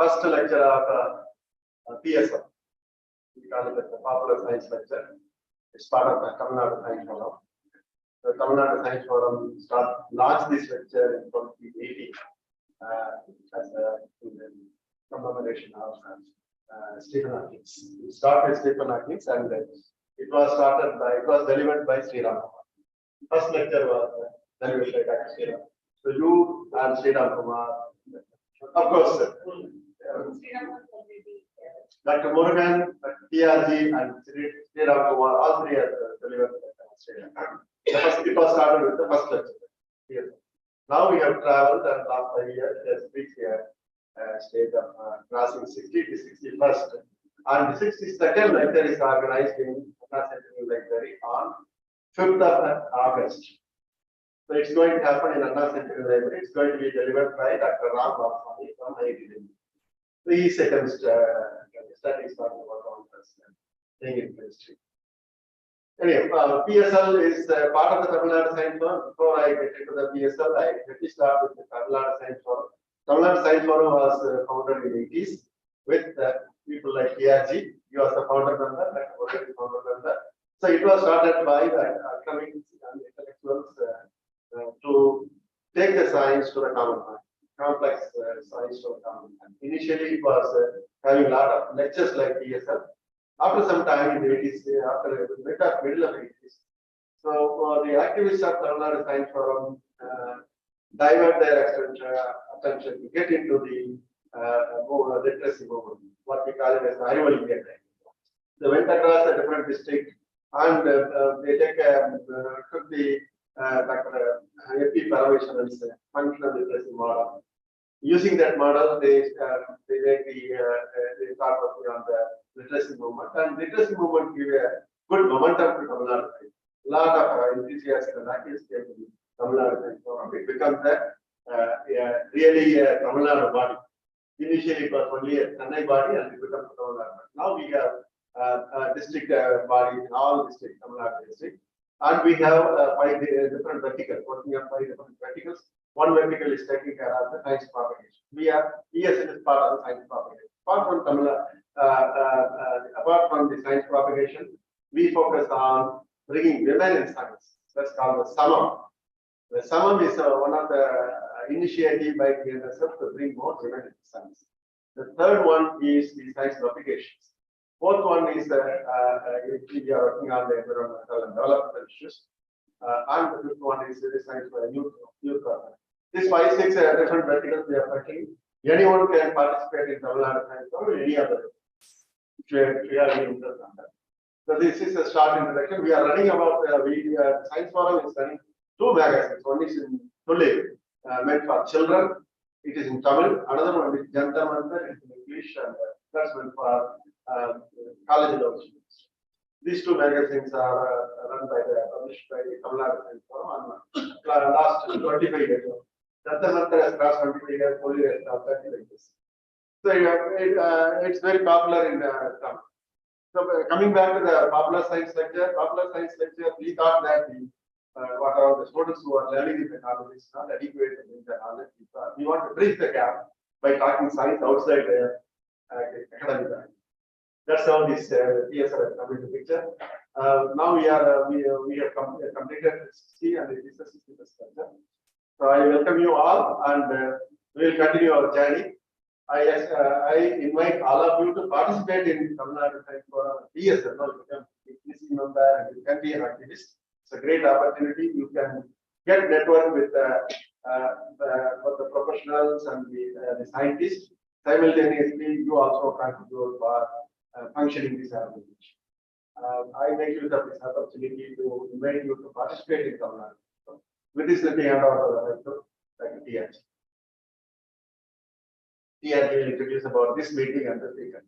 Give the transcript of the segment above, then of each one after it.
first lecture of PSL. We call it the Popular Science Lecture. It's part of the Tamil Nadu Science Forum. The Tamil Nadu Science Forum launched this lecture in 2018 as a commemoration of Stephen Hawking. It started with Stephen Hawking, and it was delivered by Sriramkumar. First lecture was delivered by Dr. Sriram. So you and Sriramkumar, of course, Dr. Murugan, TRG, and Sriramkumar, all three are delivered by Sriram. It was started with the first lecture. Yes. Now we have traveled and last 5 years, has reached here stage of crossing 60 to 61st. And the 62nd lecture is organized in Anna Central Library on 5th of August. So it's going to happen in Anna Central Library. It's going to be delivered by Dr. Ram Bhavani from IIT. So he is a chemist, studies on thing in chemistry. Anyway, PSL is part of the Tamil Nadu Science Forum. Before I get into the PSL, let me start with the Tamil Nadu Science Forum. Tamil Nadu Science Forum was founded in the 80s with people like TRG. He was the founder member, like the founder member. So it was started by the academics and intellectuals to take the science to the common man, complex science to the common man. Initially, it was having a lot of lectures like PSL. After some time in the 80s, after the middle of the 80s, so the activists of Tamil Nadu Science Forum divert their attention to get into the literacy movement, what we call it as the Arrival India. They went across a different district and they took the Dr. A.P. Paravaishanan's functional literacy model. Using that model, they start working on the literacy movement, and literacy movement gave a good momentum to Tamil Nadu. A lot of enthusiasts and activists came to the Tamil Nadu Science Forum. It becomes really a Tamil Nadu body. Initially, it was only a Chennai body, and it becomes a Tamil Nadu. Now we have district bodies in all districts, Tamil Nadu district, and we have 5 different verticals, working on 5 different verticals. One vertical is taking care of the science propagation. We are PSL is part of the science propagation. Apart from the science propagation, we focus on bringing women in science. That's called the Samam. The Samam is one of the initiative by PSL to bring more women in science. The third one is the science propagations. Fourth one is we are working on the environmental and developmental issues. And the fifth one is the science for youth. These 5, 6 different verticals we are working. Anyone can participate in Tamil Nadu Science or any other. If you have any interest on that. So this is a short introduction. We are running about Science Forum is running 2 magazines. One is in Pune, meant for children. It is in Tamil. Another one is Janta Mantra. It is in English, and that's meant for college level students. These 2 magazines are published by the Tamil Nadu Science Forum on last 25 years. Janta Mantra has crossed 25 years, Pune has crossed 35 years. So it's very popular in Tamil. So coming back to the popular science lecture, we thought that what are the students who are learning the technology is not adequate in the knowledge. We want to bridge the gap by talking science outside the academic. That's how this PSL has come into the picture. Now we have completed 60 and it is a 60%. So I welcome you all, and we will continue our journey. I invite all of you to participate in Tamil Nadu Science Forum PSL. You can be a member and you can be an activist. It's a great opportunity. You can get network with the professionals and the scientists. Simultaneously, you also contribute for functioning this organization. I make use of this opportunity to invite you to participate in Tamil Nadu. With this, let me hand over to TRG. TRG will introduce about this meeting and the speaker.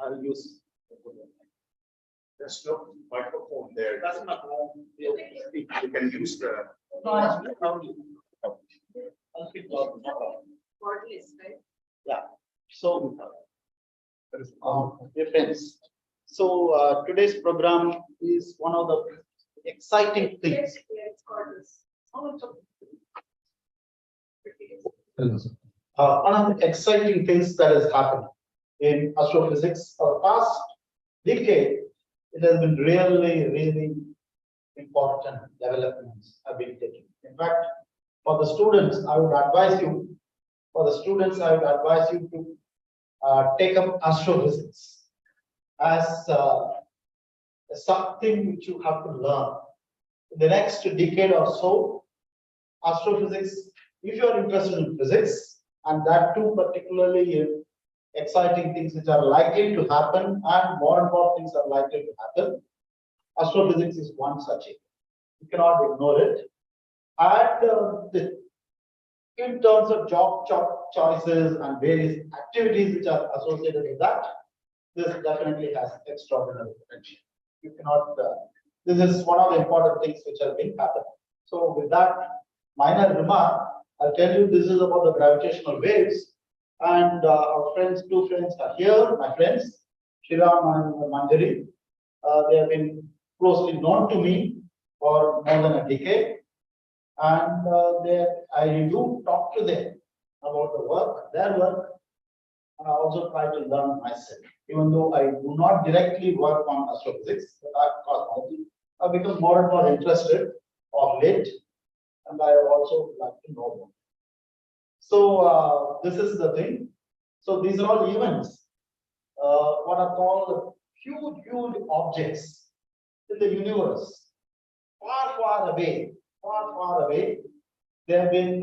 I'll use. There's no microphone there. That's not wrong. You can use the. Cordless, right? Yeah. So Dear friends, so today's program is one of the exciting things. One of the exciting things that is happening in astrophysics. For the past decade, it has been really important developments have been taken. In fact, for the students, I would advise you. To take up astrophysics as something which you have to learn. In the next decade or so, astrophysics, if you are interested in physics, and that too particularly in exciting things which are likely to happen and more important things are likely to happen, astrophysics is one such area. You cannot ignore it. And in terms of job choices and various activities which are associated with that, this definitely has extraordinary potential. You cannot, this is one of the important things which have been happening. So with that minor remark, I'll tell you this is about the gravitational waves. And our friends, two friends are here, my friends, Sriram and Manjari. They have been closely known to me for more than a decade. And I do talk to them about the work, their work, and I also try to learn myself. Even though I do not directly work on astrophysics, but cosmology, I've become more and more interested of late, and I also like to know more. So this is the thing. So these are all events, what are called huge objects in the universe, far away. They have been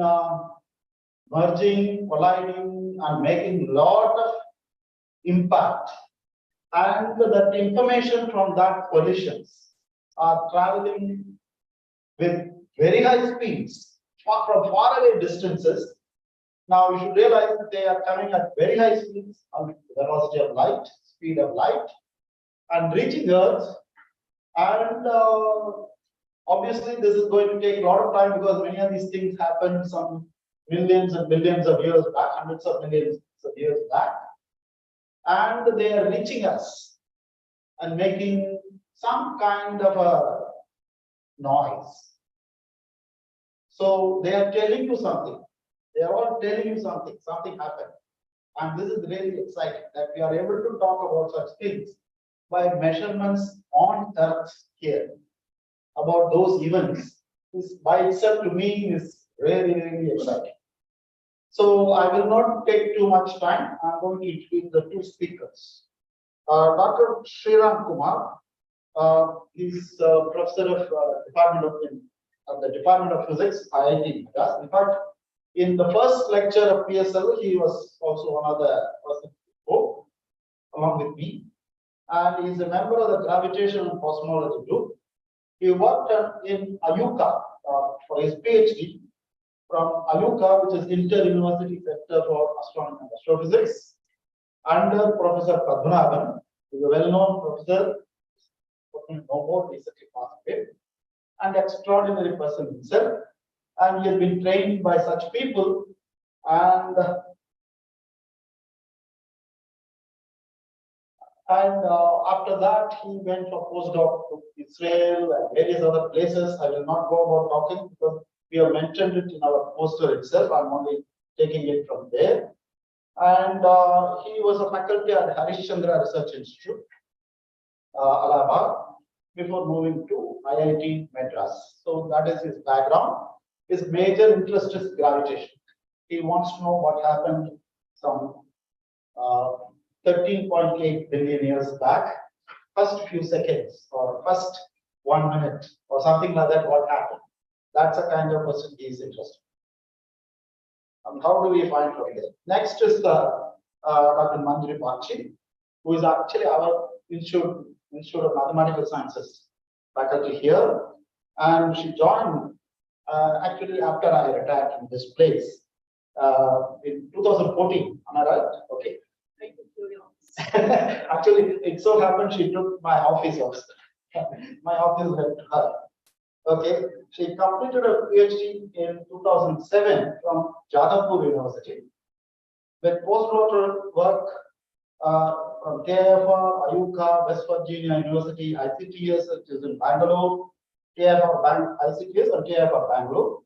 merging, colliding, and making a lot of impact. And that information from that collisions are traveling with very high speeds from far away distances. Now you should realize that they are coming at very high speeds, on velocity of light, speed of light, and reaching Earth. And obviously, this is going to take a lot of time because many of these things happened some millions and billions of years back, hundreds of millions of years back. And they are reaching us and making some kind of a noise. So they are telling you something. They are all telling you something happened. And this is really exciting that we are able to talk about such things by measurements on Earth here. About those events, this by itself to me is really exciting. So I will not take too much time. I'm going to introduce the two speakers. Dr. Sriramkumar, he's professor of the Department of Physics, IIT Madras. In fact, in the first lecture of PSL, he was also one of the persons who spoke along with me, and he's a member of the Gravitation and Cosmology Group. He worked in Ayuka for his PhD from Ayuka, which is Inter-University Center for Astronomy and Astrophysics, under Professor Padmanabhan, who is a well-known professor, no more recently passed away, and extraordinary person himself. And he has been trained by such people, and after that, he went for postdoc to Israel and various other places. I will not go about talking because we have mentioned it in our poster itself. I'm only taking it from there. And he was a faculty at Harish-Chandra Research Institute, Allahabad, before moving to IIT Madras. So that is his background. His major interest is gravitation. He wants to know what happened some 13.8 billion years back, first few seconds or first 1 minute or something like that, what happened. That's the kind of person he is interested in. And how do we find from there? Next is Dr. Manjari Bakshi, who is actually our Institute of Mathematical Sciences faculty here. And she joined actually after I retired from this place in 2014. Am I right? Okay. Actually, it so happened she took my office also. My office went to her. Okay, she completed a PhD in 2007 from Jacob University with postdoctoral work from KFR, Ayuka, West Virginia University, ICTS, which is in Bangalore, ICTS or KFR Bangalore.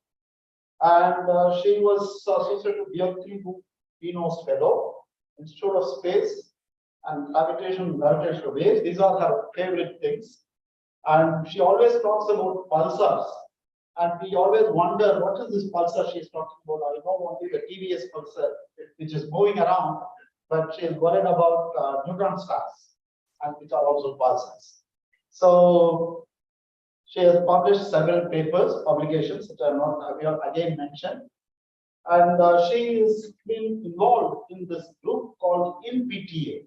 And she was associated with Biochemical Enos Fellow, Institute of Space and Gravitational Waves. These are her favorite things. And she always talks about pulsars. And we always wonder, what is this pulsar she's talking about? I know only the TVS pulsar, which is moving around, but she is worried about neutron stars, and which are also pulsars. So she has published several papers, publications, which are not again mentioned. And she has been involved in this group called INPTA,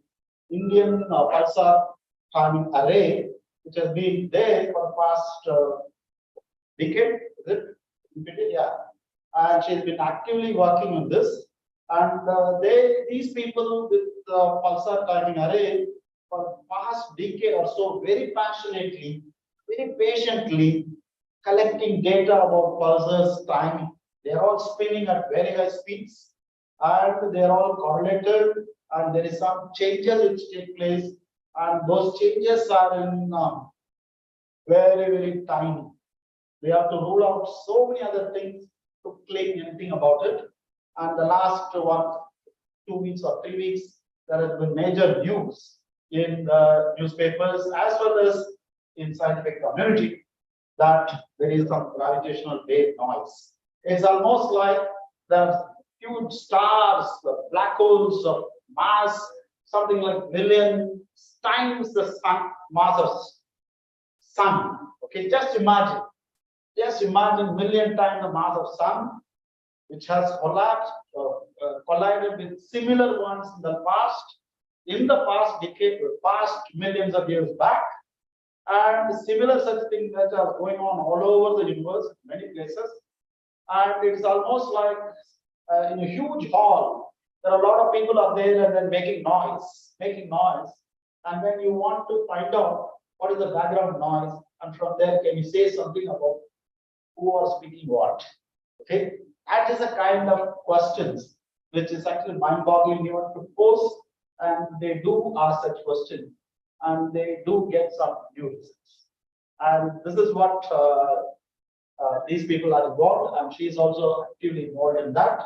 Indian Pulsar Timing Array, which has been there for the past decade, is it? Yeah. And she's been actively working on this. And these people with pulsar timing array for the past decade or so, very passionately, very patiently collecting data about pulsars timing. They're all spinning at very high speeds, and they're all correlated, and there is some changes which take place, and those changes are in very, very tiny. We have to rule out so many other things to claim anything about it. And the last 2 weeks or 3 weeks, there has been major news in the newspapers as well as in scientific community that there is some gravitational wave noise. It's almost like the huge stars, the black holes of mass, something like million times the sun, mass of sun. Okay, just imagine million times the mass of sun, which has collided with similar ones in the past decade, past millions of years back, and similar such things that are going on all over the universe, many places. And it's almost like in a huge hall, there are a lot of people are there and then making noise. And then you want to find out what is the background noise, and from there, can you say something about who are speaking what? Okay, that is a kind of questions which is actually mind-boggling even to pose, and they do ask such questions, and they do get some new results. And this is what these people are involved, and she is also actively involved in that,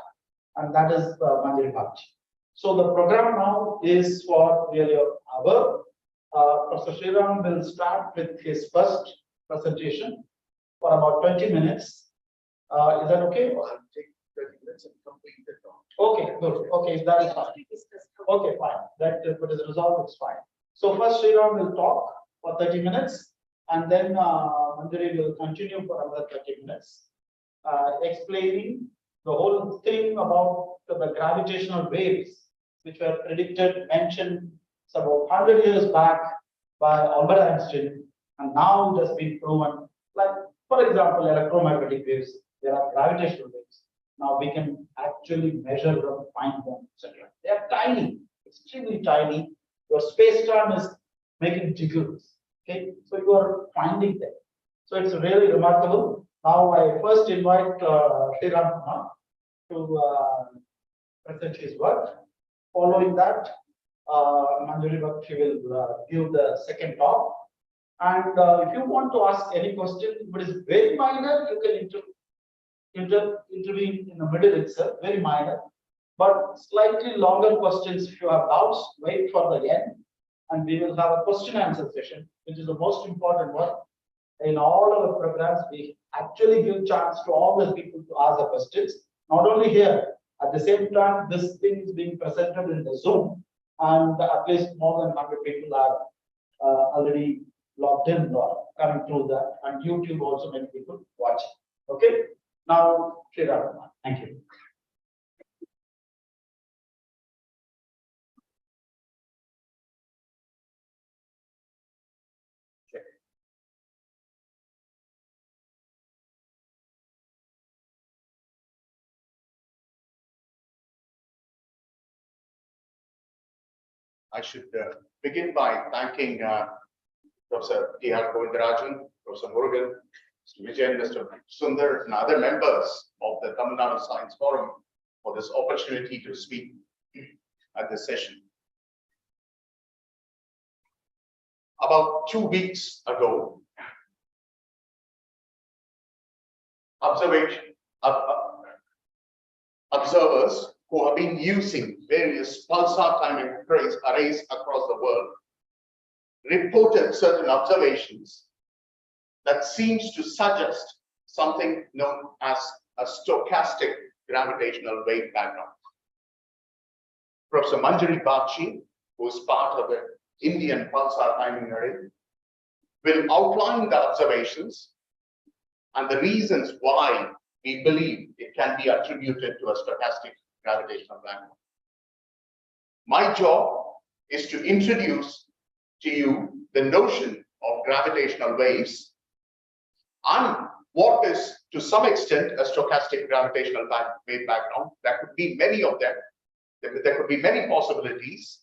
and that is Manjari Bhatt. So the program now is for nearly an hour. Professor Sriram will start with his first presentation for about 20 minutes. Is that okay? I'll take 30 minutes and complete the talk. Okay, good. Okay, that is fine. Okay, fine. That if it is resolved, it's fine. So first Sriram will talk for 30 minutes, and then Manjari will continue for another 30 minutes, explaining the whole thing about the gravitational waves, which were predicted, mentioned about 100 years back by Albert Einstein, and now it has been proven. Like, for example, electromagnetic waves, there are gravitational waves. Now we can actually measure them, find them, etc. They are tiny, extremely tiny. Your space-time is making jiggles. Okay, so you are finding them. So it's really remarkable. Now I first invite Sriramkumar to present his work. Following that, Manjari Bhatt will give the second talk. And if you want to ask any question, but it's very minor, you can intervene in the middle itself, very minor. But slightly longer questions, if you have doubts, wait for the end. And we will have a question answer session, which is the most important one. In all our programs, we actually give chance to all the people to ask the questions. Not only here, at the same time, this thing is being presented in the Zoom, and at least more than 100 people are already logged in or coming through that, and YouTube also many people watching. Okay, now Sriramkumar, thank you. I should begin by thanking Professor T.R. Govindarajan, Professor Murugan, Mr. Vijay, Mr. Sundar, and other members of the Tamil Nadu Science Forum for this opportunity to speak at this session. about 2 weeks ago, observers who have been using various pulsar timing arrays across the world reported certain observations that seems to suggest something known as a stochastic gravitational wave background. Professor Manjari Bagchi, who is part of the Indian pulsar timing array, will outline the observations and the reasons why we believe it can be attributed to a stochastic gravitational background. My job is to introduce to you the notion of gravitational waves and what is, to some extent, a stochastic gravitational wave background. There could be many of them. There could be many possibilities.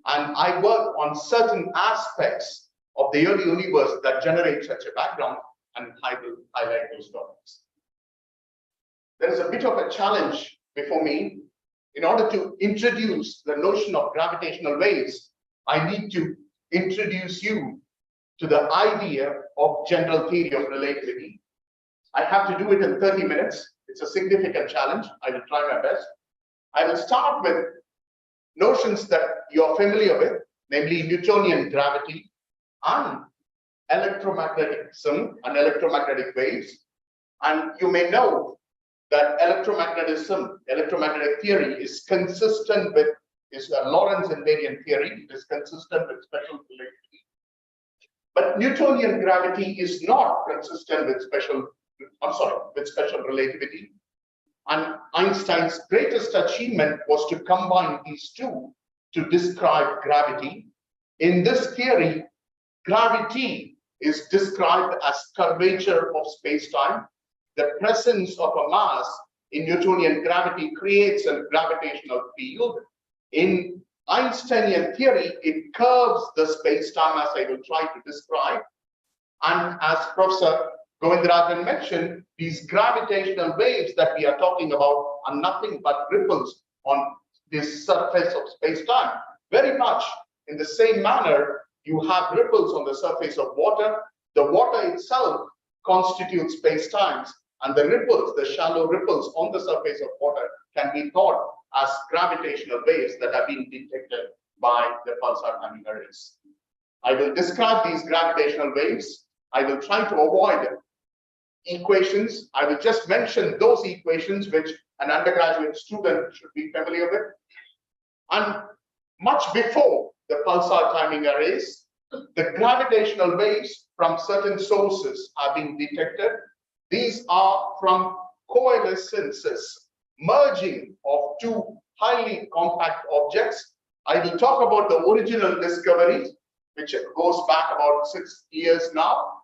And I work on certain aspects of the early universe that generate such a background, and I will highlight those topics. There is a bit of a challenge before me. In order to introduce the notion of gravitational waves, I need to introduce you to the idea of general theory of relativity. I have to do it in 30 minutes. It's a significant challenge. I will try my best. I will start with notions that you're familiar with, namely Newtonian gravity and electromagnetism and electromagnetic waves. And you may know that electromagnetic theory is consistent with, is a Lorentz invariant theory. It is consistent with special relativity. But Newtonian gravity is not consistent with special relativity. And Einstein's greatest achievement was to combine these two to describe gravity. In this theory, gravity is described as curvature of space-time. The presence of a mass in Newtonian gravity creates a gravitational field. In Einsteinian theory, it curves the space-time, as I will try to describe. And as Professor Govindarajan mentioned, these gravitational waves that we are talking about are nothing but ripples on this surface of space-time. Very much in the same manner, you have ripples on the surface of water. The water itself constitutes space-times, and the ripples, the shallow ripples on the surface of water, can be thought as gravitational waves that have been detected by the pulsar timing arrays. I will describe these gravitational waves. I will try to avoid equations. I will just mention those equations which an undergraduate student should be familiar with. And much before the pulsar timing arrays, the gravitational waves from certain sources are being detected. These are from coalescences, merging of two highly compact objects. I will talk about the original discovery, which goes back about 6 years now,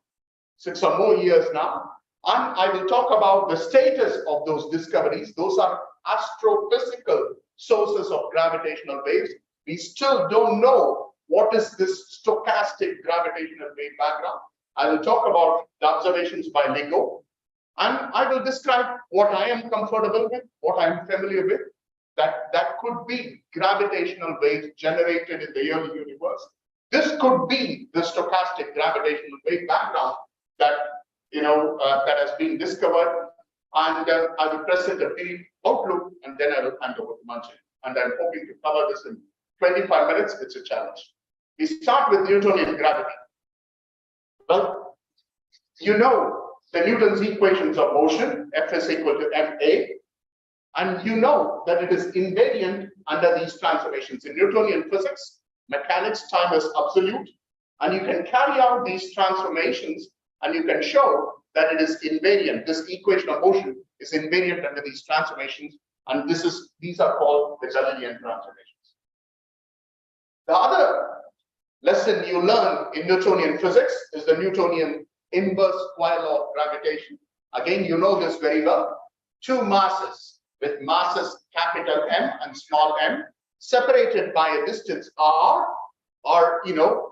6 or more years now. And I will talk about the status of those discoveries. Those are astrophysical sources of gravitational waves. We still don't know what is this stochastic gravitational wave background. I will talk about the observations by LIGO, and I will describe what I am comfortable with, what I am familiar with, that could be gravitational waves generated in the early universe. This could be the stochastic gravitational wave background that that has been discovered, and I will present a brief outlook, and then I will hand over to Manjari. And I'm hoping to cover this in 25 minutes. It's a challenge. We start with Newtonian gravity. Well, you know the Newton's equations of motion, F is equal to ma, and you know that it is invariant under these transformations. In Newtonian physics, mechanics, time is absolute, and you can carry out these transformations and you can show that it is invariant. This equation of motion is invariant under these transformations, and these are called the Galilean transformations. The other lesson you learn in Newtonian physics is the Newtonian inverse square law of gravitation. Again, you know this very well. Two masses with masses capital M and small m separated by a distance r, or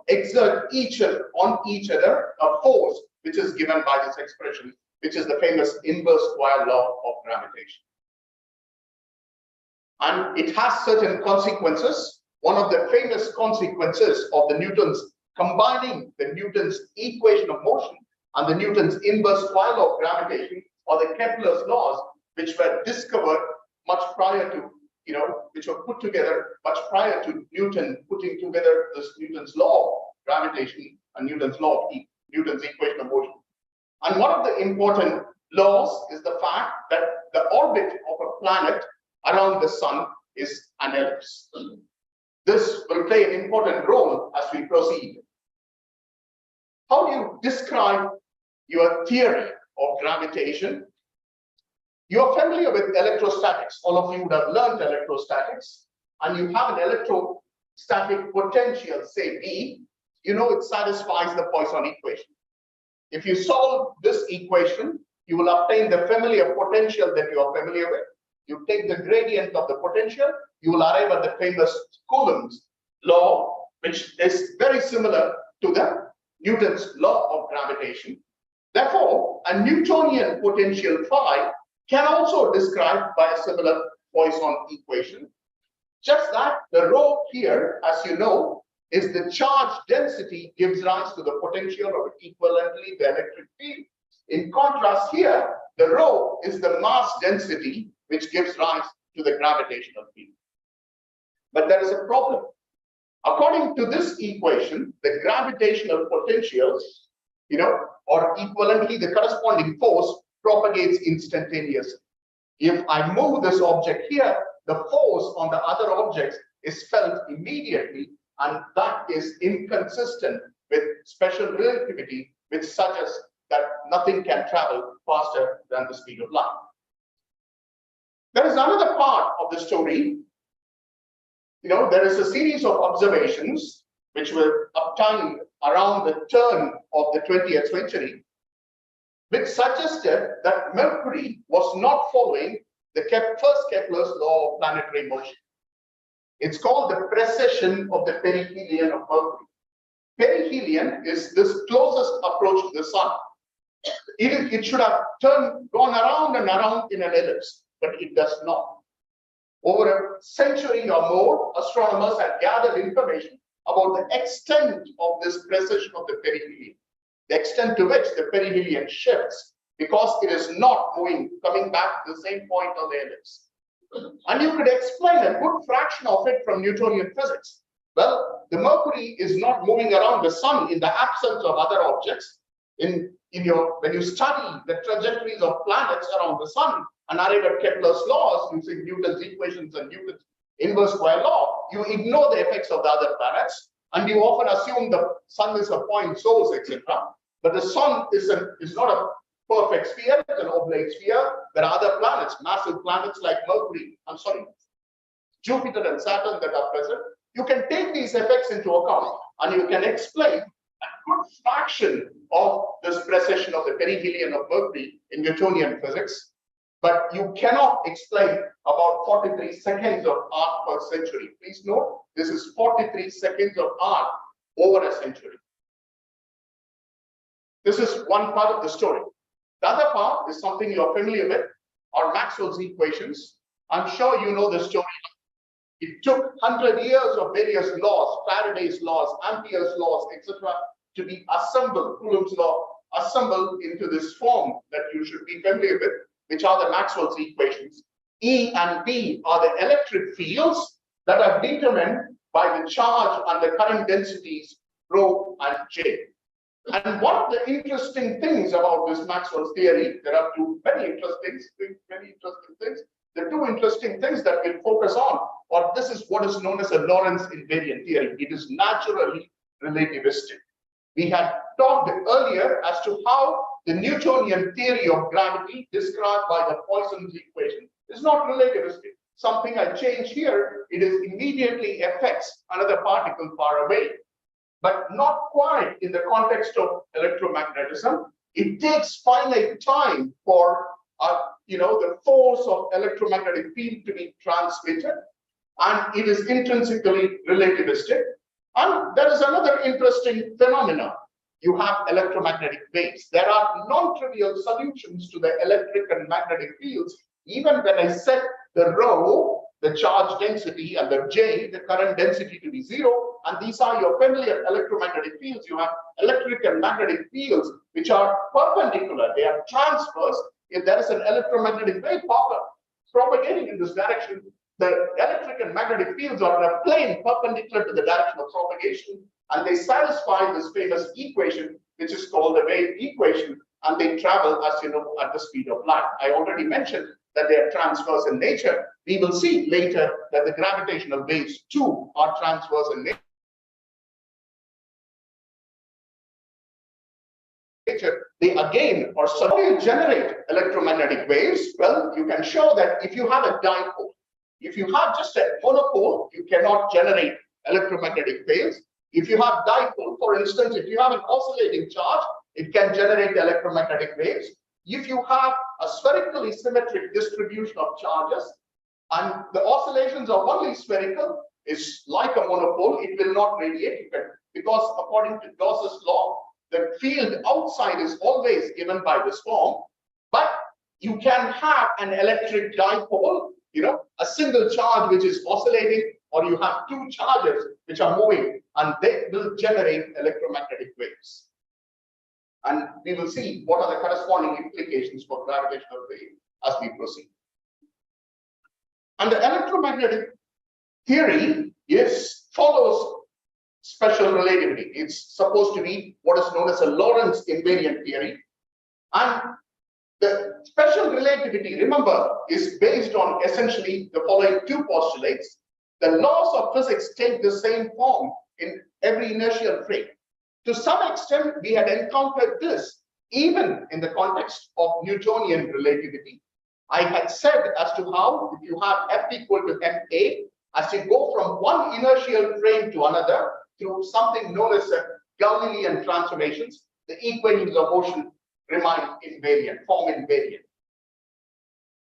exert on each other a force which is given by this expression, which is the famous inverse square law of gravitation. And it has certain consequences. One of the famous consequences of the Newton's combining the Newton's equation of motion and the Newton's inverse square law of gravitation, or the Kepler's laws, which were discovered much prior to, which were put together much prior to Newton putting together this Newton's law of gravitation and Newton's law of Newton's equation of motion. And one of the important laws is the fact that the orbit of a planet around the sun is an ellipse. This will play an important role as we proceed. How do you describe your theory of gravitation? You are familiar with electrostatics. All of you would have learned electrostatics, and you have an electrostatic potential, say B. It satisfies the Poisson equation. If you solve this equation, you will obtain the familiar potential that you are familiar with. You take the gradient of the potential, you will arrive at the famous Coulomb's law, which is very similar to the Newton's law of gravitation. Therefore, a Newtonian potential phi can also describe by a similar Poisson equation. Just that the rho here, as you know, is the charge density gives rise to the potential of equivalently the electric field. In contrast here, the rho is the mass density which gives rise to the gravitational field. But there is a problem. According to this equation, the gravitational potential, or equivalently the corresponding force propagates instantaneously. If I move this object here, the force on the other objects is felt immediately, and that is inconsistent with special relativity, which suggests that nothing can travel faster than the speed of light. There is another part of the story. There is a series of observations which were obtained around the turn of the 20th century, which suggested that Mercury was not following the first Kepler's law of planetary motion. It's called the precession of the perihelion of Mercury. Perihelion is this closest approach to the sun. It should have gone around and around in an ellipse, but it does not. Over a century or more, astronomers have gathered information about the extent of this precession of the perihelion, the extent to which the perihelion shifts, because it is not coming back to the same point on the ellipse. And you could explain a good fraction of it from Newtonian physics. Well, the Mercury is not moving around the sun in the absence of other objects. When you study the trajectories of planets around the sun and arrive at Kepler's laws using Newton's equations and Newton's inverse square law, you ignore the effects of the other planets, and you often assume the sun is a point source, etc. But the sun is not a perfect sphere, it's an oblate sphere. There are other planets, massive planets like Jupiter and Saturn that are present. You can take these effects into account, and you can explain a good fraction of this precession of the perihelion of Mercury in Newtonian physics, but you cannot explain about 43 seconds of arc per century. Please note, this is 43 seconds of arc over a century. This is one part of the story. The other part is something you're familiar with, are Maxwell's equations. I'm sure you know the story. It took 100 years of various laws, Faraday's laws, Ampere's laws, etc., to be assembled, Coulomb's law, assembled into this form that you should be familiar with, which are the Maxwell's equations. E and B are the electric fields that are determined by the charge and the current densities rho and J. And one of the interesting things about this Maxwell's theory, there are two very interesting things. The two interesting things that we'll focus on, or this is what is known as a Lorentz invariant theory. It is naturally relativistic. We had talked earlier as to how the Newtonian theory of gravity described by the Poisson's equation is not relativistic. Something I change here, it is immediately affects another particle far away, but not quite in the context of electromagnetism. It takes finite time for the force of electromagnetic field to be transmitted, and it is intrinsically relativistic. And there is another interesting phenomenon. You have electromagnetic waves. There are non-trivial solutions to the electric and magnetic fields. Even when I set the rho, the charge density, and the J, the current density, to be 0, and these are your familiar electromagnetic fields. You have electric and magnetic fields which are perpendicular, they are transverse. If there is an electromagnetic wave propagating in this direction, the electric and magnetic fields are in a plane perpendicular to the direction of propagation, and they satisfy this famous equation, which is called the wave equation, and they travel, as you know, at the speed of light. I already mentioned that they are transverse in nature. We will see later that the gravitational waves too are transverse in nature. They again are suddenly generate electromagnetic waves. Well, you can show that if you have a dipole, if you have just a monopole, you cannot generate electromagnetic waves. If you have dipole, for instance, if you have an oscillating charge, it can generate electromagnetic waves. If you have a spherically symmetric distribution of charges and the oscillations are only spherical, it's like a monopole, it will not radiate, because according to Gauss's law, the field outside is always given by this form. But you can have an electric dipole, you know, a single charge which is oscillating, or you have two charges which are moving, and they will generate electromagnetic waves. And we will see what are the corresponding implications for gravitational wave as we proceed. And the electromagnetic theory follows special relativity. It's supposed to be what is known as a Lorentz invariant theory. And the special relativity, remember, is based on essentially the following two postulates. The laws of physics take the same form in every inertial frame. To some extent, we had encountered this even in the context of Newtonian relativity. I had said as to how, if you have F equal to ma, as you go from one inertial frame to another through something known as Galilean transformations, the equations of motion remain invariant, form invariant.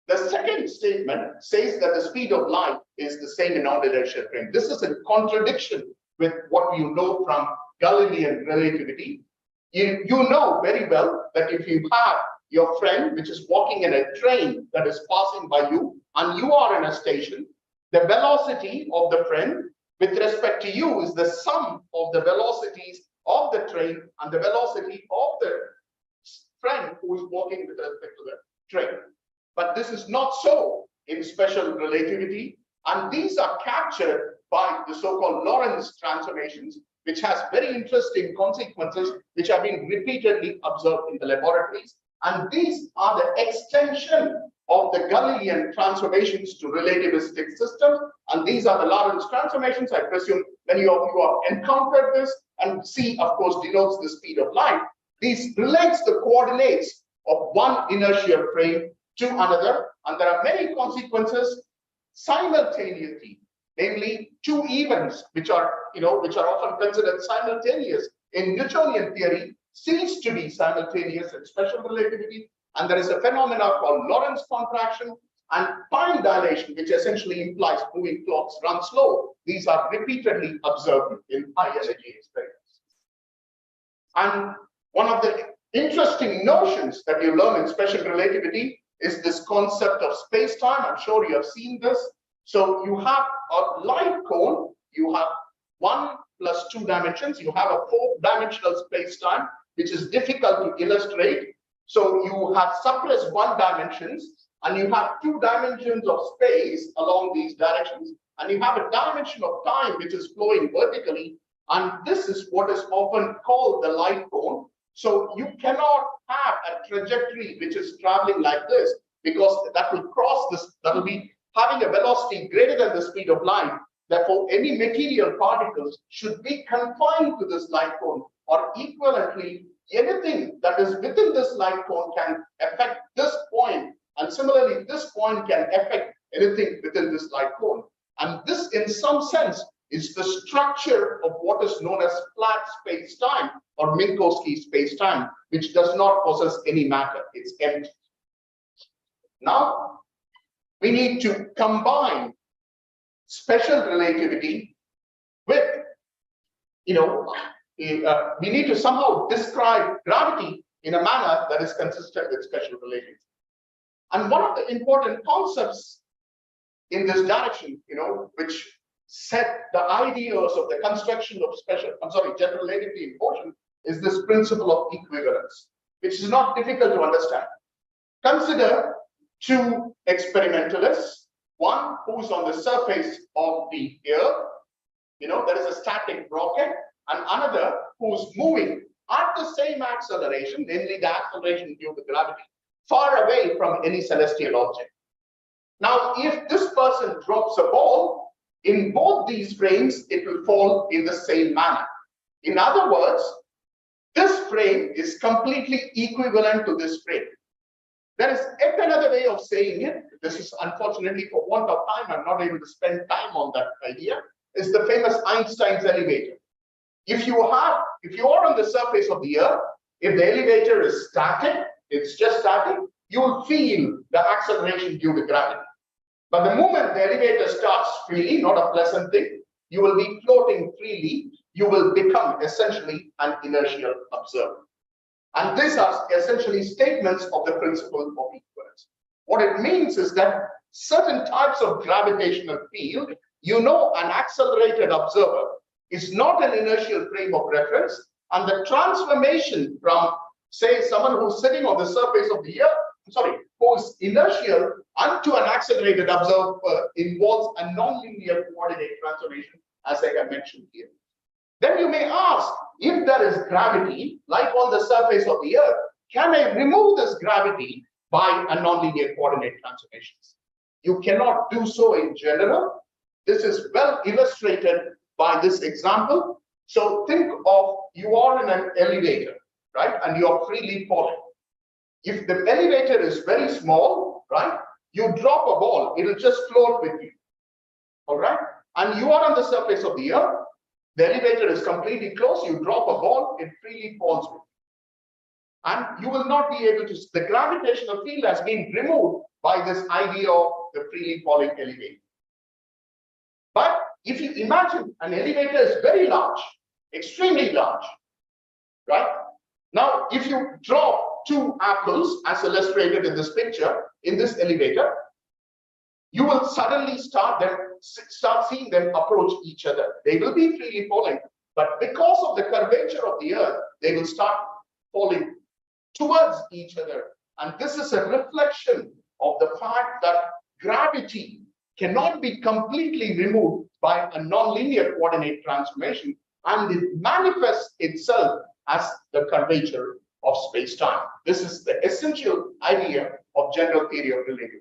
The second statement says that the speed of light is the same in non-inertial frame. This is in contradiction with what you know from Galilean relativity. You know very well that if you have your friend which is walking in a train that is passing by you and you are in a station, the velocity of the friend with respect to you is the sum of the velocities of the train and the velocity of the friend who is walking with respect to the train. But this is not so in special relativity, and these are captured by the so-called Lorentz transformations, which has very interesting consequences which have been repeatedly observed in the laboratories. And these are the extension of the Galilean transformations to relativistic systems. And these are the Lorentz transformations. I presume many of you have encountered this, and C, of course, denotes the speed of light. These relates the coordinates of one inertial frame to another, and there are many consequences simultaneously, namely two events which are often considered simultaneous in Newtonian theory cease to be simultaneous in special relativity, and there is a phenomenon called Lorentz contraction and time dilation, which essentially implies moving clocks run slow. These are repeatedly observed in high energy experiments. And one of the interesting notions that you learn in special relativity is this concept of space-time. I'm sure you have seen this. So you have a light cone, you have 1 plus 2 dimensions, you have a 4-dimensional space-time, which is difficult to illustrate. So you have suppressed 1 dimensions, and you have 2 dimensions of space along these directions, and you have a dimension of time which is flowing vertically, and this is what is often called the light cone. So you cannot have a trajectory which is traveling like this, because that will cross this, that will be having a velocity greater than the speed of light. Therefore, any material particles should be confined to this light cone, or equivalently, anything that is within this light cone can affect this point, and similarly, this point can affect anything within this light cone. And this, in some sense, is the structure of what is known as flat space-time or Minkowski space-time, which does not possess any matter. It's empty. Now, we need to combine special relativity with, we need to somehow describe gravity in a manner that is consistent with special relativity. And one of the important concepts in this direction, which set the ideas of the construction of general relativity in motion is this principle of equivalence, which is not difficult to understand. Consider two experimentalists, one who's on the surface of the Earth, there is a static rocket, and another who's moving at the same acceleration, namely the acceleration due to gravity, far away from any celestial object. Now, if this person drops a ball, in both these frames, it will fall in the same manner. In other words, this frame is completely equivalent to this frame. There is yet another way of saying it. This is unfortunately for want of time, I'm not able to spend time on that idea. Is the famous Einstein's elevator. If you are on the surface of the Earth, if the elevator is static, it's just static, you will feel the acceleration due to gravity. But the moment the elevator starts freely, not a pleasant thing, you will be floating freely, you will become essentially an inertial observer. And these are essentially statements of the principle of equivalence. What it means is that certain types of gravitational field, an accelerated observer is not an inertial frame of reference, and the transformation from, say, someone who's sitting on the surface of the Earth, who's inertial, onto an accelerated observer involves a nonlinear coordinate transformation, as I have mentioned here. Then you may ask, if there is gravity, like on the surface of the Earth, can I remove this gravity by a nonlinear coordinate transformations? You cannot do so in general. This is well illustrated by this example. So think of, you are in an elevator, right? And you are freely falling. If the elevator is very small, right? You drop a ball, it will just float with you. All right? And you are on the surface of the Earth. The elevator is completely closed. You drop a ball, it freely falls with you. And you will not be able to, the gravitational field has been removed by this idea of the freely falling elevator. But if you imagine an elevator is very large, extremely large, right? Now, if you drop two apples, as illustrated in this picture, in this elevator, you will suddenly start seeing them approach each other. They will be freely falling, but because of the curvature of the Earth, they will start falling towards each other. And this is a reflection of the fact that gravity cannot be completely removed by a nonlinear coordinate transformation, and it manifests itself as the curvature of space-time. This is the essential idea of general theory of relativity.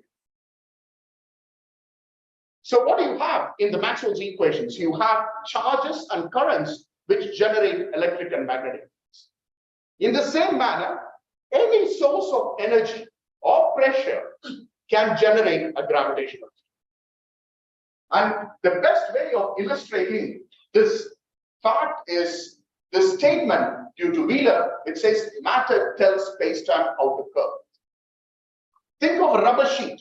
So what do you have in the Maxwell's equations? You have charges and currents which generate electric and magnetic fields. In the same manner, any source of energy or pressure can generate a gravitational field. And the best way of illustrating this fact is the statement due to Wheeler. It says matter tells space-time how to curve. Think of a rubber sheet.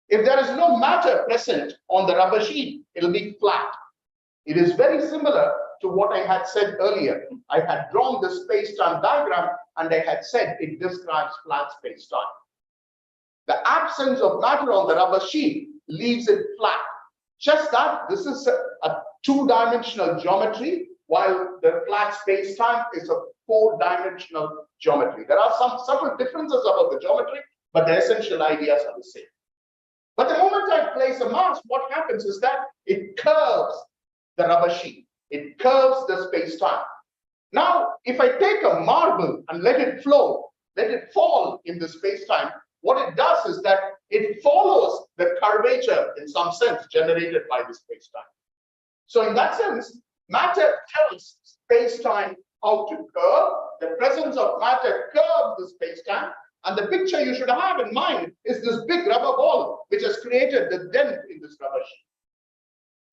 If there is no matter present on the rubber sheet, it will be flat. It is very similar to what I had said earlier. I had drawn the space-time diagram and I had said it describes flat space-time. The absence of matter on the rubber sheet leaves it flat. Just that this is a two-dimensional geometry, while the flat space-time is a four-dimensional geometry. There are some subtle differences about the geometry, but the essential ideas are the same. But the moment I place a mass, what happens is that it curves the rubber sheet. It curves the space-time. Now, if I take a marble and let it flow, let it fall in the space-time, what it does is that it follows the curvature in some sense generated by the space-time. So in that sense, matter tells space-time how to curve. The presence of matter curves the space-time. And the picture you should have in mind is this big rubber ball, which has created the dent in this rubber sheet.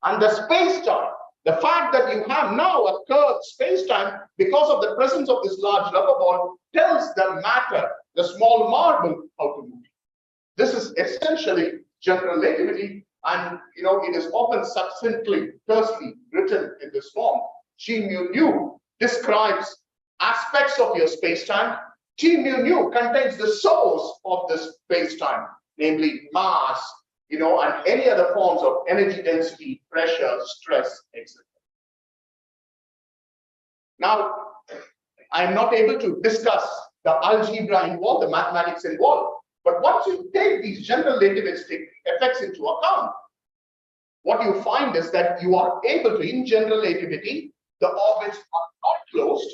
And the space-time, the fact that you have now a curved space-time because of the presence of this large rubber ball tells the matter, the small marble, how to move. This is essentially general relativity, and it is often succinctly, tersely written in this form. G mu nu describes aspects of your space-time. T mu nu contains the source of the space-time, namely mass, and any other forms of energy density, pressure, stress, etc. Now, I'm not able to discuss the algebra involved, the mathematics involved, but once you take these general relativistic effects into account, what you find is that you are able to, in general relativity, the orbits are not closed.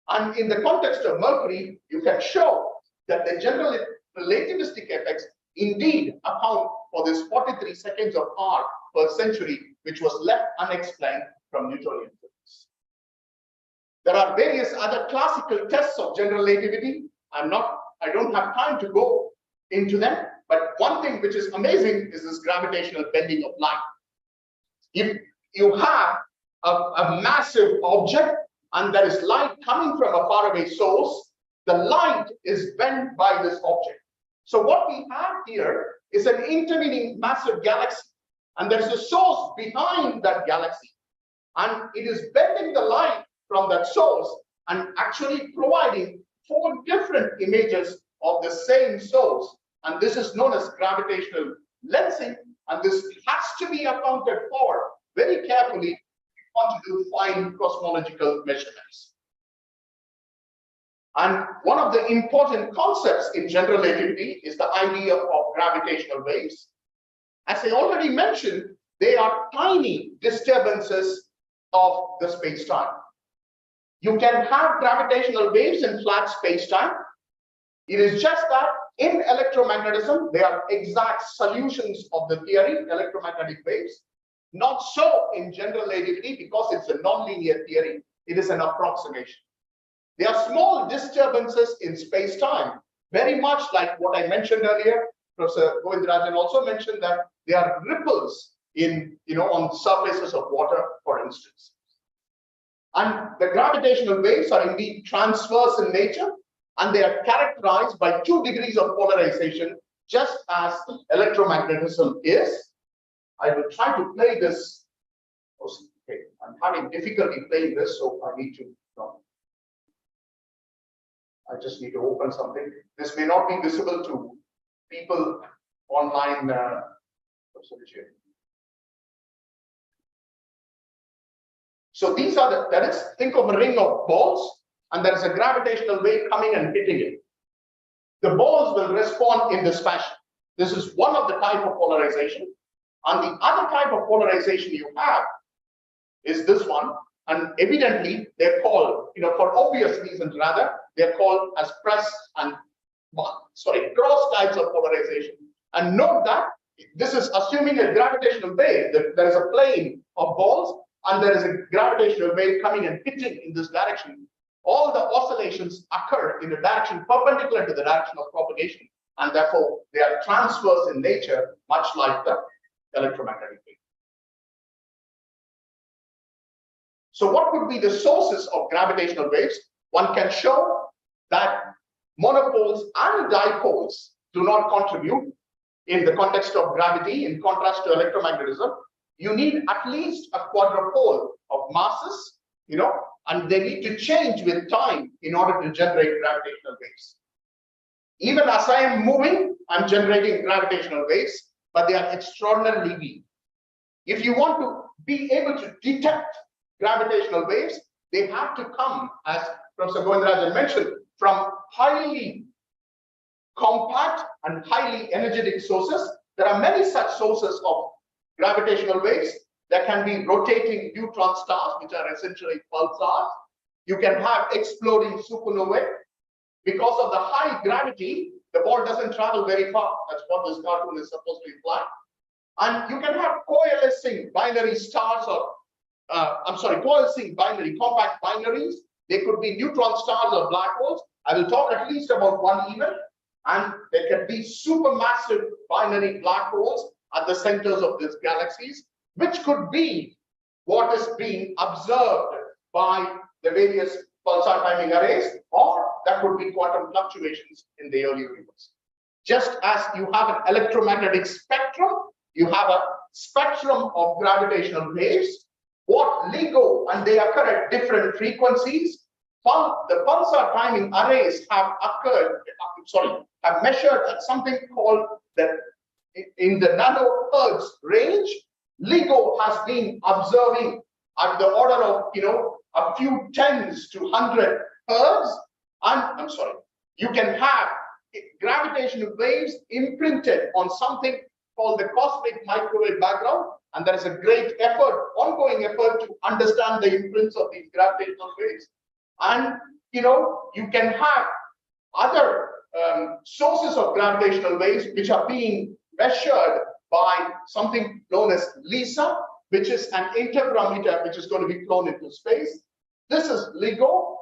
And in the context of Mercury, you can show that the general relativistic effects indeed account for this 43 seconds of arc per century, which was left unexplained from Newtonian physics. There are various other classical tests of general relativity. I don't have time to go into them, but one thing which is amazing is this gravitational bending of light. If you have a massive object and there is light coming from a faraway source, the light is bent by this object. So what we have here is an intervening massive galaxy, and there's a source behind that galaxy, and it is bending the light from that source and actually providing 4 different images of the same source, and this is known as gravitational lensing, and this has to be accounted for very carefully if you want to do fine cosmological measurements. And one of the important concepts in general relativity is the idea of gravitational waves. As I already mentioned, they are tiny disturbances of the space-time. You can have gravitational waves in flat space-time. It is just that in electromagnetism, they are exact solutions of the theory, electromagnetic waves. Not so in general relativity, because it's a nonlinear theory. It is an approximation. There are small disturbances in space-time, very much like what I mentioned earlier. Professor Govindarajan also mentioned that there are ripples on surfaces of water, for instance. And the gravitational waves are indeed transverse in nature, and they are characterized by 2 degrees of polarization, just as electromagnetism is. I will try to play this. Okay, I'm having difficulty playing this, so I need to. I just need to open something. This may not be visible to people online. So these are that is, think of a ring of balls, and there is a gravitational wave coming and hitting it. The balls will respond in this fashion. This is one of the type of polarization. And the other type of polarization you have is this one. And evidently, they're called, for obvious reasons rather, they're called as cross types of polarization. And note that this is assuming a gravitational wave, that there is a plane of balls, and there is a gravitational wave coming and hitting in this direction. All the oscillations occur in a direction perpendicular to the direction of propagation, and therefore they are transverse in nature, much like the electromagnetic wave. So what could be the sources of gravitational waves? One can show that monopoles and dipoles do not contribute in the context of gravity, in contrast to electromagnetism. You need at least a quadrupole of masses, and they need to change with time in order to generate gravitational waves. Even as I am moving, I'm generating gravitational waves, but they are extraordinarily weak. If you want to be able to detect gravitational waves, they have to come, as Professor Govindarajan mentioned, from highly compact and highly energetic sources. There are many such sources of gravitational waves. There can be rotating neutron stars, which are essentially pulsars. You can have exploding supernovae. Because of the high gravity, the ball doesn't travel very far. That's what this cartoon is supposed to imply. And you can have coalescing binary stars, or coalescing binary, compact binaries. They could be neutron stars or black holes. I will talk at least about one even. And there can be supermassive binary black holes at the centers of these galaxies, which could be what is being observed by the various pulsar timing arrays, or that could be quantum fluctuations in the early universe. Just as you have an electromagnetic spectrum, you have a spectrum of gravitational waves. What LIGO, and they occur at different frequencies. The pulsar timing arrays have measured at something called the in the nanohertz range, LIGO has been observing at the order of, a few tens to 100 hertz. And I'm sorry, you can have gravitational waves imprinted on something called the cosmic microwave background. And there is a great effort, ongoing effort to understand the imprints of these gravitational waves. And, you can have other sources of gravitational waves which are being measured by something known as LISA, which is an interferometer which is going to be flown into space. This is LIGO.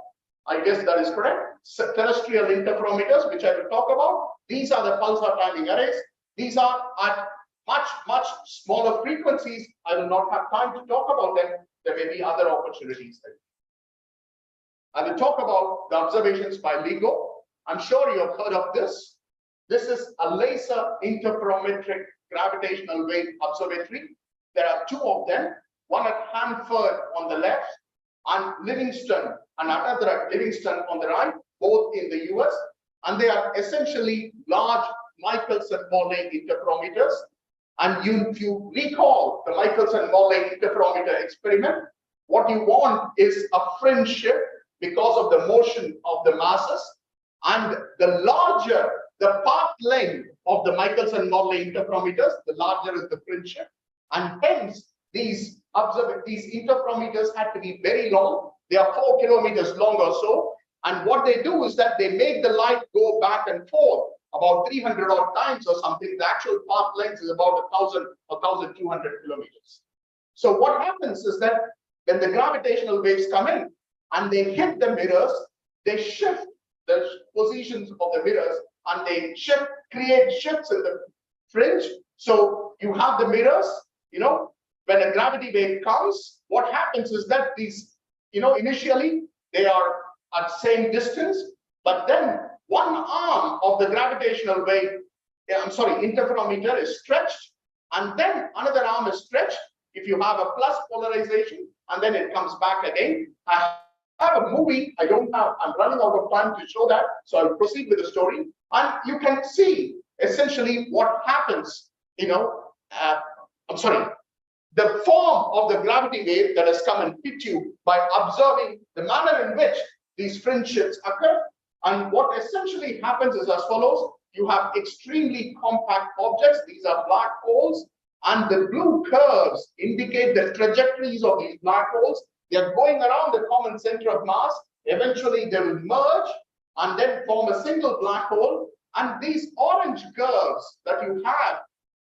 I guess that is correct. Terrestrial interferometers, which I will talk about. These are the pulsar timing arrays. These are at much, much smaller frequencies. I will not have time to talk about them. There may be other opportunities there. I will talk about the observations by LIGO. I'm sure you have heard of this. This is a laser interferometric gravitational wave observatory. There are two of them, one at Hanford on the left and Livingston, and another at Livingston on the right, both in the US. And they are essentially large Michelson-Morley interferometers. And if you recall the Michelson-Morley interferometer experiment, what you want is a fringe shift because of the motion of the masses. And the larger the path length of the Michelson-Morley interferometers, the larger is the fringe shift. And hence, these interferometers had to be very long. They are 4 kilometers long or so. And what they do is that they make the light go back and forth about 300 odd times or something. The actual path length is about 1,000 or 1,200 kilometers. So what happens is that when the gravitational waves come in and they hit the mirrors, they shift the positions of the mirrors and they create shifts in the fringe. So you have the mirrors, when a gravity wave comes, what happens is that these, initially they are at same distance, but then one arm of the gravitational wave, interferometer is stretched, and then another arm is stretched if you have a plus polarization, and then it comes back again. I have a movie, I'm running out of time to show that, so I'll proceed with the story. And you can see essentially what happens, the form of the gravity wave that has come and hit you by observing the manner in which these fringe shifts occur. And what essentially happens is as follows. You have extremely compact objects. These are black holes. And the blue curves indicate the trajectories of these black holes. They are going around the common center of mass. Eventually, they will merge and then form a single black hole. And these orange curves that you have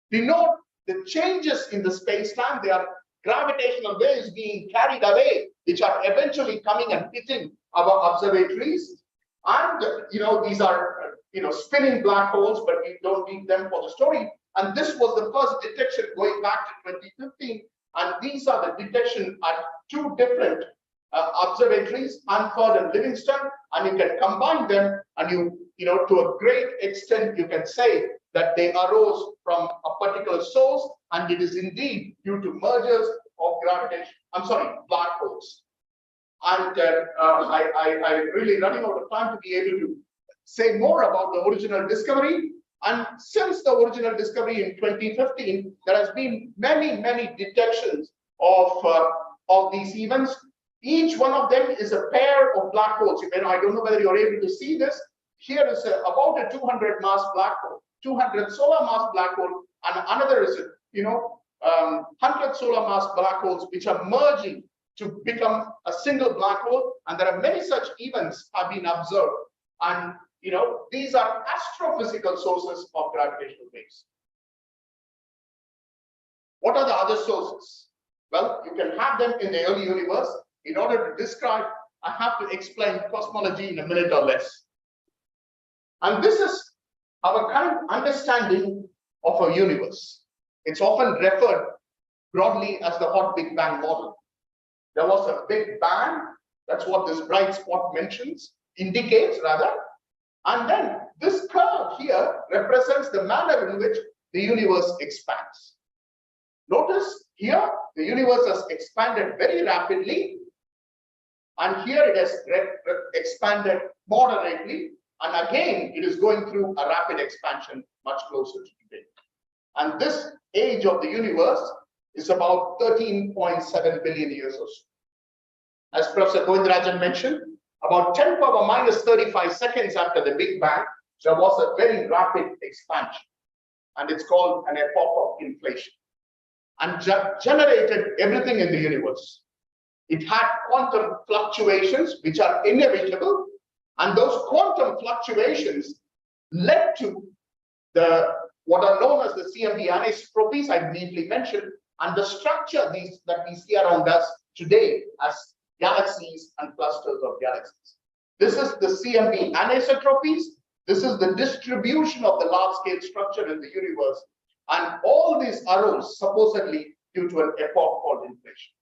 denote the changes in the space-time. They are gravitational waves being carried away, which are eventually coming and hitting our observatories. And these are spinning black holes, but we don't need them for the story. And this was the first detection going back to 2015. And these are the detection at two different observatories, Hanford and Livingston. And you can combine them, and to a great extent, you can say that they arose from a particular source, and it is indeed due to mergers of black holes. And I'm really running out of time to be able to say more about the original discovery. And since the original discovery in 2015, there has been many detections of these events. Each one of them is a pair of black holes. I don't know whether you're able to see this. Here is about a 200 mass black hole, 200 solar mass black hole, and another is 100 solar mass black holes which are merging to become a single black hole. And there are many such events have been observed. And these are astrophysical sources of gravitational waves. What are the other sources? Well, you can have them in the early universe. In order to describe, I have to explain cosmology in a minute or less. And this is our current understanding of a universe. It's often referred broadly as the hot Big Bang model. There was a Big Bang, that's what this bright spot indicates rather. And then this curve here represents the manner in which the universe expands. Notice here, the universe has expanded very rapidly. And here it has expanded moderately. And again, it is going through a rapid expansion much closer to today. And this age of the universe is about 13.7 billion years or so. As Professor Govindarajan mentioned, about 10 power minus 35 seconds after the Big Bang, there was a very rapid expansion. And it's called an epoch of inflation. And generated everything in the universe. It had quantum fluctuations, which are inevitable. And those quantum fluctuations led to what are known as the CMB anisotropies I briefly mentioned, and the structure that we see around us today as galaxies and clusters of galaxies. This is the CMB anisotropies. This is the distribution of the large-scale structure in the universe. And all these arose supposedly due to an epoch called inflation.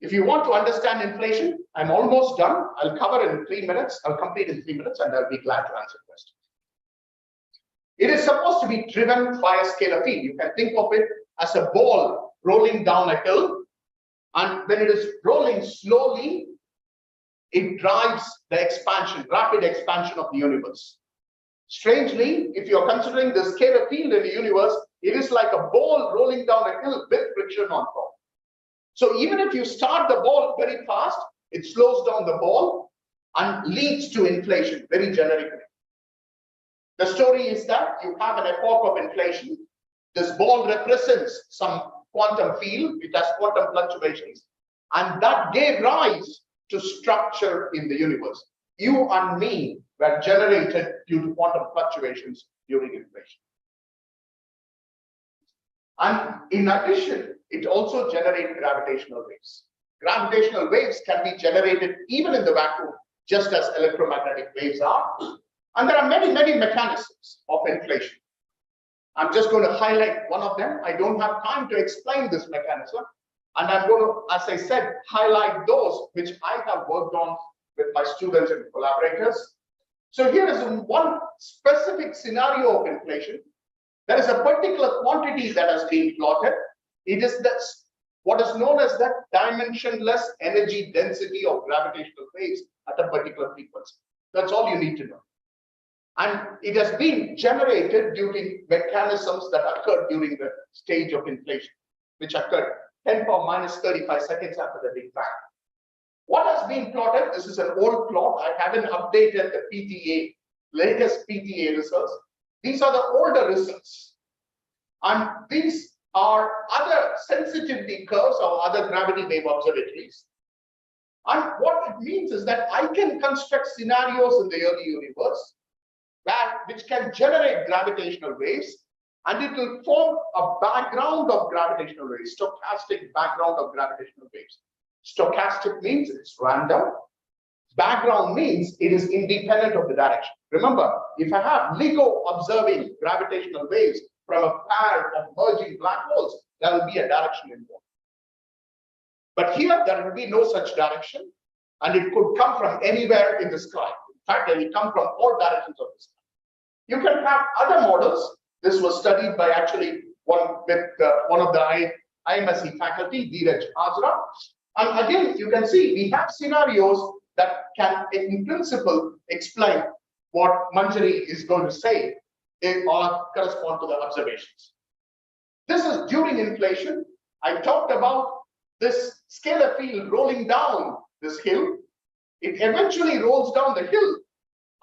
If you want to understand inflation, I'm almost done. I'll cover in 3 minutes. I'll complete in 3 minutes, and I'll be glad to answer questions. It is supposed to be driven by a scalar field. You can think of it as a ball rolling down a hill. And when it is rolling slowly, it drives the expansion, rapid expansion of the universe. Strangely, if you're considering the scalar field in the universe, it is like a ball rolling down a hill with friction on top. So even if you start the ball very fast, it slows down the ball and leads to inflation very generically. The story is that you have an epoch of inflation. This ball represents some quantum field, it has quantum fluctuations, and that gave rise to structure in the universe. You and me were generated due to quantum fluctuations during inflation. And in addition, it also generates gravitational waves. Gravitational waves can be generated even in the vacuum, just as electromagnetic waves are. And there are many, many mechanisms of inflation. I'm just going to highlight one of them. I don't have time to explain this mechanism. And I'm going to, as I said, highlight those which I have worked on with my students and collaborators. So here is one specific scenario of inflation. There is a particular quantity that has been plotted. It is what is known as the dimensionless energy density of gravitational waves at a particular frequency. That's all you need to know. And it has been generated due to mechanisms that occurred during the stage of inflation, which occurred 10 power minus 35 seconds after the Big Bang. What has been plotted? This is an old plot. I haven't updated the PTA, latest PTA results. These are the older results. And these are other sensitivity curves or other gravity wave observatories. And what it means is that I can construct scenarios in the early universe which can generate gravitational waves, and it will form a background of gravitational waves, stochastic background of gravitational waves. Stochastic means it's random. Background means it is independent of the direction. Remember, if I have LIGO observing gravitational waves from a pair of merging black holes, there will be a direction involved. But here, there will be no such direction, and it could come from anywhere in the sky. In fact, it will come from all directions of the sky. You can have other models. This was studied by actually one of the IMSE faculty, Dheeraj Hazra. And again, you can see we have scenarios that can, in principle, explain what Manjari is going to say or correspond to the observations. This is during inflation. I talked about this scalar field rolling down this hill. It eventually rolls down the hill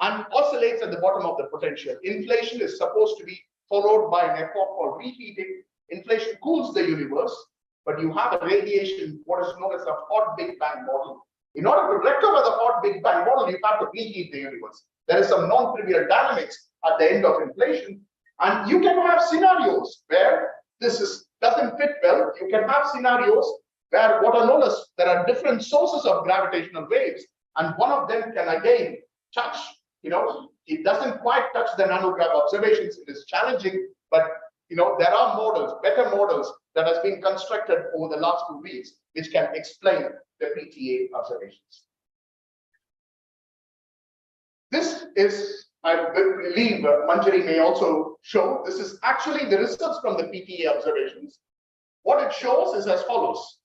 and oscillates at the bottom of the potential. Inflation is supposed to be followed by an epoch called reheating. Inflation cools the universe, but you have a radiation, what is known as a hot Big Bang model. In order to recover the hot Big Bang model, you have to reheat the universe. There is some non-trivial dynamics at the end of inflation. And you can have scenarios where this doesn't fit well. You can have scenarios where what are known as there are different sources of gravitational waves, and one of them can again touch, it doesn't quite touch the nanograv observations. It is challenging, but there are models, better models that has been constructed over the last 2 weeks, which can explain the PTA observations. This is, I believe Manjari may also show, this is actually the results from the PTA observations. What it shows is as follows.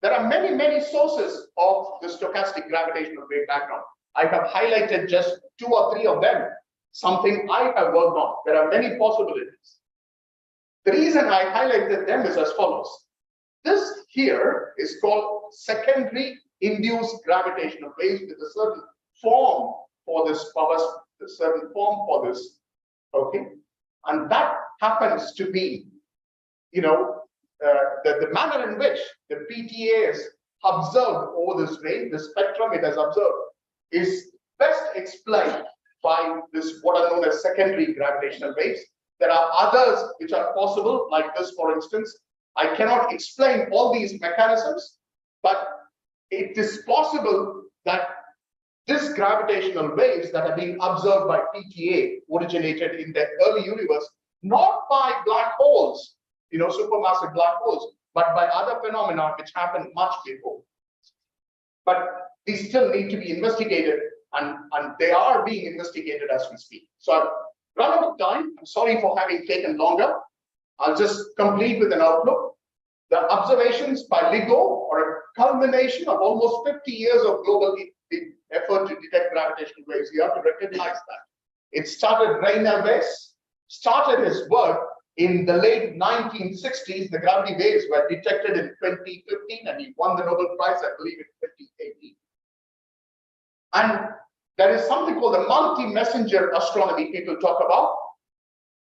There are many, many sources of the stochastic gravitational wave background. I have highlighted just 2 or 3 of them, something I have worked on. There are many possibilities. The reason I highlighted them is as follows. This here is called secondary induced gravitational waves with a certain form for this power, a certain form for this, okay? And that happens to be, you know, the manner in which the PTA has observed over this range, the spectrum it has observed, is best explained by this what are known as secondary gravitational waves. There are others which are possible, like this, for instance. I cannot explain all these mechanisms, but it is possible that this gravitational waves that are being observed by PTA originated in the early universe, not by black holes, you know, supermassive black holes, but by other phenomena which happened much before. But these still need to be investigated, and they are being investigated as we speak. So I've run out of time. I'm sorry for having taken longer. I'll just complete with an outlook. The observations by LIGO are a culmination of almost 50 years of global effort to detect gravitational waves. You have to recognize that. It started, Rainer Weiss started his work in the late 1960s. The gravity waves were detected in 2015, and he won the Nobel Prize, I believe, in 2018. And there is something called the multi-messenger astronomy people talk about.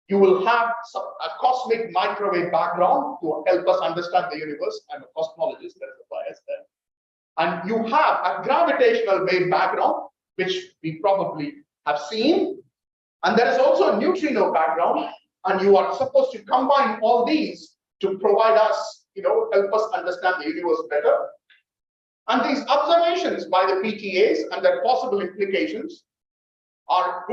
You will have a cosmic microwave background to help us understand the universe. I'm a cosmologist, there's a bias there. And you have a gravitational wave background, which we probably have seen. And there is also a neutrino background. And you are supposed to combine all these to provide us, you know, help us understand the universe better. And these observations by the PTAs and their possible implications are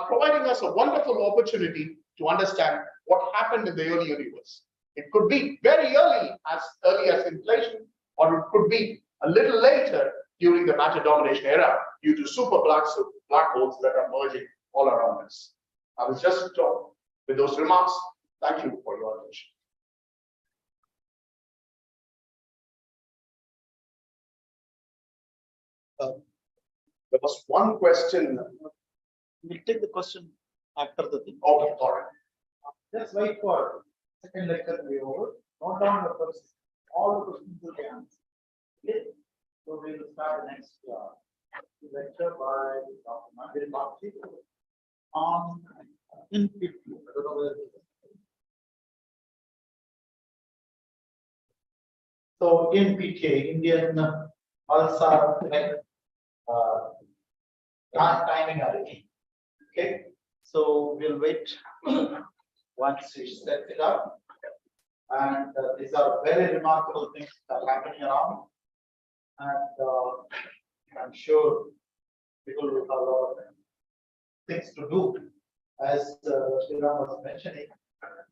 providing us a wonderful opportunity to understand what happened in the early universe. It could be very early as inflation, or it could be a little later during the matter domination era due to super black holes that are merging all around us. I was just told with those remarks. Thank you for your attention. There was one question. We'll take the question after the thing. Okay, all right. Just wait for second lecture to be over. Note down the first, all the questions will be answered. Okay? So we will start the next lecture by Dr. Mahir on in 50. I don't know whether it is. So in PTA, Indian pulsar timing array. Okay, so we'll wait once we set it up, and these are very remarkable things that are happening around, and I'm sure people will have a lot of things to do. As Sriram was mentioning,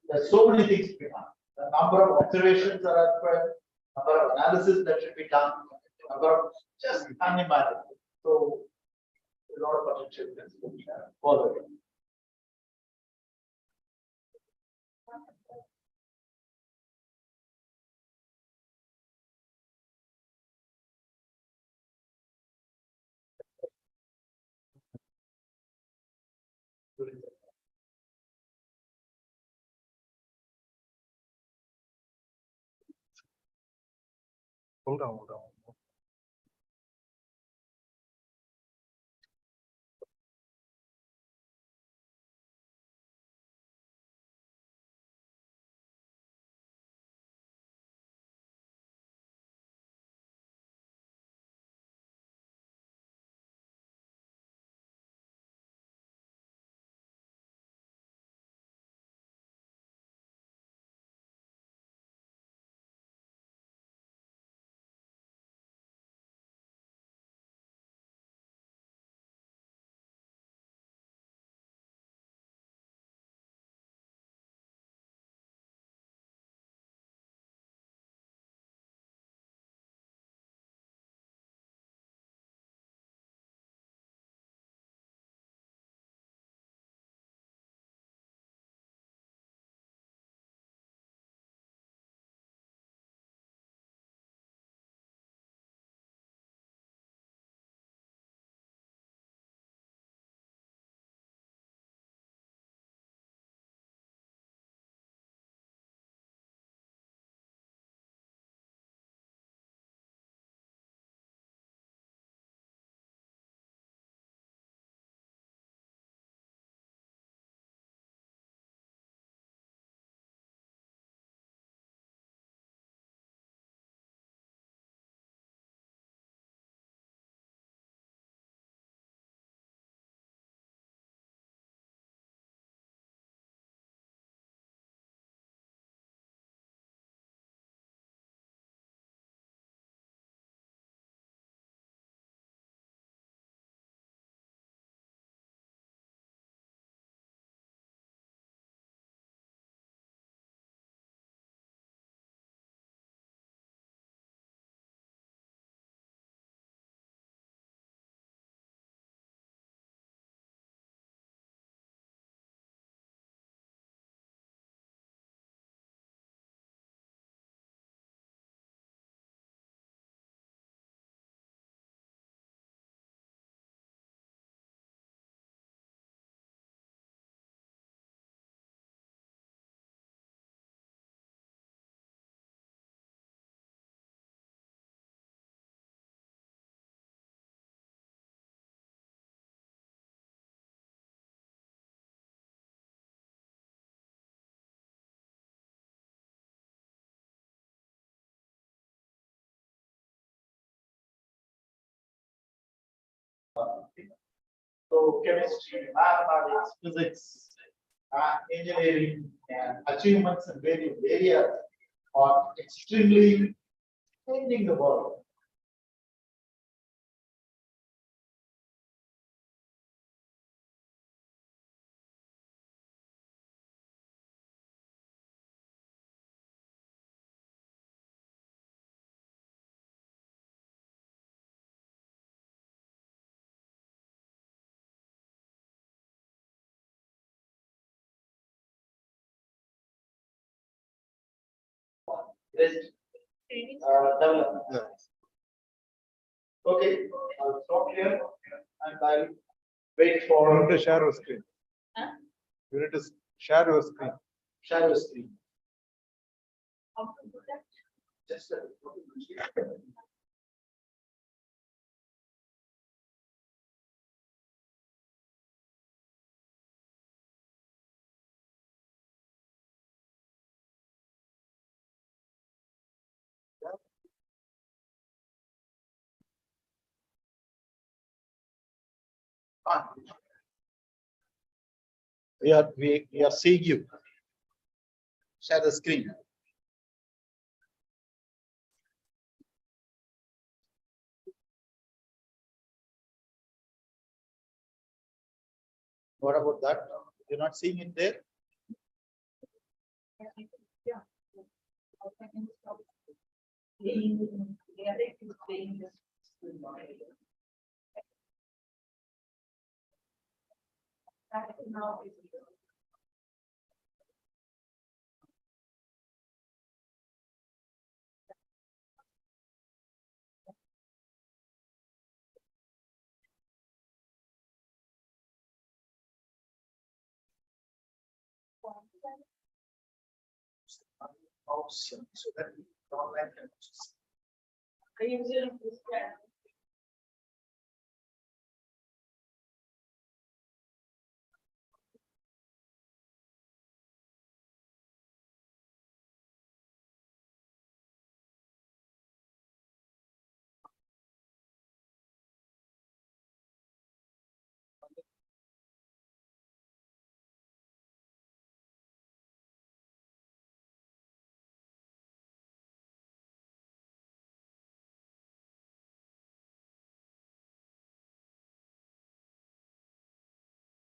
there's so many things to be done. The number of observations that are required, number of analysis that should be done, number of just unimaginable. So a lot of potential things to be followed. Hold on. So chemistry, mathematics, physics, engineering, and achievements in various areas are extremely changing the world. Development. Okay, I'll stop here and I'll wait You for need to share your screen. Huh? You need to share your screen. shadow screen. Just a we are seeing you. Share the screen. What about that? You're not seeing it there? Yeah. So that online can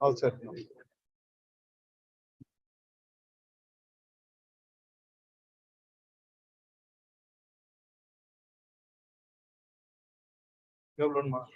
All set. You have learned more.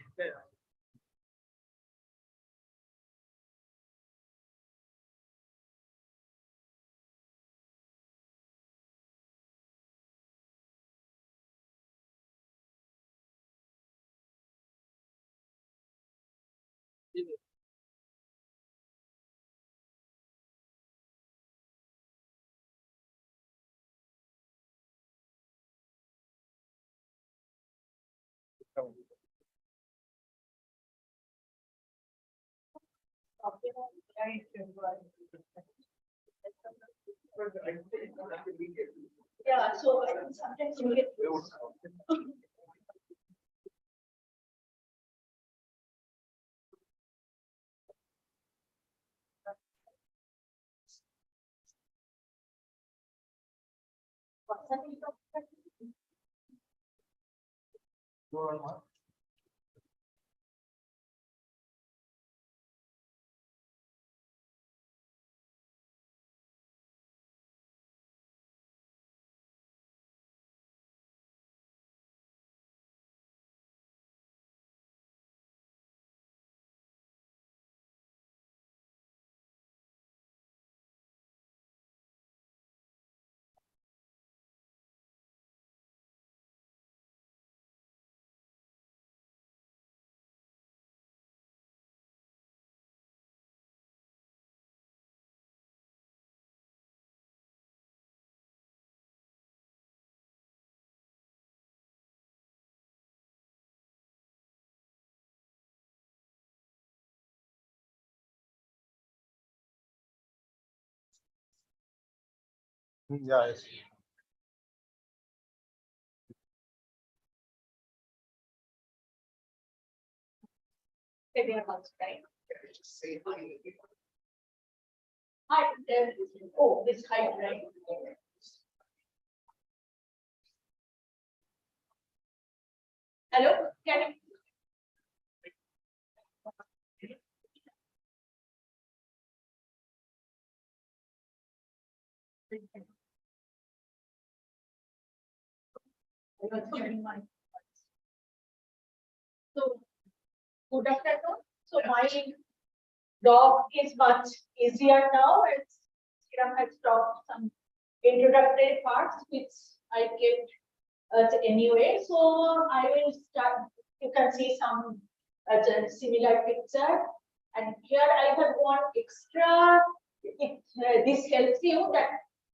Yeah, so sometimes you get. Yeah, yes. They are also right. Just say hi. Hi, there is, oh, this height, right? Hello, can you? I was hearing my voice. So, good afternoon. So my talk is much easier now. It's Sriram has talked some introductory parts which I kept anyway. So I will start. You can see some similar picture, and here I have one extra. If this helps you, that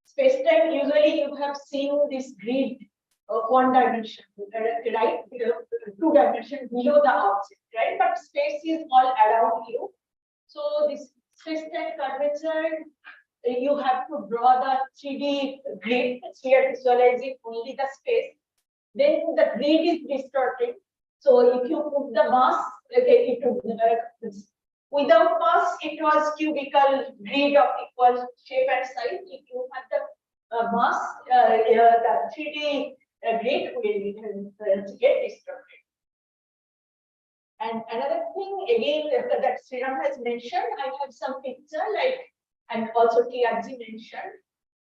space-time usually you have seen this grid of one dimension, right? Two dimension below the object, right? But space is all around you. So this space-time curvature, you have to draw the 3D grid. We are visualizing only the space. Then the grid is distorted. So if you put the mass, okay, without mass, it was cubical grid of equal shape and size. If you have the mass, the 3D grid will get distorted. And another thing, again, that Sriram has mentioned, I have some picture like, and also TRG mentioned,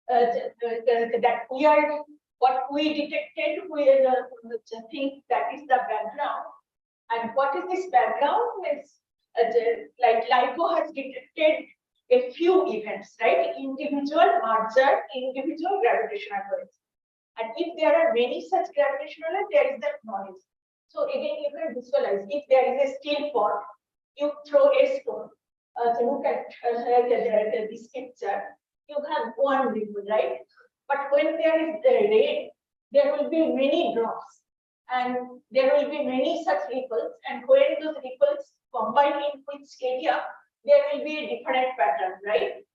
that we are, what we detected, we think that is the background. And what is this background? Is like LIGO has detected a few events, right? Individual merger, individual gravitational waves. And if there are many such gravitational waves, there is that noise. So again, you can visualize if there is a steel pot, you throw a stone. So look at this picture. You have one ripple, right? But when there is the rain, there will be many drops, and there will be many such ripples. And when those ripples combine in which area, there will be a different pattern, right?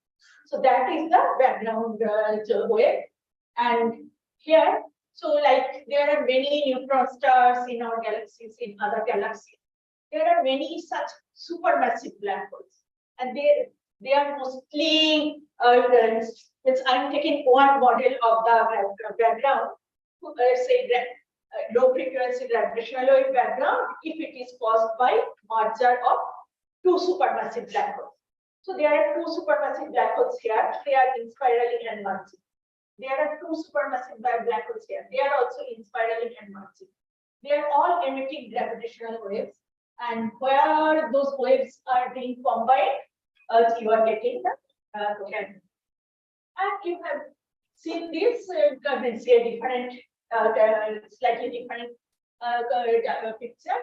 So that is the background wave. And here, so like there are many neutron stars in our galaxies, in other galaxies. There are many such supermassive black holes, and they are mostly. I'm taking one model of the background, say that low frequency gravitational wave background, if it is caused by merger of two supermassive black holes. So there are two supermassive black holes here. They are inspiraling and merging. There are two supermassive black holes here. They are also inspiraling and merging. They are all emitting gravitational waves, and where those waves are being combined, you are getting the and you have seen this different, slightly different picture.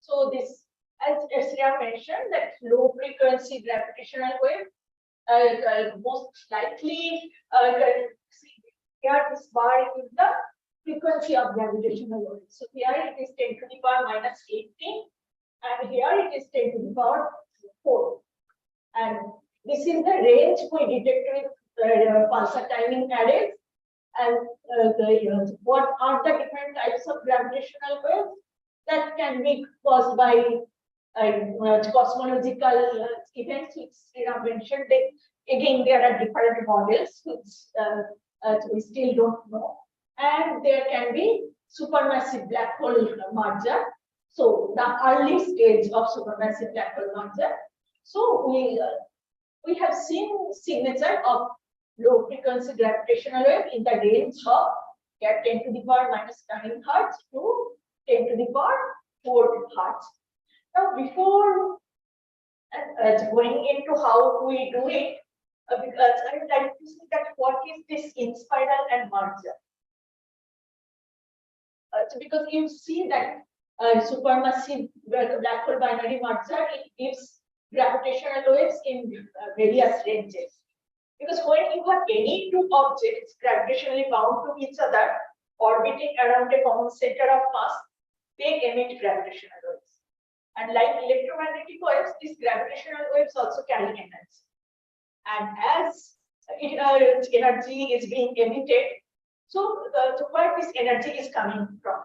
So this, as Sriram mentioned, that low frequency gravitational wave, most likely, here this bar is the frequency of gravitational wave. So here it is 10 to the power minus 18, and here it is 10 to the power 4. And this is the range we detected with pulsar timing arrays. And what are the different types of gravitational waves that can be caused by cosmological events, which Sriram mentioned. Again, there are different models which we still don't know. And there can be supermassive black hole merger. So the early stage of supermassive black hole merger. So we have seen signature of low frequency gravitational wave in the range of 10 to the power minus 9 hertz to 10 to the power 4 hertz. Now, before going into how we do it, because I would like to see that what is this inspiral and merger. Because you see that supermassive black hole binary merger, it gives gravitational waves in various ranges. Because when you have any two objects gravitationally bound to each other, orbiting around a common center of mass, they emit gravitational waves. And like electromagnetic waves, these gravitational waves also carry energy. And as energy is being emitted, so where this energy is coming from?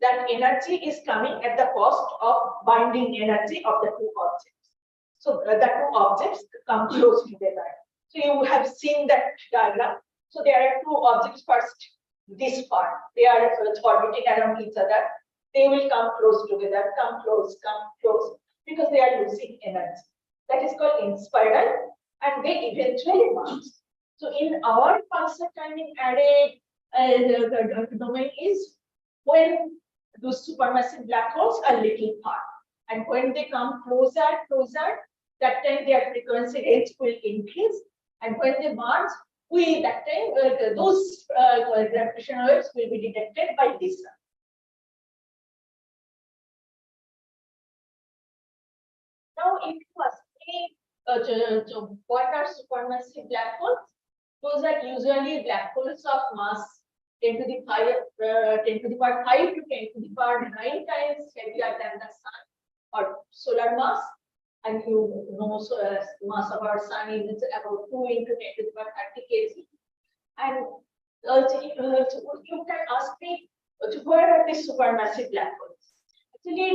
that energy is coming at the cost of binding energy of the two objects. So the two objects come close together. So you have seen that diagram. So there are two objects first, this part, they are orbiting around each other. They will come close together, come close, because they are losing energy. That is called inspiral, and they eventually merge. So in our pulsar timing array, the domain is when those supermassive black holes are little far, and when they come closer, that time their frequency range will increase, and when they merge, that time those gravitational waves will be detected by this sun. Now, if you ask me what are supermassive black holes, those are usually black holes of mass 10 to the power 5 to 10 to the power 9 times heavier than the sun or solar mass. And you know, so mass of our sun is about 2 into 10 to the power 30 kg. And you can ask me, where are these supermassive black holes? Actually,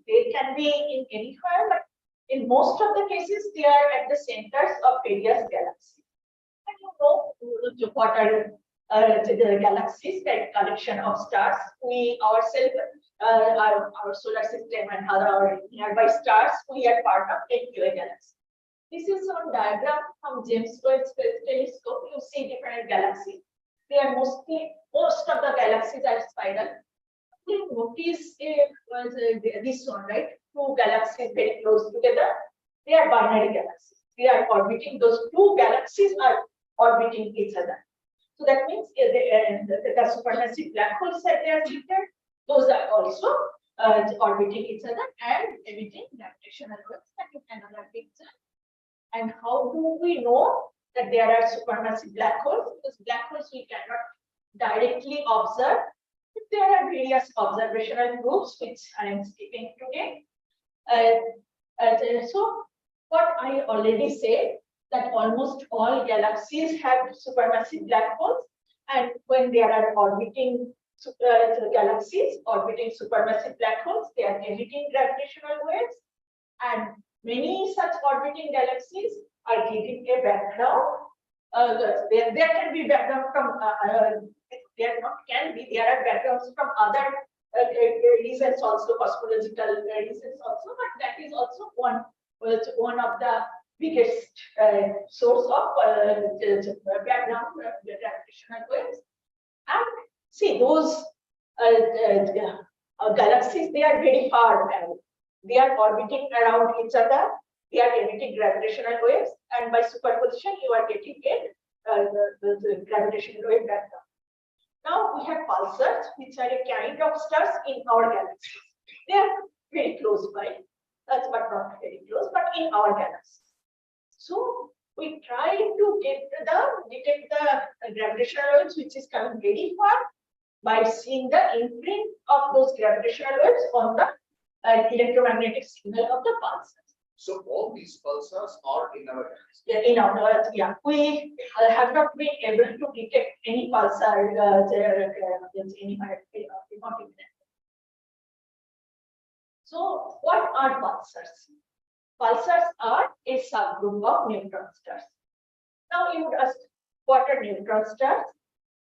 they can be in anywhere, but in most of the cases, they are at the centers of various galaxies. And you know what are the galaxies, like collection of stars. We ourselves, our solar system and our nearby stars, we are part of a galaxy. This is one diagram from James Webb Space Telescope. You see different galaxies. They are most of the galaxies are spiral. You notice this one, right? Two galaxies very close together. They are binary galaxies. They are orbiting. Those two galaxies are orbiting each other. So that means the supermassive black holes that they are treated, those are also orbiting each other and emitting gravitational waves. That is another picture. And how do we know that there are supermassive black holes? Because black holes we cannot directly observe. But there are various observational groups which I am speaking today. So what I already said, that almost all galaxies have supermassive black holes, and when there are orbiting galaxies orbiting supermassive black holes, they are emitting gravitational waves, and many such orbiting galaxies are giving a background. There can be background from there are backgrounds from other reasons also, cosmological reasons also, but that is also one of the biggest source of background gravitational waves. And see, those galaxies, they are very far away. They are orbiting around each other. They are emitting gravitational waves, and by superposition, you are getting the gravitational wave background. Now we have pulsars, which are a kind of stars in our galaxy. They are very close by, but not very close, but in our galaxy. So we try to detect the gravitational waves, which is coming very far, by seeing the imprint of those gravitational waves on the electromagnetic signal of the pulsars. So all these pulsars are in our galaxy. Yeah, in our we have not been able to detect any pulsar So what are pulsars? Pulsars are a subgroup of neutron stars. Now you would ask, what are neutron stars?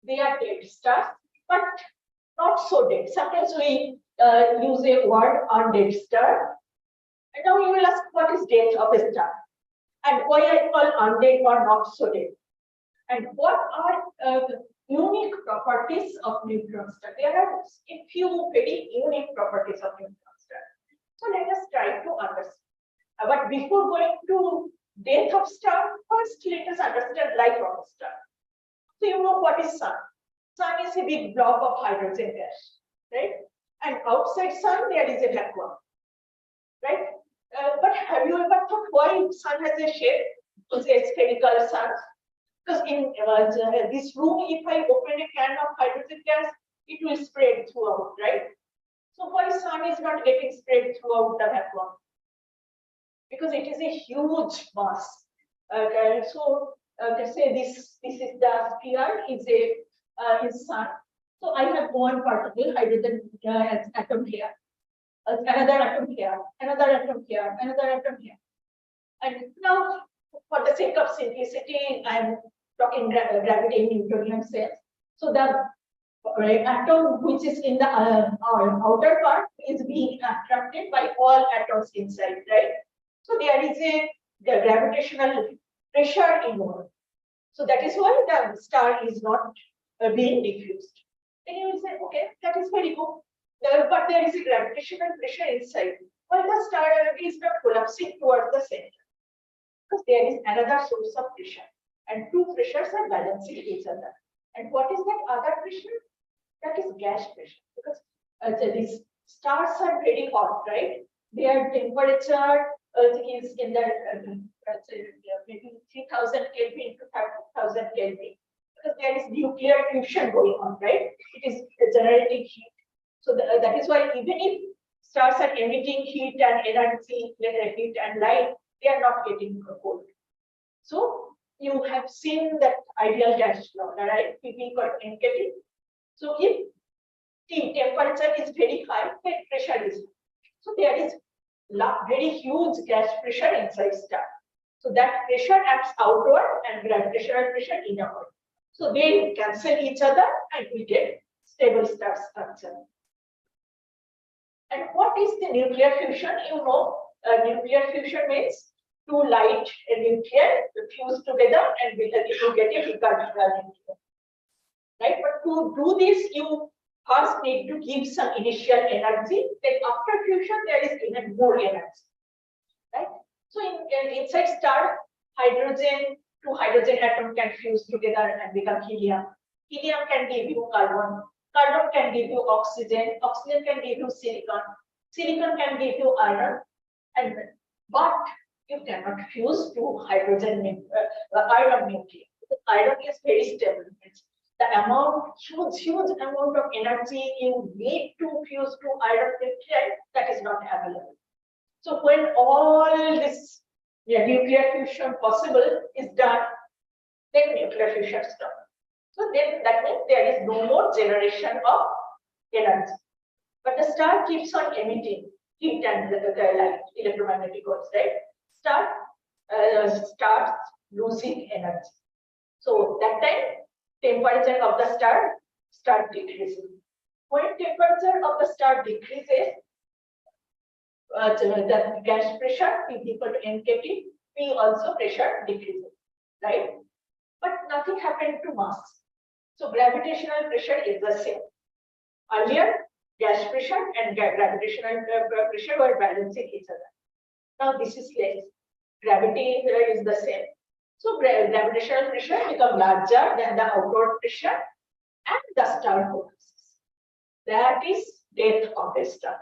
They are dead stars, but not so dead. Sometimes we use a word undead star. And now you will ask, what is death of a star? And why I call undead or not so dead? And what are unique properties of neutron star? There are a few very unique properties of neutron star. So let us try to understand. But before going to death of star, first let us understand life of a star. So you know what is sun? Sun is a big blob of hydrogen gas, right? And outside sun there is a vacuum, right? But have you ever thought why sun has a shape? It's a spherical sun. Because in this room, if I open a can of hydrogen gas, it will spread throughout, right? So why sun is not getting spread throughout the vacuum? Because it is a huge mass. So say this is the sphere, is sun, So I have one particle, hydrogen atom here, another atom here, another atom here, another atom here. And now, for the sake of simplicity, I'm talking gravity in Newtonian sense. So the atom which is in the outer part is being attracted by all atoms inside, right? So there is the gravitational pressure involved. So that is why the star is not being diffused. And you will say, okay, that is very good. But there is a gravitational pressure inside. Why the star is not collapsing towards the center? Because there is another source of pressure. And two pressures are balancing each other. And what is that other pressure? That is gas pressure. Because these stars are very hot, right? Their temperature is in the maybe 3000 Kelvin to 5000 Kelvin. Because there is nuclear fusion going on, right? It is generating heat. So that is why even if stars are emitting heat and energy, heat and light, they are not getting cold. So you have seen that ideal gas law, right? PP got NKT. So if the temperature is very high, then pressure is high. So there is very huge gas pressure inside star. So that pressure acts outward and gravitational pressure inward. So they cancel each other and we get stable star structure. And what is the nuclear fusion? You know, nuclear fusion means two light nuclei fuse together and you get a bigger nucleus. Right? But to do this, you first need to give some initial energy. Then after fusion, there is even more energy. Right? So inside star, two hydrogen atom can fuse together and become helium. Helium can give you carbon. Carbon can give you oxygen. Oxygen can give you silicon. Silicon can give you iron. But you cannot fuse to hydrogen iron nuclei. Iron is very stable. The huge amount of energy you need to fuse to iron nuclei, that is not available. So when all this nuclear fusion possible is done, then nuclear fusion stops. So then that means there is no more generation of energy. But the star keeps on emitting heat and light, electromagnetic waves, right? Star starts losing energy. So that time, temperature of the star starts decreasing. When temperature of the star decreases, the gas pressure is equal to NKT, P also pressure decreases, right? But nothing happened to mass. So gravitational pressure is the same. Earlier, gas pressure and gravitational pressure were balancing each other. Now this is less. Gravity is the same. So gravitational pressure becomes larger than the outward pressure and the star collapses. That is death of a star.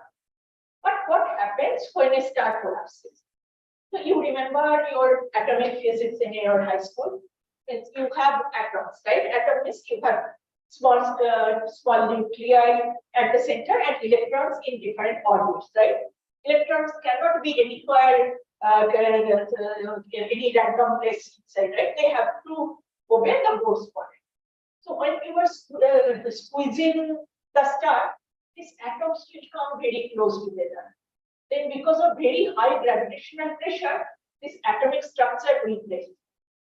But what happens when a star collapses? So you remember your atomic physics in your high school? You have atoms, right? Atom means you have small nuclei at the center and electrons in different orbits, right? Electrons cannot be anywhere, any random place inside, right? They have to obey the Morse code. So when you are squeezing the star, these atoms will come very close together. Then because of very high gravitational pressure, this atomic structure will break.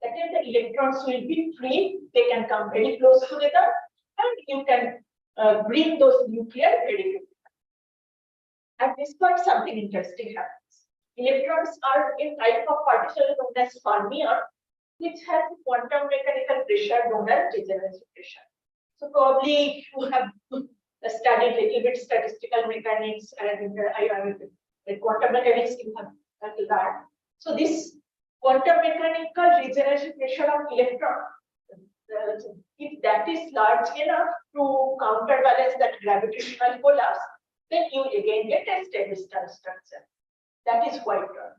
That is, the electrons will be free, they can come very close together, and you can bring those nuclei very quickly. At this point, something interesting happens. Electrons are a type of particle known as fermion, which has quantum mechanical pressure known as resonance pressure. So probably you have studied a little bit statistical mechanics and quantum mechanics you have learned. So this quantum mechanical resonance pressure of electron, if that is large enough to counterbalance that gravitational collapse, then you again get a stable star structure. That is quite rare.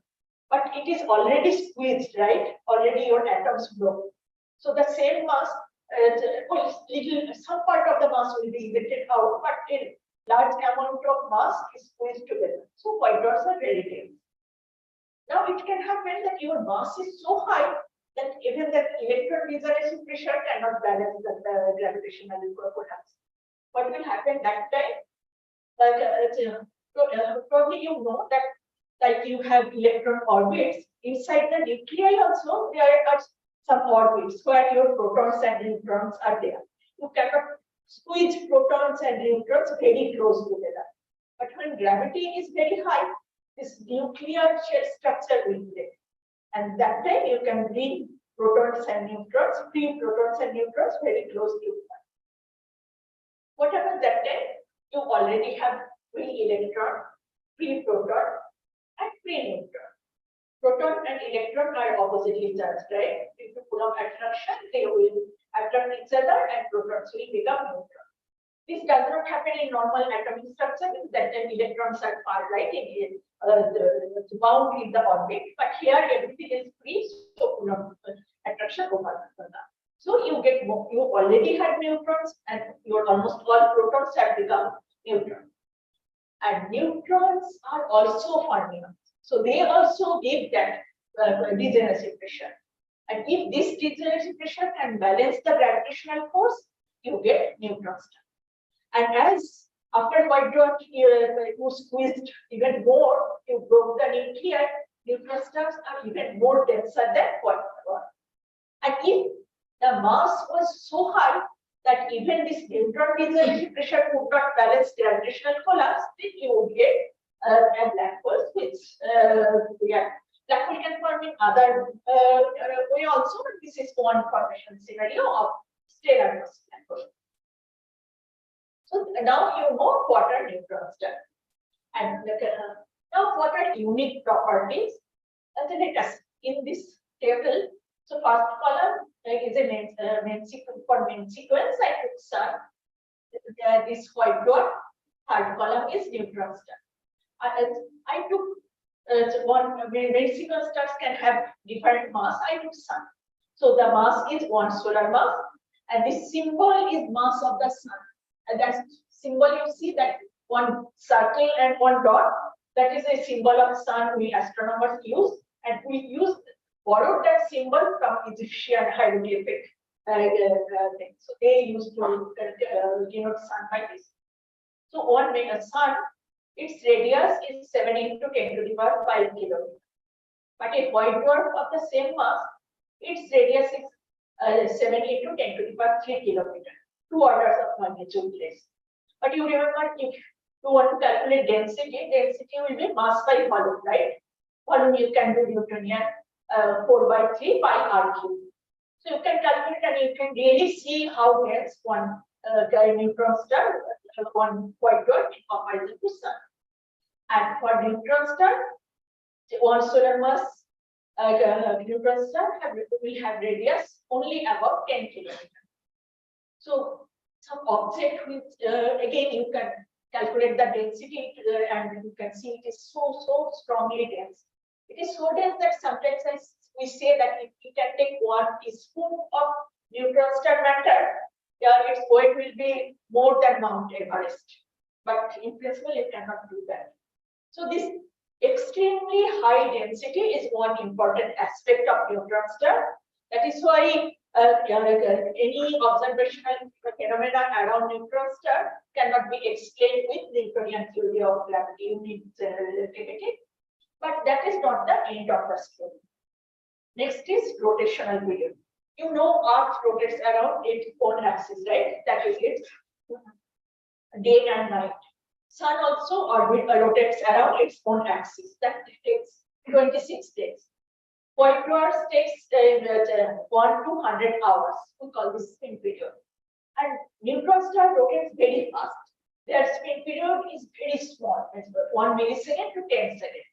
But it is already squeezed, right? Already your atoms broke. So the same mass, some part of the mass will be ejected out, but a large amount of mass is squeezed together. So quasars are very dense. Now it can happen that your mass is so high that even the electron resonance pressure cannot balance the gravitational collapse. what will happen that time? Probably you know that like you have electron orbits inside the nuclei also there are some orbits where your protons and neutrons are there. You cannot squeeze protons and neutrons very close together. But when gravity is very high, this nuclear shell structure will break. And that time you can bring protons and neutrons, free protons and neutrons very close to each other. What happens that time? You already have free electron, free proton, and free neutron. Proton and electron are oppositely charged, right? Due to Coulomb attraction, they will attract each other and protons will become neutron. This does not happen in normal atomic structure, means that the electrons are far right in bound in the orbit, but here everything is free, so Coulomb attraction over. So you get more, you already had neutrons and your almost all protons have become neutrons. And neutrons are also fermions. So they also give that degeneracy pressure. And if this degeneracy pressure can balance the gravitational force, you get neutron star. And as after white dwarf, you squeezed even more, you broke the nuclei, neutron stars are even more denser than white dwarf. And if the mass was so high that even this neutron degeneracy pressure could not balance gravitational collapse, then you would get a black hole, which black hole can form in other way also. This is one formation scenario of stellar black hole. So now you know what are neutron stars, and now what are unique properties. And let us in this table. So first column is a main sequence. For main sequence, I took sun. This white dwarf. Third column is neutron star. I took one main sequence stars can have different mass. I took sun. So the mass is one solar mass, and this symbol is mass of the sun. And that symbol you see that one circle and one dot. That is a symbol of sun we astronomers use, and we borrowed that symbol from Egyptian hieroglyphic thing. So they used to denote sun by this. So one sun, its radius is 7 into 10 to the power 5 kilometers. But a white dwarf of the same mass, its radius is 7 into 10 to the power 3 kilometers, 2 orders of magnitude less. But you remember, if you want to calculate density, density will be mass by volume, right? Volume you can do Newtonian 4 by 3 pi r cube. So you can calculate and you can really see how dense one neutron star, one white dwarf in comparison to sun. And for neutron star, one solar mass neutron star will have radius only about 10 kilometers. So some object which again you can calculate the density and you can see it is so strongly dense. It is so dense that sometimes we say that if we can take 1 teaspoon of neutron star matter, its weight will be more than Mount Everest. But in principle, you cannot do that. So this extremely high density is one important aspect of neutron star. That is why any observational phenomena around neutron star cannot be explained with Newtonian theory of gravity. You need general relativity. But that is not the end of the story. Next is rotational period. You know, Earth rotates around its own axis, right? That is its day and night. Sun also rotates around its own axis. That takes 26 days. White dwarfs takes 1 to 100 hours. We call this spin period. And neutron star rotates very fast. Their spin period is very small, 1 millisecond to 10 seconds.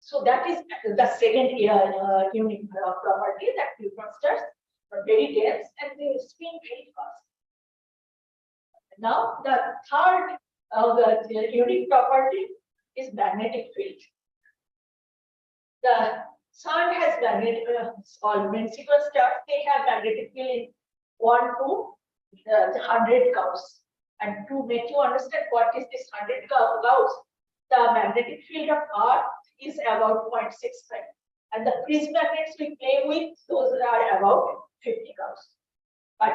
So that is the second unique property, that neutron stars are very dense and they spin very fast. Now the third unique property is magnetic field. The sun has magnetic, all main sequence stars, they have magnetic field in 1 to 100 Gauss. And to make you understand what is this 100 Gauss, the magnetic field of Earth is about 0.65, and the prism magnets we play with, those are about 50 Gauss. But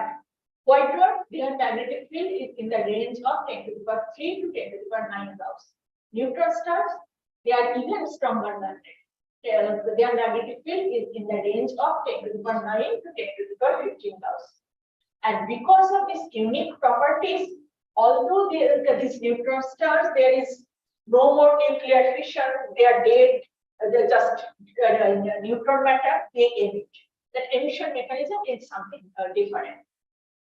White dwarf, their magnetic field is in the range of 10 to the power 3 to 10 to the power 9 Gauss. Neutron stars, they are even stronger magnet. Their magnetic field is in the range of 10 to the power 9 to 10 to the power 15 Gauss. And because of these unique properties, although these neutron stars, there is no more nuclear fission, they are dead, they're just neutron matter, they emit. That emission mechanism is something different.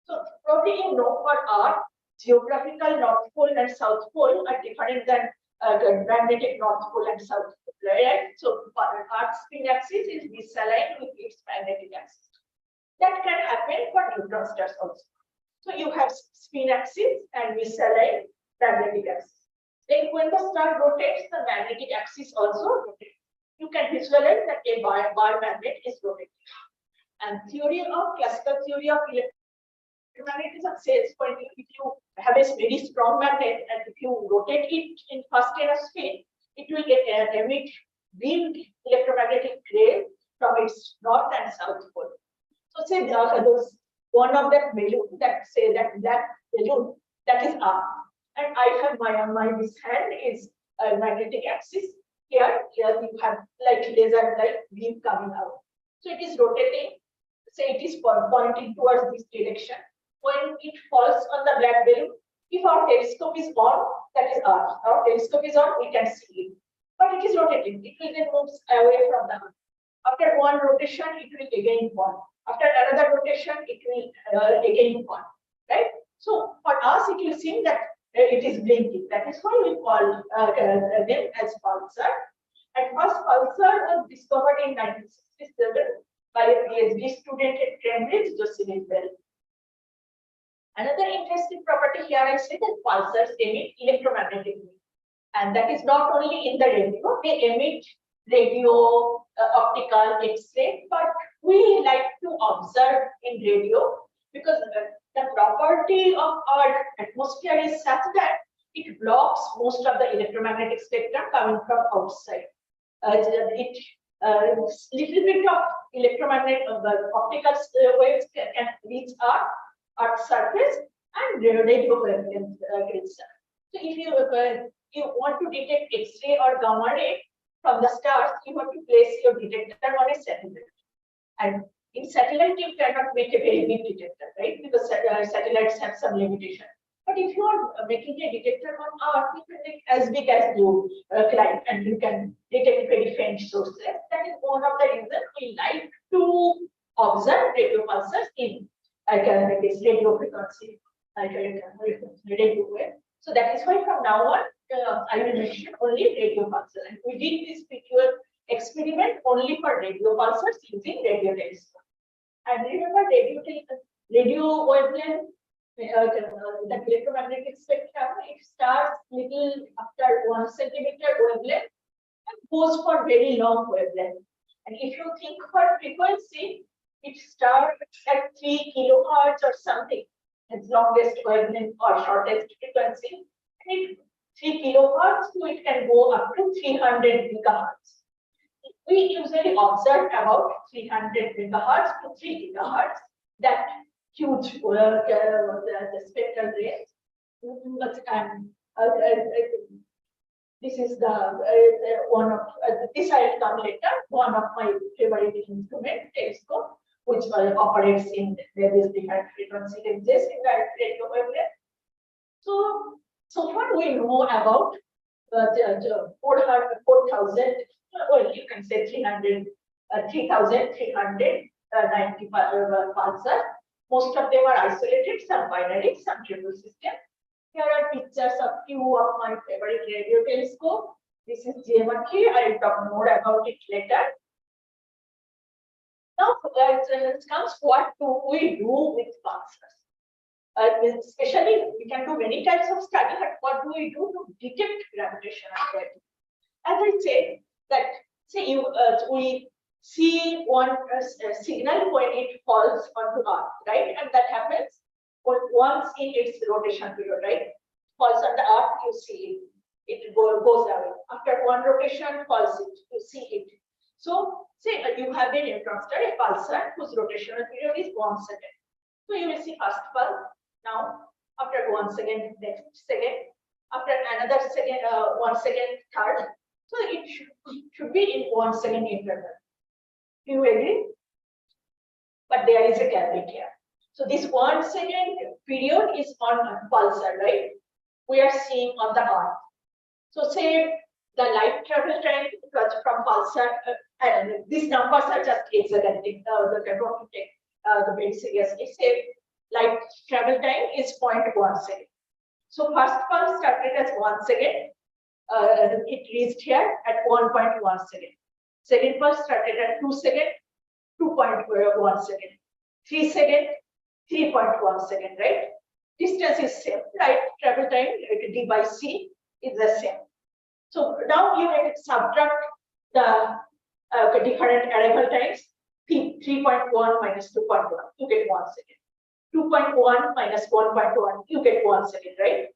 So probably you know for Earth, geographical North Pole and South Pole are different than the magnetic North Pole and South Pole, right? So Earth's spin axis is misaligned with its magnetic axis. That can happen for neutron stars also. So you have spin axis and misaligned magnetic axis. Then when the star rotates, the magnetic axis also rotates. You can visualize that a bar magnet is rotating. And classical theory of electromagnetism says if you have a very strong magnet and if you rotate it in first tenor spin, it will emit beamed electromagnetic ray from its north and south pole. So say those one of that balloon that say that black balloon that is up, and I have this hand is a magnetic axis. Here you have like laser light beam coming out. So it is rotating. Say it is pointing towards this direction. When it falls on the black balloon, if our telescope is on, that is Earth. Our telescope is on, we can see it. But it is rotating. It will then move away from the Earth. After one rotation, it will again fall. After another rotation, it will again fall. Right? So for us, it will seem that it is blinking. That is why we call them as pulsar. At first, pulsar was discovered in 1967 by a PhD student at Cambridge, Jocelyn Bell. Another interesting property here I say that pulsars emit electromagnetic wave. And that is not only in the radio, they emit radio, optical, X-ray, but we like to observe in radio because the property of our atmosphere is such that it blocks most of the electromagnetic spectrum coming from outside. Little bit of electromagnetic optical waves can reach Earth's surface and radio wavelength gets. So if you want to detect X-ray or gamma ray from the stars, you have to place your detector on a satellite. And in satellite, you cannot make a very big detector, right? Because satellites have some limitation. But if you are making a detector on Earth, you can make as big as you climb, and you can detect very faint sources. That is one of the reasons we like to observe radio pulsars in this radio frequency, radio wave. So that is why from now on, I will mention only radio pulsars. And we did this particular experiment only for radio pulsars using radio telescope. And remember, radio wavelength, the electromagnetic spectrum, it starts little after 1 centimeter wavelength and goes for very long wavelength. And if you think for frequency, it starts at 3 kilohertz or something, its longest wavelength or shortest frequency. And 3 kilohertz, so it can go up to 300 gigahertz. We usually observe about 300 megahertz to 3 gigahertz, that huge the spectral range. And this is the one of this I will come later. One of my favorite instrument, telescope, which operates in various different frequency ranges in the radio wavelength. So far we know about 4,000. Well, you can say 3,390 pulsars. Most of them are isolated, some binary, some triple system. Here are pictures of few of my favorite radio telescope. This is geometry. I will talk more about it later. Now, it comes what do we do with pulsars? Especially, we can do many types of study, but what do we do to detect gravitation and gravity? As I said, that say we see one signal when it falls onto Earth, right? And that happens once in its rotation period, right? Falls on the Earth, you see it goes away. After one rotation, falls it, you see it. So say you have a neutron star, a pulsar whose rotational period is 1 second. So you will see first pulse now, after 1 second, next second, after another second, 1 second, third. So it should be in 1 second interval. Do you agree? But there is a caveat here. So this 1 second period is on a pulsar, right? We are seeing on the Earth. So say the light travel time from pulsar, and these numbers are just exaggerating. The don't take the very seriously. Say light travel time is 0.1 second. So first pulse started as 1 second. It reached here at 1.1 second. Second pulse started at 2 second, 2.1 second. 3 second, 3.1 second, right? Distance is same, right? Travel time, d by c, is the same. So now you have to subtract the different arrival times. 3.1 minus 2.1, you get 1 second. 2.1 minus 1.1, you get 1 second, right?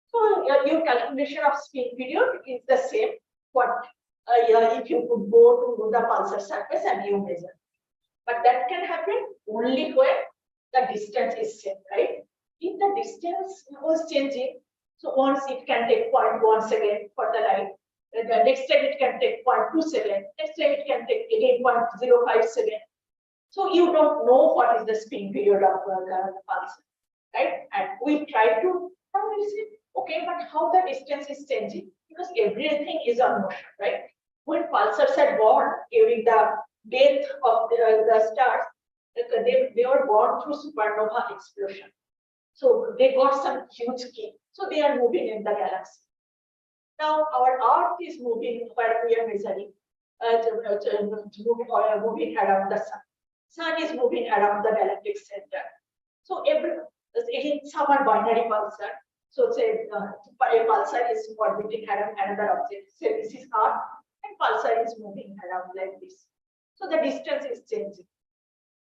So your calculation of spin period is the same. What if you could go to the pulsar surface and you measure? But that can happen only when the distance is same, right? If the distance was changing, so once it can take 0.1 second for the light, the next time it can take 0.2 second, next time it can take again 0.05 second. So you don't know what is the spin period of the pulsar, right? And we try to say, okay, but how the distance is changing? Because everything is on motion, right? When pulsars are born during the death of the stars, they were born through supernova explosion. So they got some huge kick. So they are moving in the galaxy. Now our Earth is moving where we are measuring, moving around the sun. Sun is moving around the galactic center. So some are binary pulsar. So say a pulsar is orbiting around another object. Say this is Earth, and pulsar is moving around like this. So the distance is changing.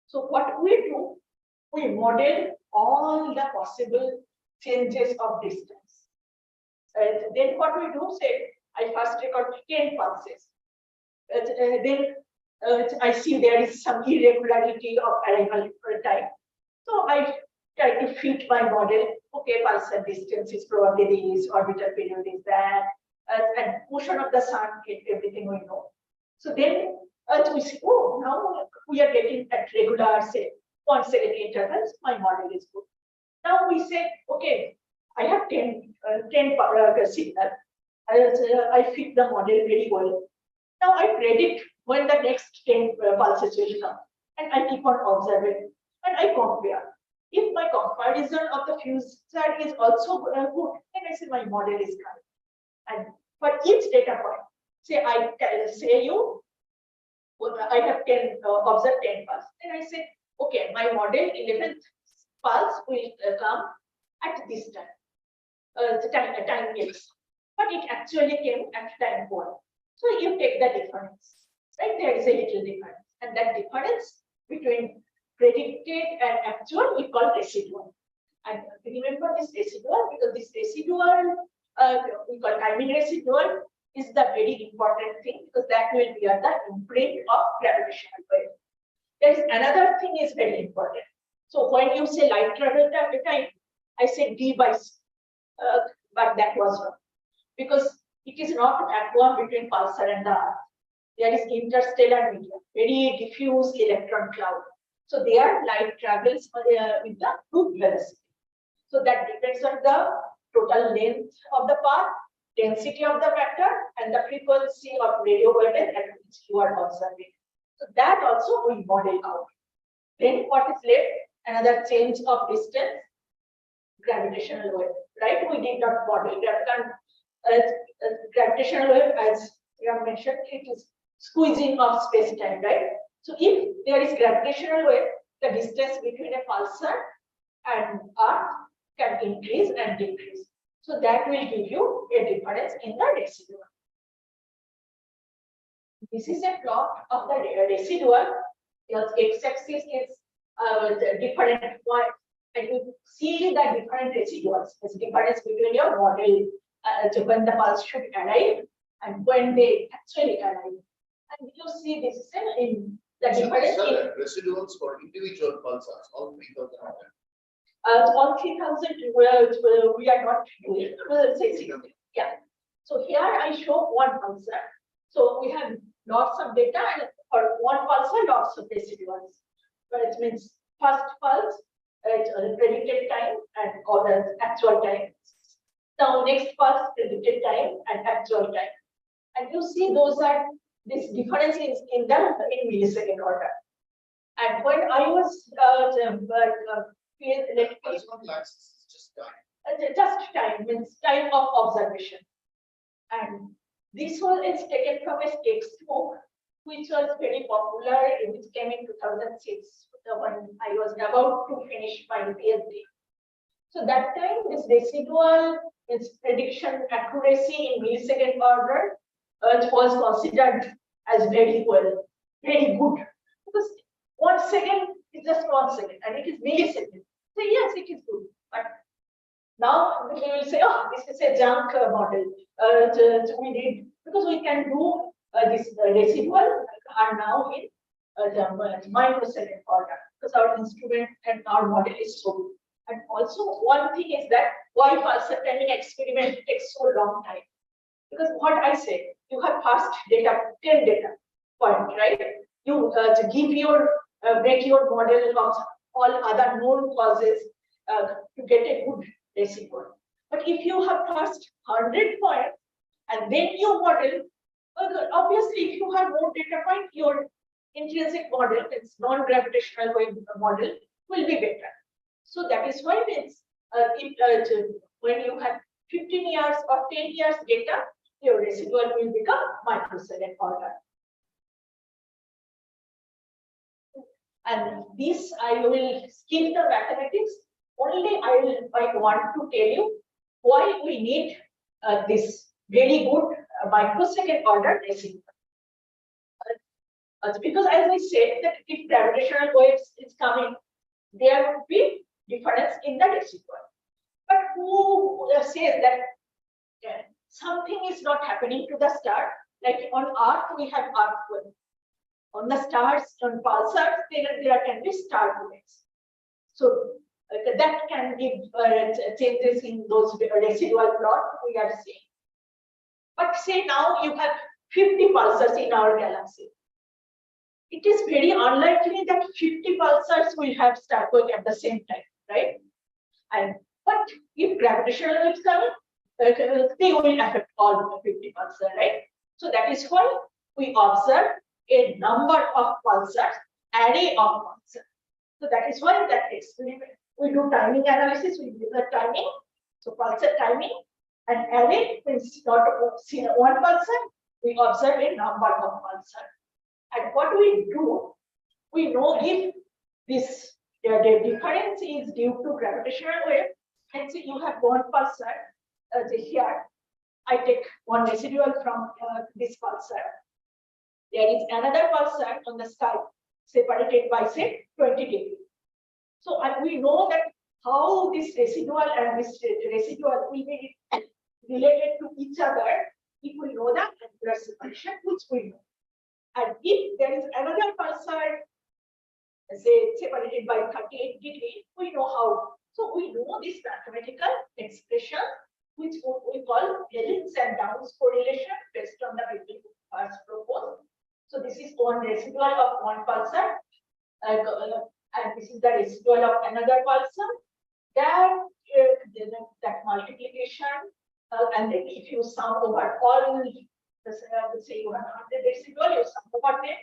So what we do, we model all the possible changes of distance. Then what we do, say, I first record 10 pulses. Then I see there is some irregularity of arrival time. So I try to fit my model. Okay, pulsar distance is probably this, orbital period is that, and motion of the sun, everything we know. So then we see, oh, now we are getting at regular, say, 1 second intervals, my model is good. Now we say, okay, I have 10 signal. I fit the model very well. Now I predict when the next 10 pulses will come, and I keep on observing, and I compare. If my comparison of the fusar is also good, then I say my model is correct. And for each data point, say I say you, I have observed 10 pulses. Then I say, okay, my model 11th pulse will come at this time, time x, but it actually came at time 1. So you take the difference, right? There is a little difference, and that difference between predicted and actual we call residual. And remember this residual, because this residual we call timing residual is the very important thing, because that will be at the imprint of gravitational wave. There is another thing is very important. So when you say light travel time, I say d by c, but that was wrong, because it is not at one between pulsar and the Earth. There is interstellar media, very diffuse electron cloud. So their light travels with the group velocity. So that depends on the total length of the path, density of the matter, and the frequency of radio wavelength at which you are observing. So that also we model out. Then what is left? Another change of distance, gravitational wave, right? We did not model gravitational wave, as you have mentioned, it is squeezing of space-time, right? So if there is gravitational wave, the distance between a pulsar and Earth can increase and decrease. So that will give you a difference in the residual. This is a plot of the residual. Your x-axis is the different point, and you see the different residuals. There's difference between your model when the pulse should arrive and when they actually arrive. And you see this is in The So difference these are in the residuals for individual pulsars, all 3,000 of them. all 3,000 we are not doing. We'll say 60. Yeah. So here I show one pulsar. So we have lots of data and for one pulsar, lots of residuals. But it means first pulse, predicted time and or the actual time. Now next pulse, predicted time and actual time. And you see those are this difference is in millisecond order. And when I was Pulse on axis is just time. just time means time of observation. And this one is taken from a textbook which was very popular, which came in 2006 when I was about to finish my PhD. So that time this residual is prediction accuracy in millisecond order was considered as very well, very good. Because 1 second is just 1 second and it is millisecond. So yes, it is good. But now we will say, oh, this is a junk model. We need, because we can do this residual are now in the microsecond order because our instrument and our model is so good. And also one thing is that why pulsar timing experiment takes so long time? Because what I say, you have first data, 10 data point, right? You give your make your model of all other known causes to get a good residual. But if you have first 100 points and then you model, obviously if you have more data point, your intrinsic model, its non-gravitational wave model will be better. So that is why it's when you have 15 years or 10 years data, your residual will become microsecond order. And this I will skip the mathematics. Only I want to tell you why we need this very good microsecond order residual. Because as I said that if gravitational waves is coming, there would be difference in the residual. But who says that something is not happening to the star? Like on Earth, we have earthquake. On the stars, on pulsars, there can be star quakes. So that can give changes in those residual plot we are seeing. But say now you have 50 pulsars in our galaxy. It is very unlikely that 50 pulsars will have star quake at the same time, right? And but if gravitational waves come, they will affect all 50 pulsars, right? So that is why we observe a number of pulsars, array of pulsars. So that is why that experiment we do timing analysis, we do the timing. So pulsar timing and array means not see one pulsar, we observe a number of pulsars. And what we do, we know if this the difference is due to gravitational wave. And say you have one pulsar here. I take one residual from this pulsar. There is another pulsar on the sky separated by say 20 degrees. So and we know that how this residual and this residual will be related to each other if we know the angular separation, which we know. And if there is another pulsar, say separated by 38 degrees, we know how. So we know this mathematical expression, which we call Helins and Downs correlation based on the beginning first proposed. So this is one residual of one pulsar, and this is the residual of another pulsar. That multiplication, and then if you sum over all, say you have 100 residual, you sum over them.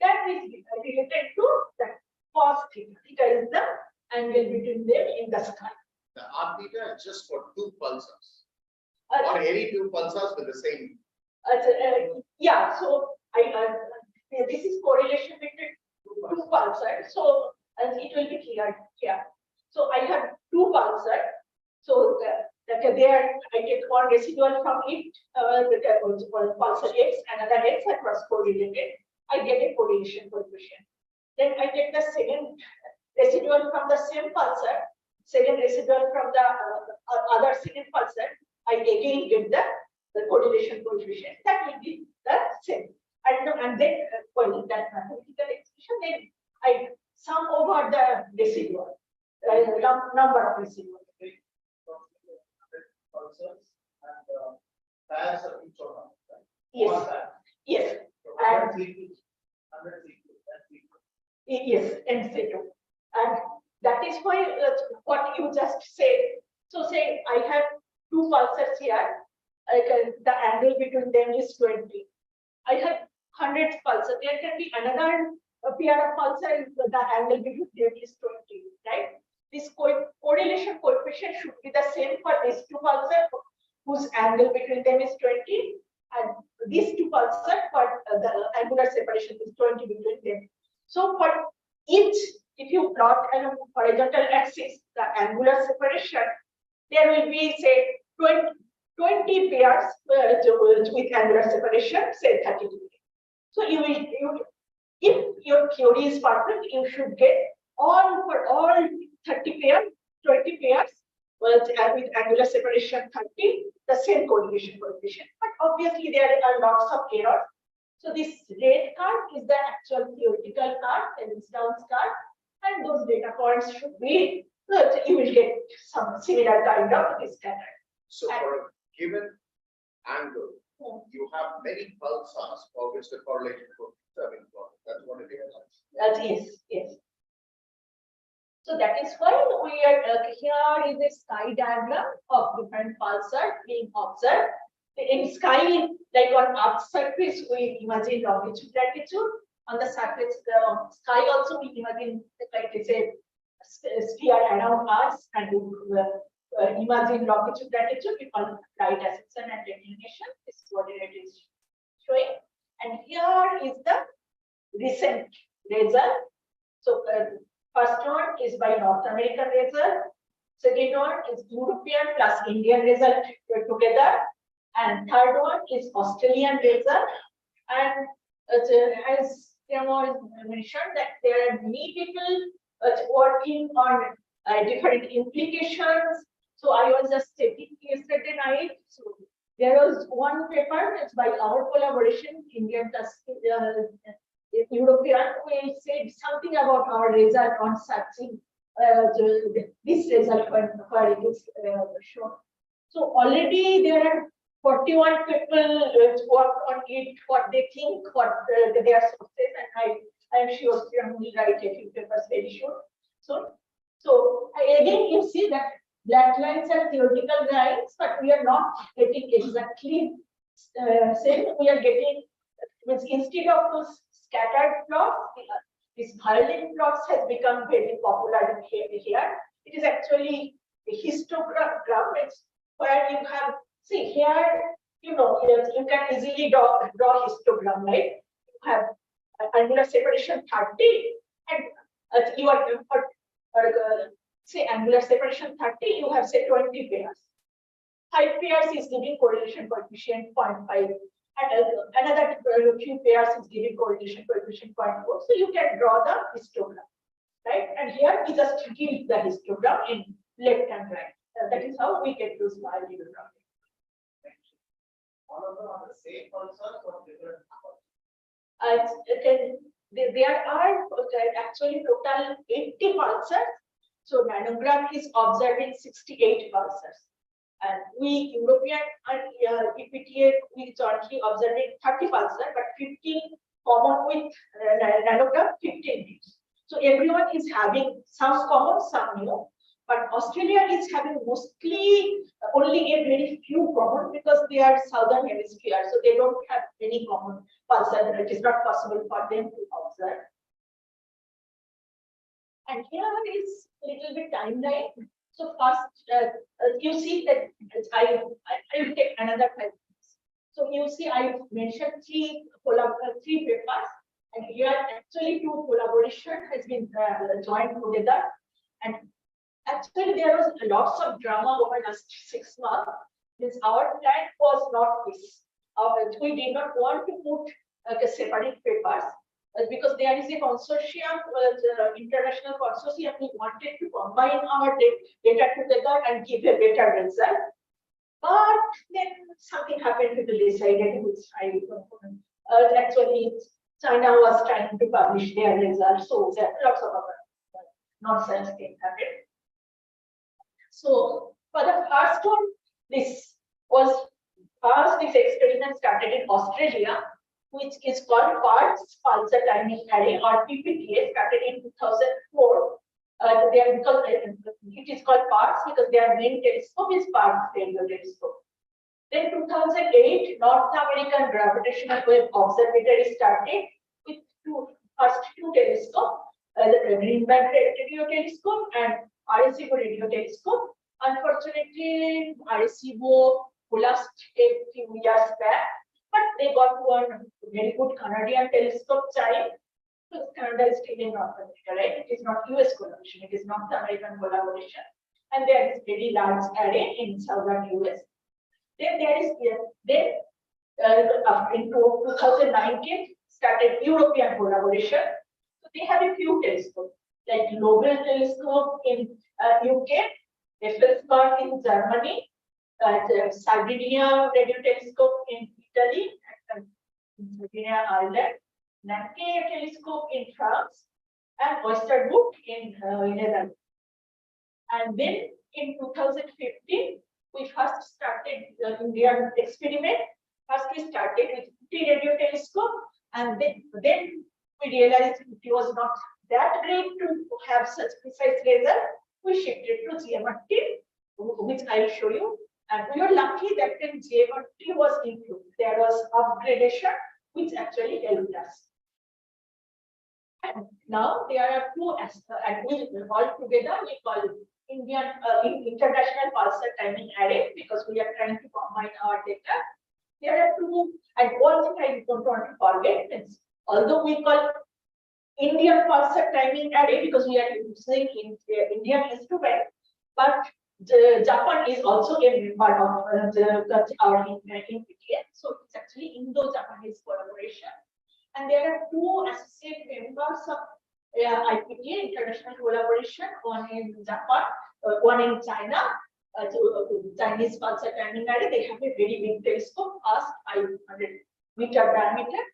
That is related to the cos theta. Theta is the angle between them in the sky. The R theta is just for two pulsars, or any two pulsars with the same. Yeah, so this is correlation between two pulsars. So it will be clear here. So I have two pulsars. So there I take one residual from it, pulsar X, another X that was correlated. I get a correlation coefficient. Then I take the second residual from the same pulsar, second residual from the other second pulsar. I again get the correlation coefficient. That will be the same. And then well, that mathematical then I sum over the residual, number of residual. Pulsars and pairs of each of them. Right? Yes. One pair. Yes, So and 100 equals 100 equals, that's equal. yes, and situ. And that is why what you just said. So say I have two pulsars here, the angle between them is 20. I have 100 pulsars. There can be another pair of pulsars, the angle between them is 20, right? This correlation coefficient should be the same for these two pulsars whose angle between them is 20, and these two pulsars for the angular separation is 20 between them. So for each, if you plot a horizontal axis, the angular separation, there will be say 20 pairs with angular separation, say 30 degrees. So if your theory is perfect, you should get for all 30 pairs, 20 pairs with angular separation 30, the same correlation coefficient. But obviously there are lots of errors. So this red card is the actual theoretical card, and it's down card, and those data points should be, you will get some similar kind of this scatter. So for a given angle, you have many pulsars for which the correlation coefficient is. That's what it is. Yes. So that is why we are here is a sky diagram of different pulsars being observed. In sky, like on Earth's surface, we imagine longitude, latitude. On the surface of sky also, we imagine like it's a sphere around us, and we imagine longitude, latitude. We call light ascension and declination. This is what it is showing. And here is the recent result. So first one is by North American result. Second one is European plus Indian result together. And third one is Australian result. And as Sriramkumar mentioned, that there are many people working on different implications. So I was just checking yesterday night. So there was one paper that's by our collaboration, Indian plus European. We said something about our result on searching this result where it is shown. So already there are 41 people work on it, what they think, what their sources, and I am sure Sriram will write a few papers very sure. So again, you see that black lines are theoretical lines, but we are not getting exactly same. We are getting, instead of those scattered plots, this violin plots has become very popular here. It is actually a histogram. It's where you have, see here, you can easily draw histogram, right? You have angular separation 30, and you are say angular separation 30, you have say 20 pairs. 5 pairs is giving correlation coefficient 0.5, and another few pairs is giving correlation coefficient 0.4. So you can draw the histogram, right? And here we just give the histogram in left and right. That is how we get those values. All of them are the same pulsars or different There are actually total 80 pulsars. So nanograph is observing 68 pulsars. And we European and EPTA, we jointly observing 30 pulsars, but 15 common with nanograph, 15 new. So everyone is having some common, some new. But Australia is having mostly only a very few common because they are southern hemisphere, so they don't have any common pulsar. It is not possible for them to observe. And here is a little bit timeline. So first, you see that I will take another 5 minutes. So you see, I mentioned three papers, and here actually 2 collaboration has been joined together. And actually, there was lots of drama over the last 6 months. Means our plan was not this. We did not want to put separate papers because there is a consortium, international consortium. We wanted to combine our data together and give a better result. But then something happened with the decided, which I actually China was trying to publish their results, so there are lots of other nonsense things happened. So for the first one, this experiment started in Australia, which is called Parkes Pulsar Timing Array, or PPTA, started in 2004. It is called Parkes because their main telescope is Parkes Radio Telescope. Then 2008, North American Gravitational Wave Observatory started with first two telescopes, the Green Band Radio Telescope and Arecibo Radio Telescope. Unfortunately, Arecibo collapsed a few years back, but they got one very good Canadian telescope child. So Canada is still in North America, right? It is not US collaboration, it is North American collaboration. And there is very large array in southern US. Then there is in 2019 started European collaboration. So they have a few telescopes like Global Telescope in UK, Effelsberg in Germany, Sardinia Radio Telescope in Italy, and Sardinia, Ireland, Nanke Telescope in France, and Oysterhout in Netherlands. And then in 2015, we first started the Indian experiment. First, we started with T radio telescope, and then we realized it was not that great to have such precise result. We shifted to GMRT, which I will show you. And we were lucky that then GMRT was improved. There was upgradation, which actually helped us. And now there are two, and we all together we call it International Pulsar Timing Array, because we are trying to combine our data. There are two, and one thing I don't want to forget is, although we call Indian Pulsar Timing Array because we are using Indian instrument, but Japan is also a member of our IPTA. So it's actually Indo-Japanese collaboration. And there are two associate members of IPTA, international collaboration, one in Japan, one in China, Chinese Pulsar Timing Array. They have a very big telescope, past 500-meter diameter.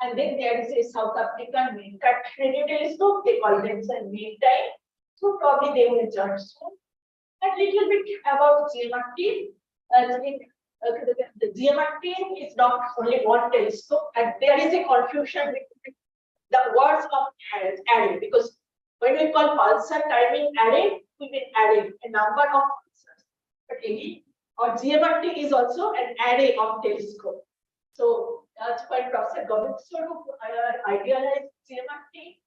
And then there is a South African main-cut radio telescope. They call themselves meantime. So probably they will join soon. A little bit about GMRT. The GMRT is not only one telescope, and there is a confusion between the words of array, because when we call pulsar timing array, we mean array, a number of pulsars. But again, our GMRT is also an array of telescope. So that's why Professor Bekenstein idealized GMRT.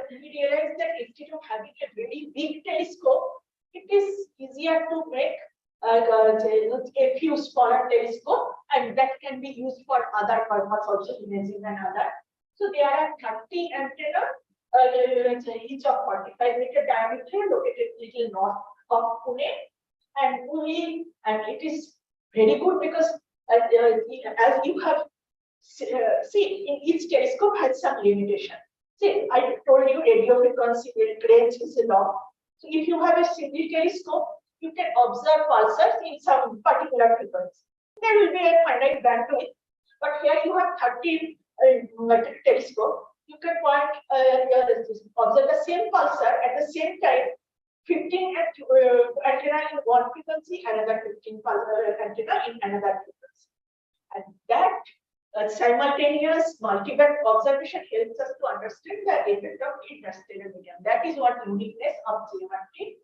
He realized that instead of having a very big telescope, it is easier to make a few smaller telescopes, and that can be used for other purposes, also imaging and other. So there are 30 antennas, each of 45-meter diameter, located little north of Pune, and it is very good because as you have see, in each telescope has some limitation. See, I told you radio frequency range is long. So if you have a single telescope, you can observe pulsars in some particular frequency. There will be a finite bandwidth, but here you have 30 telescope. You can observe the same pulsar at the same time. 15 antenna in one frequency, another 15 antenna in another frequency, and that simultaneous multi-band observation helps us to understand the effect of interstellar medium. That is what uniqueness of GMRT,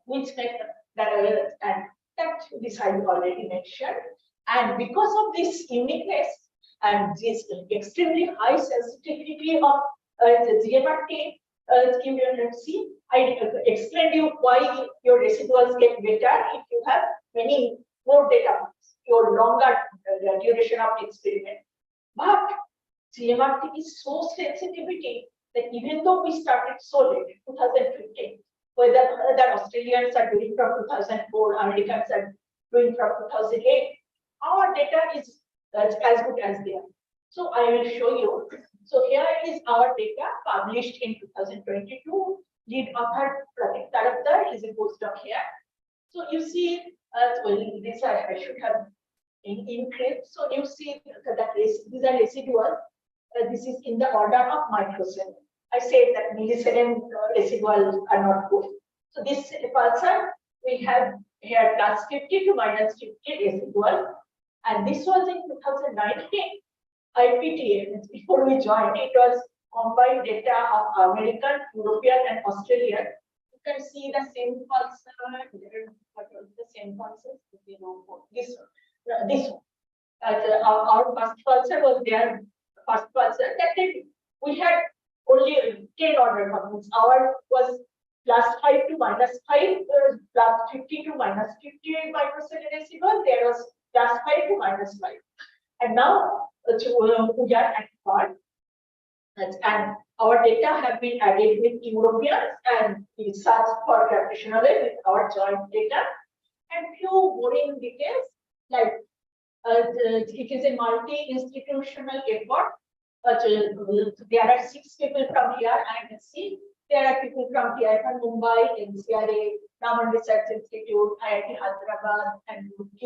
which makes that, and that this I already mentioned. And because of this uniqueness and this extremely high sensitivity of the GMRT, I explained you why your residuals get better if you have many more data points, your longer duration of experiment. But GMRT is so sensitivity that even though we started so late, 2015, whether the Australians are doing from 2004, Americans are doing from 2008, our data is as good as theirs. So I will show you. So here is our data published in 2022. Lead author Pratik Tarapdar is a postdoc here. So you see, this I should have increased. So you see that these are residuals. this is in the order of microsecond. I said that millisecond residual are not good. So this pulsar we have here plus 50 to minus 50 residual, and this was in 2019 IPTA. Before we joined, it was combined data of American, European, and Australian. You can see the same pulsar, the same pulsar. This one. Our first pulsar was their first pulsar. That time we had only 10 order terms. Our was plus 5 to minus 5, plus 50 to minus 50 microsecond residual. There was plus 5 to minus 5. And now we are at part. And our data have been added with Europeans and the search for gravitational wave with our joint data. And few boring details like it is a multi-institutional effort. There are 6 people from here, IMSC. There are people from TIFR Mumbai, NCRA, Raman Research Institute, IIT Hyderabad, and UT,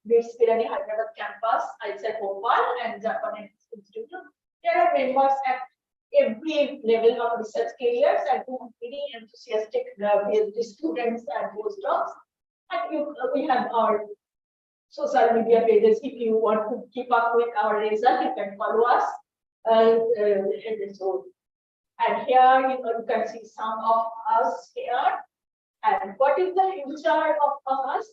BITS Pilani Hyderabad campus, ISA Bhopal, and Japan Institute. There are members at every level of research careers and very enthusiastic students and postdocs. And we have our social media pages. If you want to keep up with our result, you can follow us. And here you can see some of us here. And what is the future of us?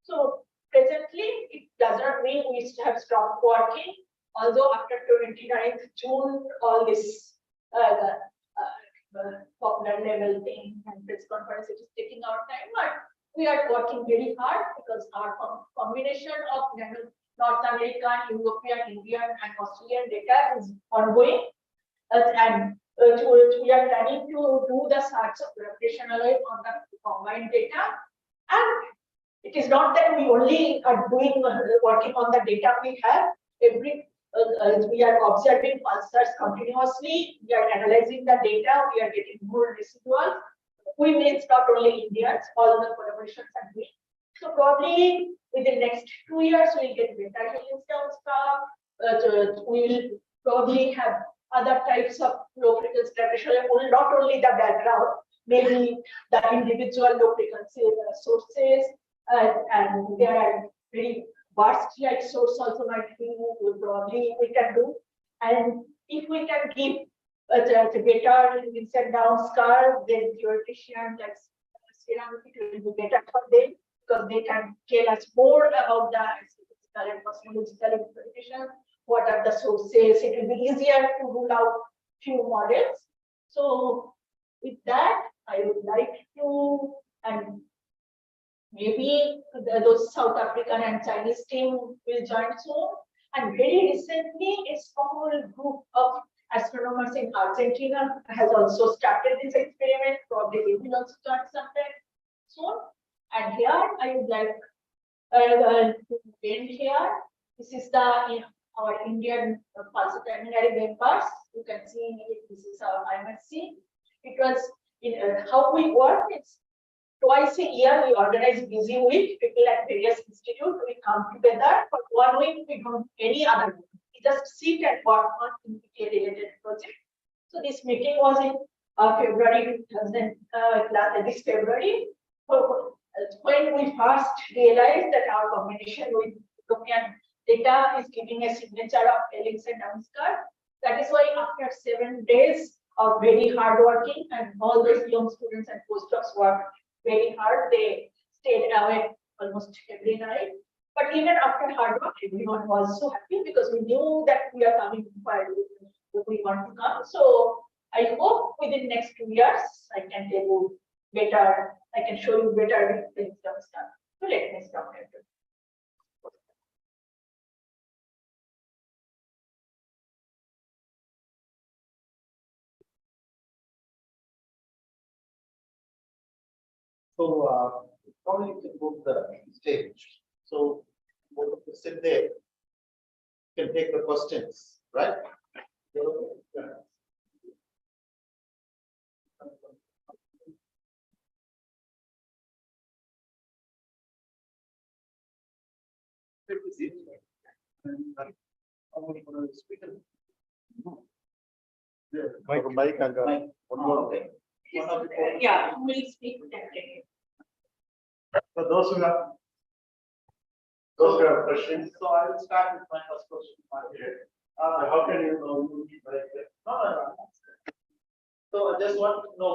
So presently, it does not mean we have stopped working. Although after 29th June, all this popular level thing and press conference, it is taking our time, but we are working very hard because our combination of North American, European, Indian, and Australian data is ongoing. And we are planning to do the search of gravitational wave on the combined data. And it is not that we only are working on the data we have. We are observing pulsars continuously. We are analyzing the data. We are getting more residuals. We means not only Indians, all the collaborations are doing. So probably within the next 2 years, we'll get better Higgs-boson stuff. We will probably have other types of low frequency gravitational wave, not only the background, maybe the individual low frequency sources, and there are very burst like source also might be probably we can do. And if we can give a better instant down scar, then theoreticians like Sriramkumar, it will be better for them because they can tell us more about the astrophysical and cosmological interpretation. What are the sources? It will be easier to rule out few models. So with that, I would like to, and maybe those South African and Chinese team will join soon. And very recently, a small group of astronomers in Argentina has also started this experiment. Probably they will also start sometime soon. And here I would like to end here. This is the our Indian pulsar members. You can see this is our IMSC. It was in how we work. It's twice a year we organize busy week. People at various institutes we come together for 1 week. We don't do any other work. We just sit and work on related project. So this meeting was in February 2000. This February, when we first realized that our combination with European data is giving a signature of helix and downscar. That is why after 7 days of very hard working, and all those young students and postdocs worked very hard, they stayed awake almost every night. But even after hard work, everyone was so happy because we knew that we are coming we want to come. So I hope within next 2 years I can tell you better, I can show you better things stuff. So let me stop here. So probably you can go to the stage. So both of you sit there. You can take the questions, right? Mike and Mike. one more. Okay. Yeah, who will speak definitely. So those who have questions, So I will start with my first question. how can you know who is like that? No. So I just want to know,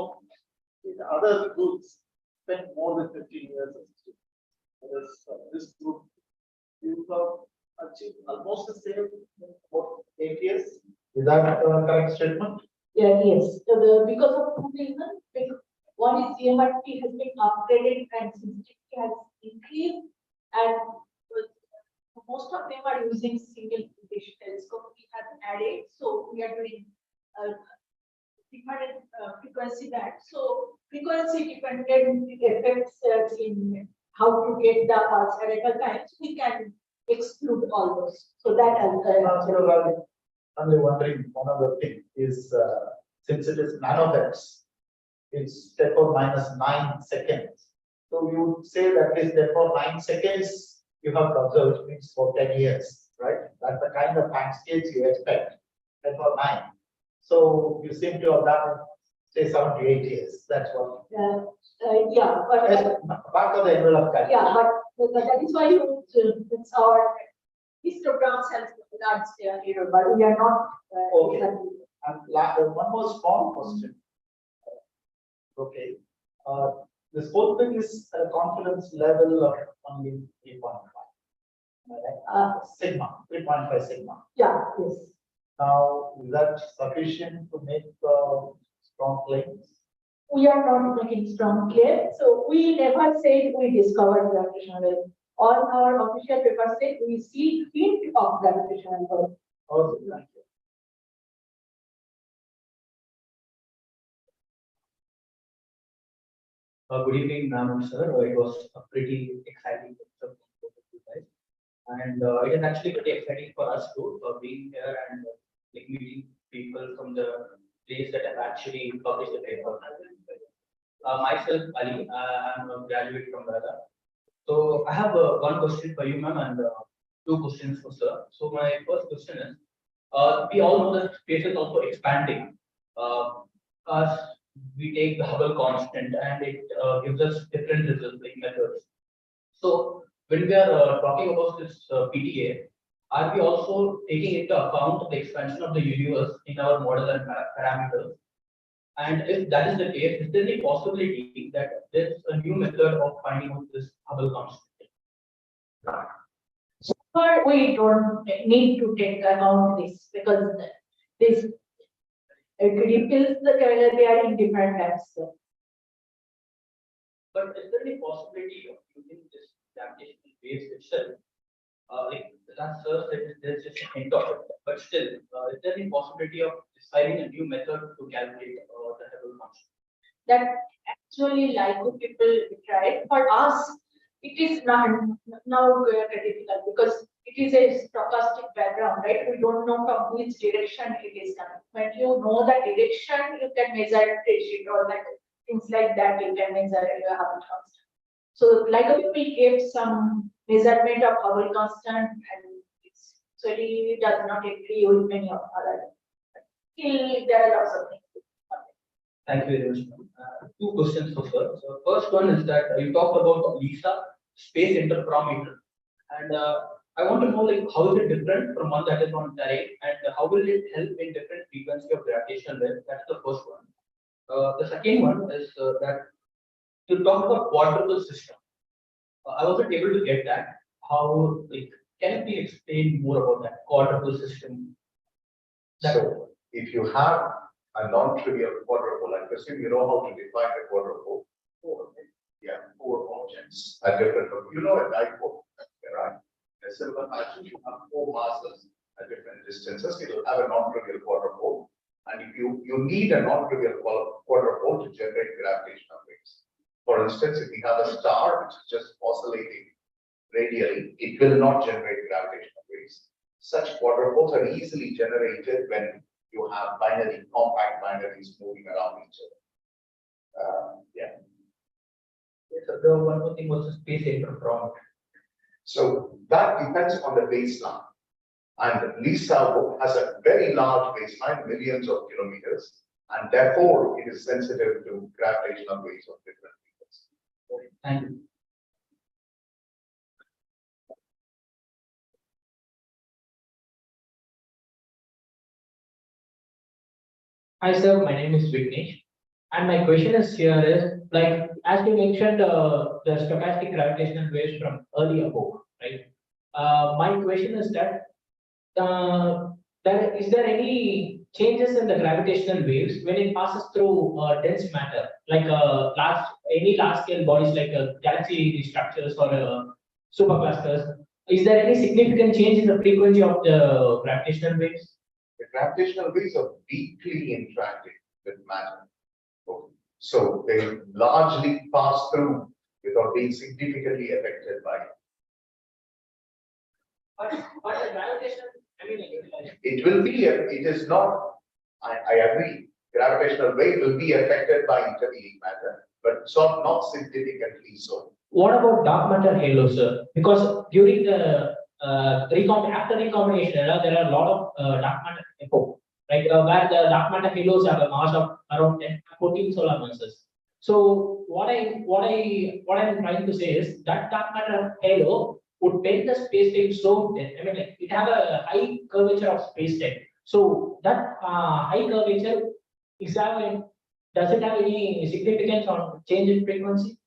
if other groups spend more than 15 years of study. This group, you have achieved almost the same in about 8 years. Is that a correct statement? Yeah, yes. So because of two reasons. One is CMRT has been upgraded and sensitivity has increased, and most of them are using single dish telescope. We have added, so we are doing different frequency band. So frequency dependent effects in how to get the pulse at a time. So we can exclude all those. So that Only wondering, one other thing is, since it is nanohertz, it's 10⁻⁹ seconds. So you would say that is 10⁻⁹ seconds you have observed, means for 10 years, right? That's the kind of time scales you expect, 10⁻⁹. So you seem to have done, say, 7 to 8 years. That's what. yeah, but Back of the envelope calculation. yeah, but that is why it's our histograms and large error, but we are not. Okay. Exactly. And one more small question. Okay. This whole thing is a confidence level of only 3.5. Sigma, 3.5 sigma. Yeah, yes. Now, is that sufficient to make strong claims? We are not making strong claims, so we never said we discovered gravitational wave. All our official papers say we see hint of gravitational wave. Okay, thank you. Good evening, ma'am, sir. It was a pretty exciting lecture from both of you guys, and it is actually pretty exciting for us too, being here and like meeting people from the place that have actually published the paper. Myself, Ali, I'm a graduate from Alberta. So I have one question for you, ma'am, and two questions for sir. So my first question is, we all know that space is also expanding. As we take the Hubble constant and it gives us different results like methods. So when we are talking about this PTA, are we also taking into account the expansion of the universe in our model and parameters? And if that is the case, is there any possibility that there's a new method of finding out this Hubble constant? So far, we don't need to take account this because this it reveals that they are in different types. But is there any possibility of using this gravitational waves itself? Like that's there's just a hint of it, but still, is there any possibility of deciding a new method to calculate the Hubble constant? That actually, like people tried. For us, it is not now critical because it is a stochastic background, right? We don't know from which direction it is coming. When you know the direction, you can measure it or like things like that. You can measure your Hubble constant. So, like people gave some measurement of Hubble constant, and it actually does not agree with many of other. Still, there are lots of things. Thank you very much. Two questions for sir. So first one is that you talked about LISA space interferometer, and I want to know like how is it different from one that is on terrain, and how will it help in different frequency of gravitational wave? That's the first one. The second one is that you talked about quadruple system. I wasn't able to get that. How like can you please explain more about that quadruple system? So if you have a non-trivial quadrupole, I presume you know how to define a quadrupole. Four objects at different, you know, a dipole, right? A simple action, you have four masses at different distances, it will have a non-trivial quadrupole. And if you need a non-trivial quadrupole to generate gravitational waves. For instance, if you have a star which is just oscillating radially, it will not generate gravitational waves. Such quadrupoles are easily generated when you have compact binaries moving around each other. Yes, so the one more thing was the space interferometer. So that depends on the baseline. And LISA has a very large baseline, millions of kilometers, and therefore it is sensitive to gravitational waves of different fields. Thank you. Hi sir, my name is Vignesh, and my question is here is like as you mentioned the stochastic gravitational waves from earlier book, right? My question is that is there any changes in the gravitational waves when it passes through dense matter, like any large scale bodies like galaxy structures or superclusters? Is there any significant change in the frequency of the gravitational waves? The gravitational waves are deeply interacting with matter. So they largely pass through without being significantly affected by it. But the gravitational, I mean, It will be, it is not, I agree, gravitational wave will be affected by intervening matter, but not significantly so. what about dark matter halo, sir? Because during the after recombination era, there are a lot of dark matter epoch, right? Where the dark matter halos have a mass of around 14 solar masses. So what I'm trying to say is that dark matter halo would bend the space-time so I mean, like, it have a high curvature of space-time. So that high curvature does it have any significance on change in frequency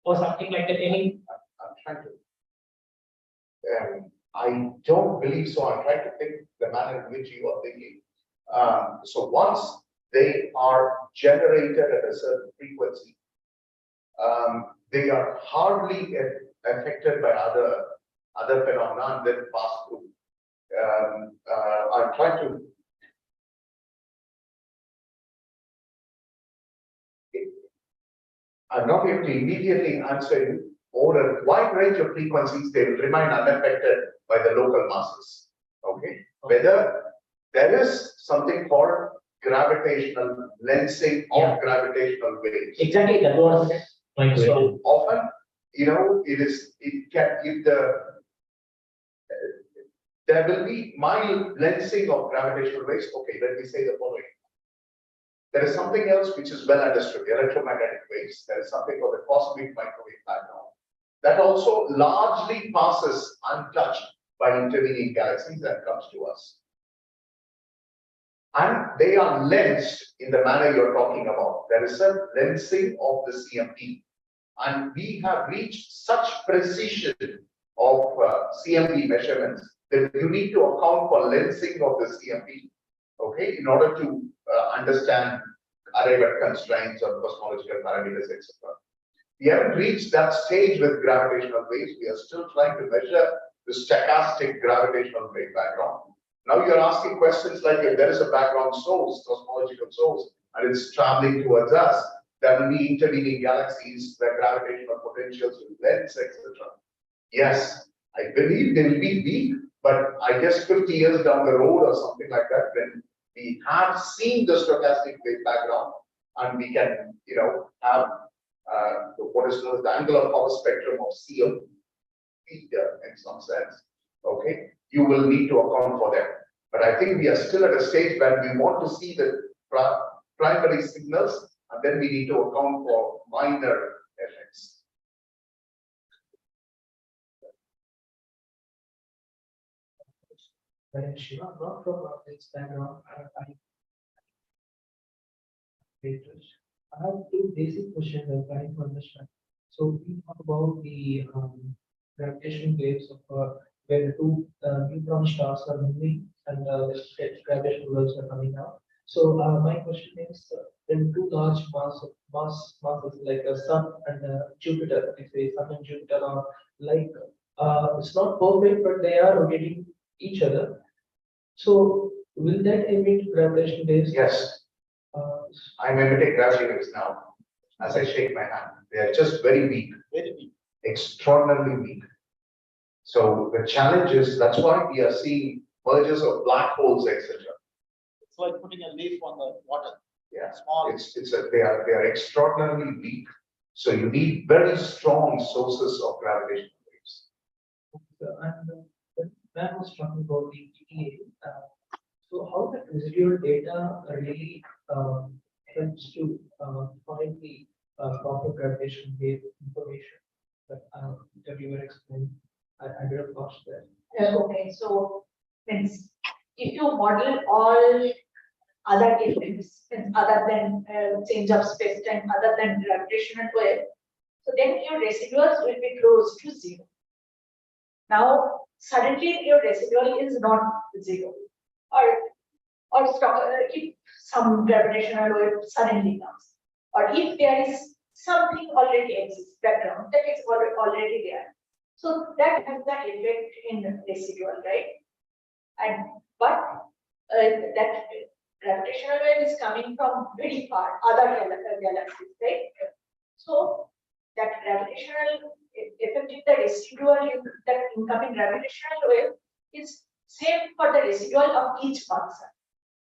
or something like that? Any? I'm trying to. I don't believe so. I'm trying to think the manner in which you are thinking. So once they are generated at a certain frequency, they are hardly affected by other phenomena and then pass through. I'm trying to. I'm not able to immediately answer you. Over a wide range of frequencies, they will remain unaffected by the local masses. Okay, whether there is something called gravitational lensing of gravitational waves. Exactly, that was my question. So often, there will be mild lensing of gravitational waves. Okay, let me say the following. There is something else which is well understood, the electromagnetic waves. There is something called the cosmic microwave background. That also largely passes untouched by intervening galaxies and comes to us. And they are lensed in the manner you're talking about. There is a lensing of the CMB. And we have reached such precision of CMB measurements that you need to account for lensing of the CMB, okay, in order to understand arrive at constraints or cosmological parameters, etc. We haven't reached that stage with gravitational waves. We are still trying to measure the stochastic gravitational wave background. Now you're asking questions like if there is a background source, cosmological source, and it's traveling towards us, there will be intervening galaxies where gravitational potentials will lens, etc. Yes, I believe they will be weak, but I guess 50 years down the road or something like that, when we have seen the stochastic wave background and we can, have what is known as the angular power spectrum of CM in some sense. Okay, you will need to account for them. But I think we are still at a stage where we want to see the primary signals, and then we need to account for minor effects. Shiva, not from this background. I have two basic questions I'm trying to understand. So we talk about the gravitational waves of where the two neutron stars are moving and the gravitational waves are coming out. So my question is, when two large masses like a Sun and Jupiter, if say Sun and Jupiter are like it's not perfect, but they are rotating each other. So will that emit gravitational waves? Yes. I'm emitting gravity waves now. As I shake my hand, they are just very weak, extraordinarily weak. So the challenge is that's why we are seeing mergers of black holes, etc. It's like putting a leaf on the water. Yeah, Small. they are extraordinarily weak. So you need very strong sources of gravitational waves. And I was talking about the ETA. So how the residual data really helps to find the proper gravitation wave information that you were explaining. I did a cost there. Okay, so means if you model all other effects, means other than change of space time, other than gravitational wave, so then your residuals will be close to zero. Now suddenly your residual is not zero, or if some gravitational wave suddenly comes, or if there is something already exists background that is already there. So that has the effect in residual, right? And but that gravitational wave is coming from very far, other galaxies, right? So that gravitational effect in the residual in that incoming gravitational wave is same for the residual of each pulsar.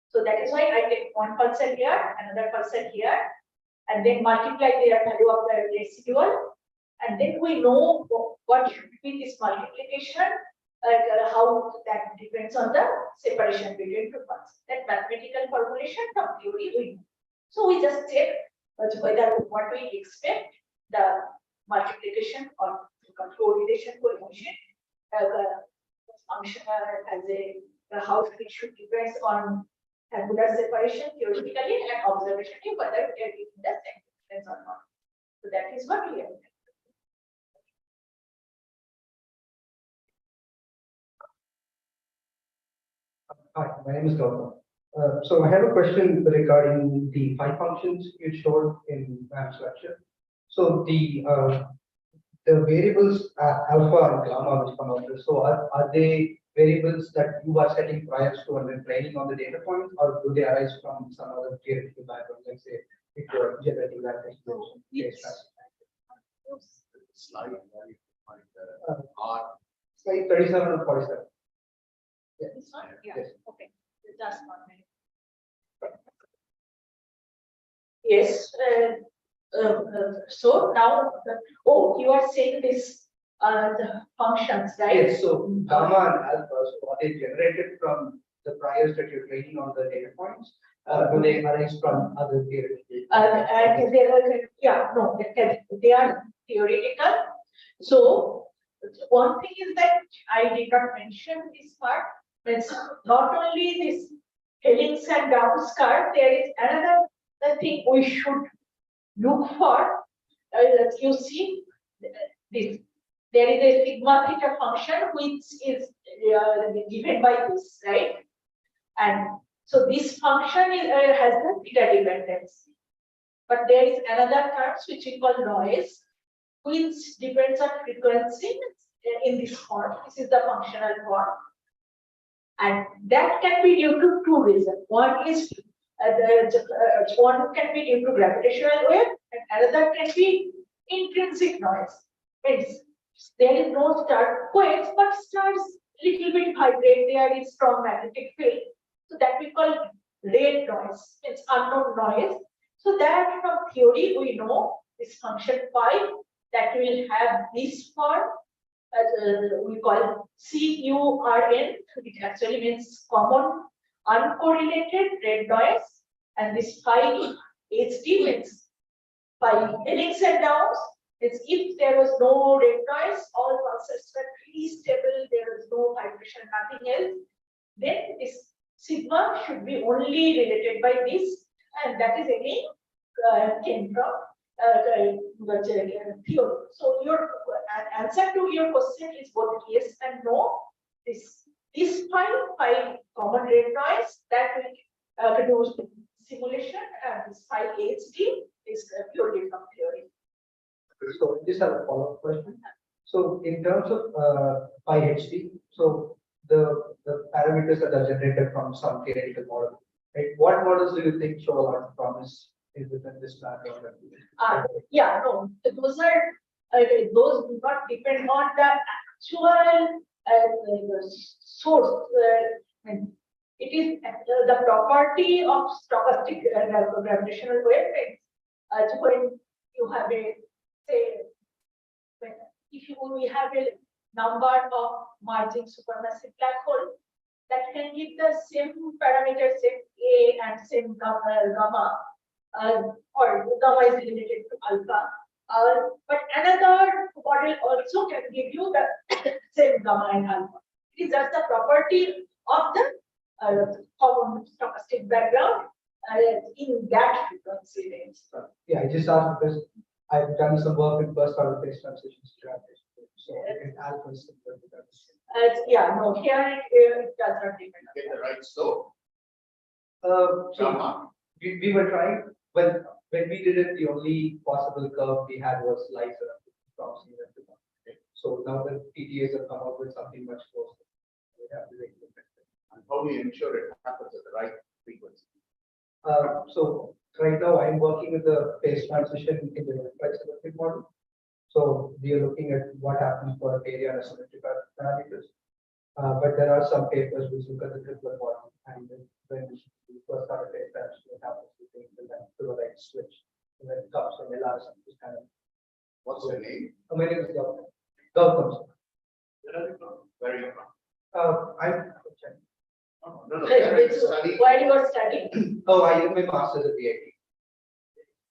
So that is why I take one pulsar here, another pulsar here, and then multiply the value of the residual, and then we know what should be this multiplication, how that depends on the separation between two pulses. That mathematical formulation from theory we know. So we just check whether what we expect the multiplication or correlation coefficient function as a how it should depends on angular separation theoretically and observationally whether we are giving the same difference or not. So that is what we are doing. Hi, my name is Gautam. So I have a question regarding the phi functions you showed in Ram's lecture. So the variables alpha and gamma which come out there, so are they variables that you are setting prior to and then training on the data points, or do they arise from some other theoretical background, let's say if you're generating that explanation? Slide where you find the R. Slide 37 and 47. This one? Yeah. Yes. Okay. Just 1 minute. Yes. So now, you are saying this the functions, right? Yes, so gamma and alpha, so are they generated from the priors that you're training on the data points, or do they arise from other theoretical? They are theoretical. So one thing is that I did not mention this part. It's not only this helix and Gauss curve, there is another thing we should look for. You see this. There is a sigma theta function which is given by this, right? And so this function has the theta dependency. But there is another term which we call noise, which depends on frequency in this form. This is the functional form. And that can be due to two reasons. One is one can be due to gravitational wave, and another can be intrinsic noise. Means there is no star quakes, but stars little bit vibrate. There is strong magnetic field, so that we call red noise. It's unknown noise. So that from theory we know this function phi that will have this form. We call CURN, which actually means common uncorrelated red noise, and this phi HD means phi helix and downs. It's if there was no red noise, all pulses were pretty stable, there was no vibration, nothing else, then this sigma should be only related by this, and that is again came from theory. So your answer to your question is both yes and no. This phi common red noise that will produce simulation, and this phi HD is purely from theory. So just have a follow-up question. So in terms of phi HD, so the parameters that are generated from some theoretical model, right? What models do you think show a lot of promise within this background? Yeah, no, those do not depend on the actual source. It is the property of stochastic gravitational wave. When you have a say, if we have a number of merging supermassive black hole that can give the same parameters, same A and same gamma, or gamma is related to alpha. But another model also can give you the same gamma and alpha. It is just the property of the common stochastic background in that frequency range. Yeah, I just asked because I've done some work in first order phase transitions. So alpha is similar to that. Yeah, no, here it does not depend on Get the right slope. So Gamma. we were trying, when we did it, the only possible curve we had was LISA from C to 1. So now the TTAs have come up with something much closer. We have to make it. And how do you ensure it happens at the right frequency? So right now I'm working with the phase transition in the symmetric model. So we are looking at what happens for area and symmetric parameters. But there are some papers which look at the triplet model, and when we first started phase transition, what happens to the right switch. And then it comes from LR, this kind of. What's your name? My name is Gautam. Gautam. Where are you from? I'm. No, where are you studying? While you are studying. Oh, I did my master's at VIT.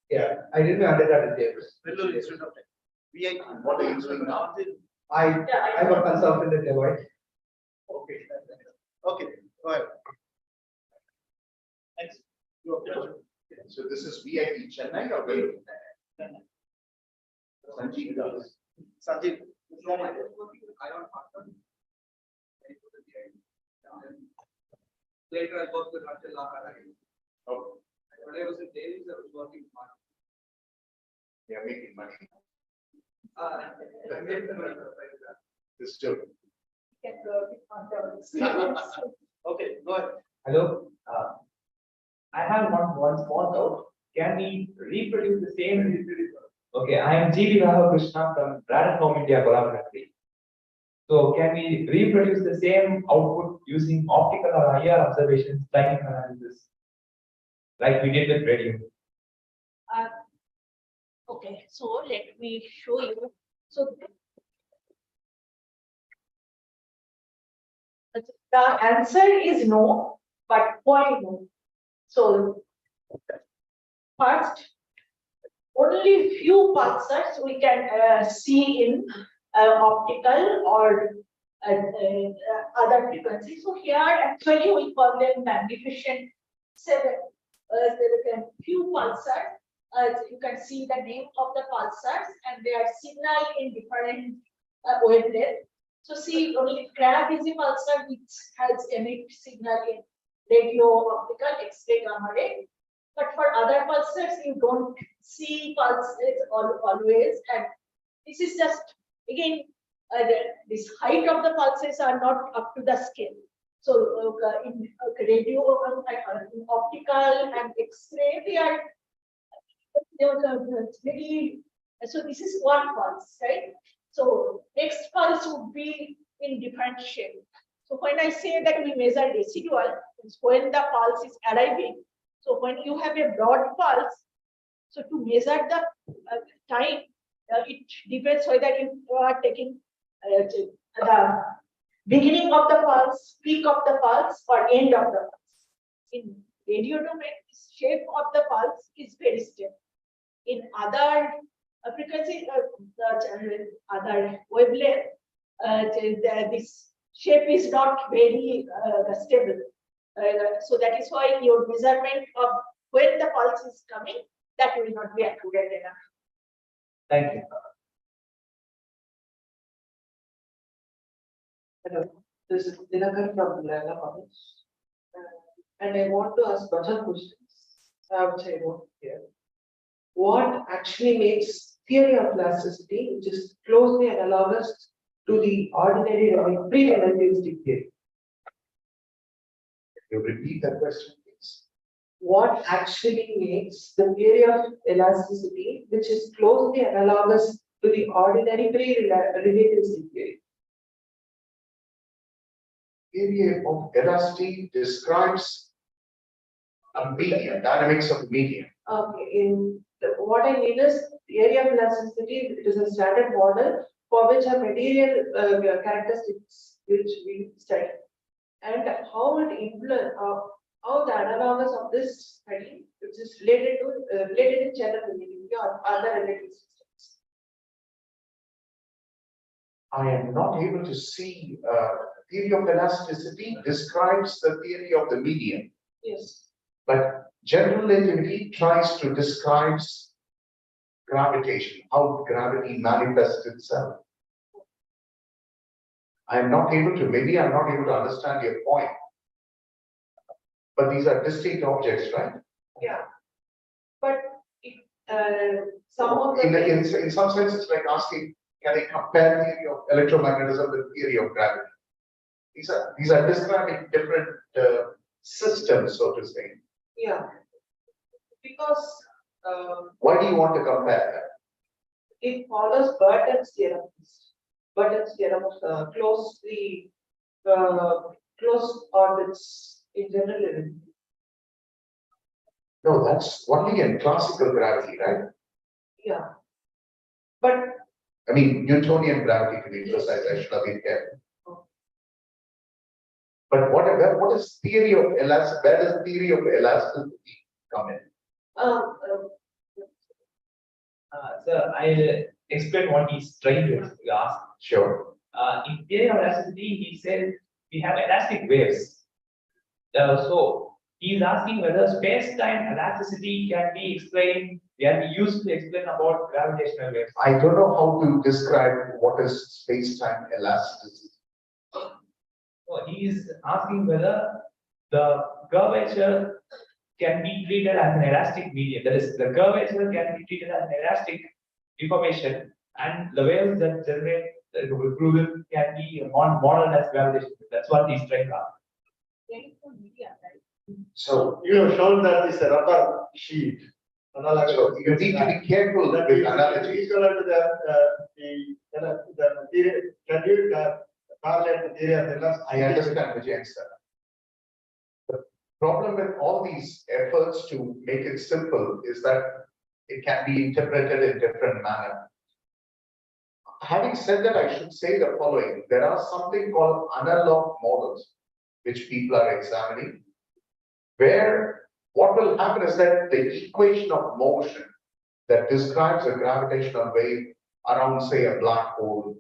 Yeah, I did my undergrad at Davis. Institute of Technology. What are you doing now? I'm a consultant at Deloitte. Okay. Okay, go ahead. Next. So this is VIP Chennai or where? Sanjeev does. Sanjeev. Later, I worked with Allahabad. Oh, When I was in Davis, I was working hard. you're making money. I made the money. This joke. Okay, go ahead. Hello. I have one small doubt. Can we reproduce the same? Okay, I am G.V. Krishna from Gravitational India Collaborative. So can we reproduce the same output using optical or IR observations, timing analysis, like we did with radio? Okay, so let me show you. So the answer is no, but why no? So first, only few pulsars we can see in optical or other frequencies. So here actually we call them magnificent 7. There are few pulsars. You can see the name of the pulsars and their signal in different wavelength. So see, only Grav is a pulsar which has emit signal in radio, optical, X-ray, gamma ray. But for other pulsars, you don't see pulses always. And this is just, again, this height of the pulses are not up to the scale. So in radio, in optical and X-ray, they are very, so this is one pulse, right? So next pulse would be in different shape. So when I say that we measure residual, it's when the pulse is arriving. So when you have a broad pulse, so to measure the time, it depends whether you are taking the beginning of the pulse, peak of the pulse, or end of the pulse. In radio domain, shape of the pulse is very stable. In other frequency, other wavelength, this shape is not very stable. So that is why your measurement of when the pulse is coming, that will not be accurate enough. Thank you. Hello, this is Dinakar from Allahabad. And I want to ask bunch of questions, which I wrote here. What actually makes theory of elasticity, which is closely analogous to the ordinary pre-relativistic theory? You repeat that question, please. What actually makes the theory of elasticity, which is closely analogous to the ordinary pre-relativistic theory? Theory of elasticity describes a medium, dynamics of medium. Okay, what I mean is theory of elasticity, it is a standard model for which are material characteristics which we study, and how it influence, how the analogous of this study, which is related in general relativity or other relative systems. I am not able to see theory of elasticity describes the theory of the medium. Yes. But general relativity tries to describe gravitation, how gravity manifests itself. I am not able to, maybe I'm not able to understand your point. But these are distinct objects, right? Yeah. But some of the in some sense, it's like asking, can I compare theory of electromagnetism with theory of gravity? These are describing different systems, so to say. Yeah. Because why do you want to compare that? it follows Burton's theorem. Burton's theorem of closed orbits in general relativity. No, that's only in classical gravity, right? Yeah. But I mean, Newtonian gravity, to be precise, I should have been careful. But what is theory of elasticity? Where does theory of elasticity come in? Sir, I'll explain what he's trying to ask. Sure. In theory of elasticity, he said we have elastic waves. So he's asking whether space-time elasticity can be explained, can be used to explain about gravitational waves. I don't know how to describe what is space-time elasticity. So he is asking whether the curvature can be treated as an elastic medium. That is, the curvature can be treated as an elastic deformation, and the waves that generate the proven can be modeled as gravitation. That's what he's trying to ask. So You have shown that it's a rubber sheet. So you need to be careful with analogies. Equivalent to the theory, can you correlate the theory of elasticity? I understand, Vijay, sir. The problem with all these efforts to make it simple is that it can be interpreted in different manner. Having said that, I should say the following. There are something called analog models, which people are examining, where what will happen is that the equation of motion that describes a gravitational wave around, say, a black hole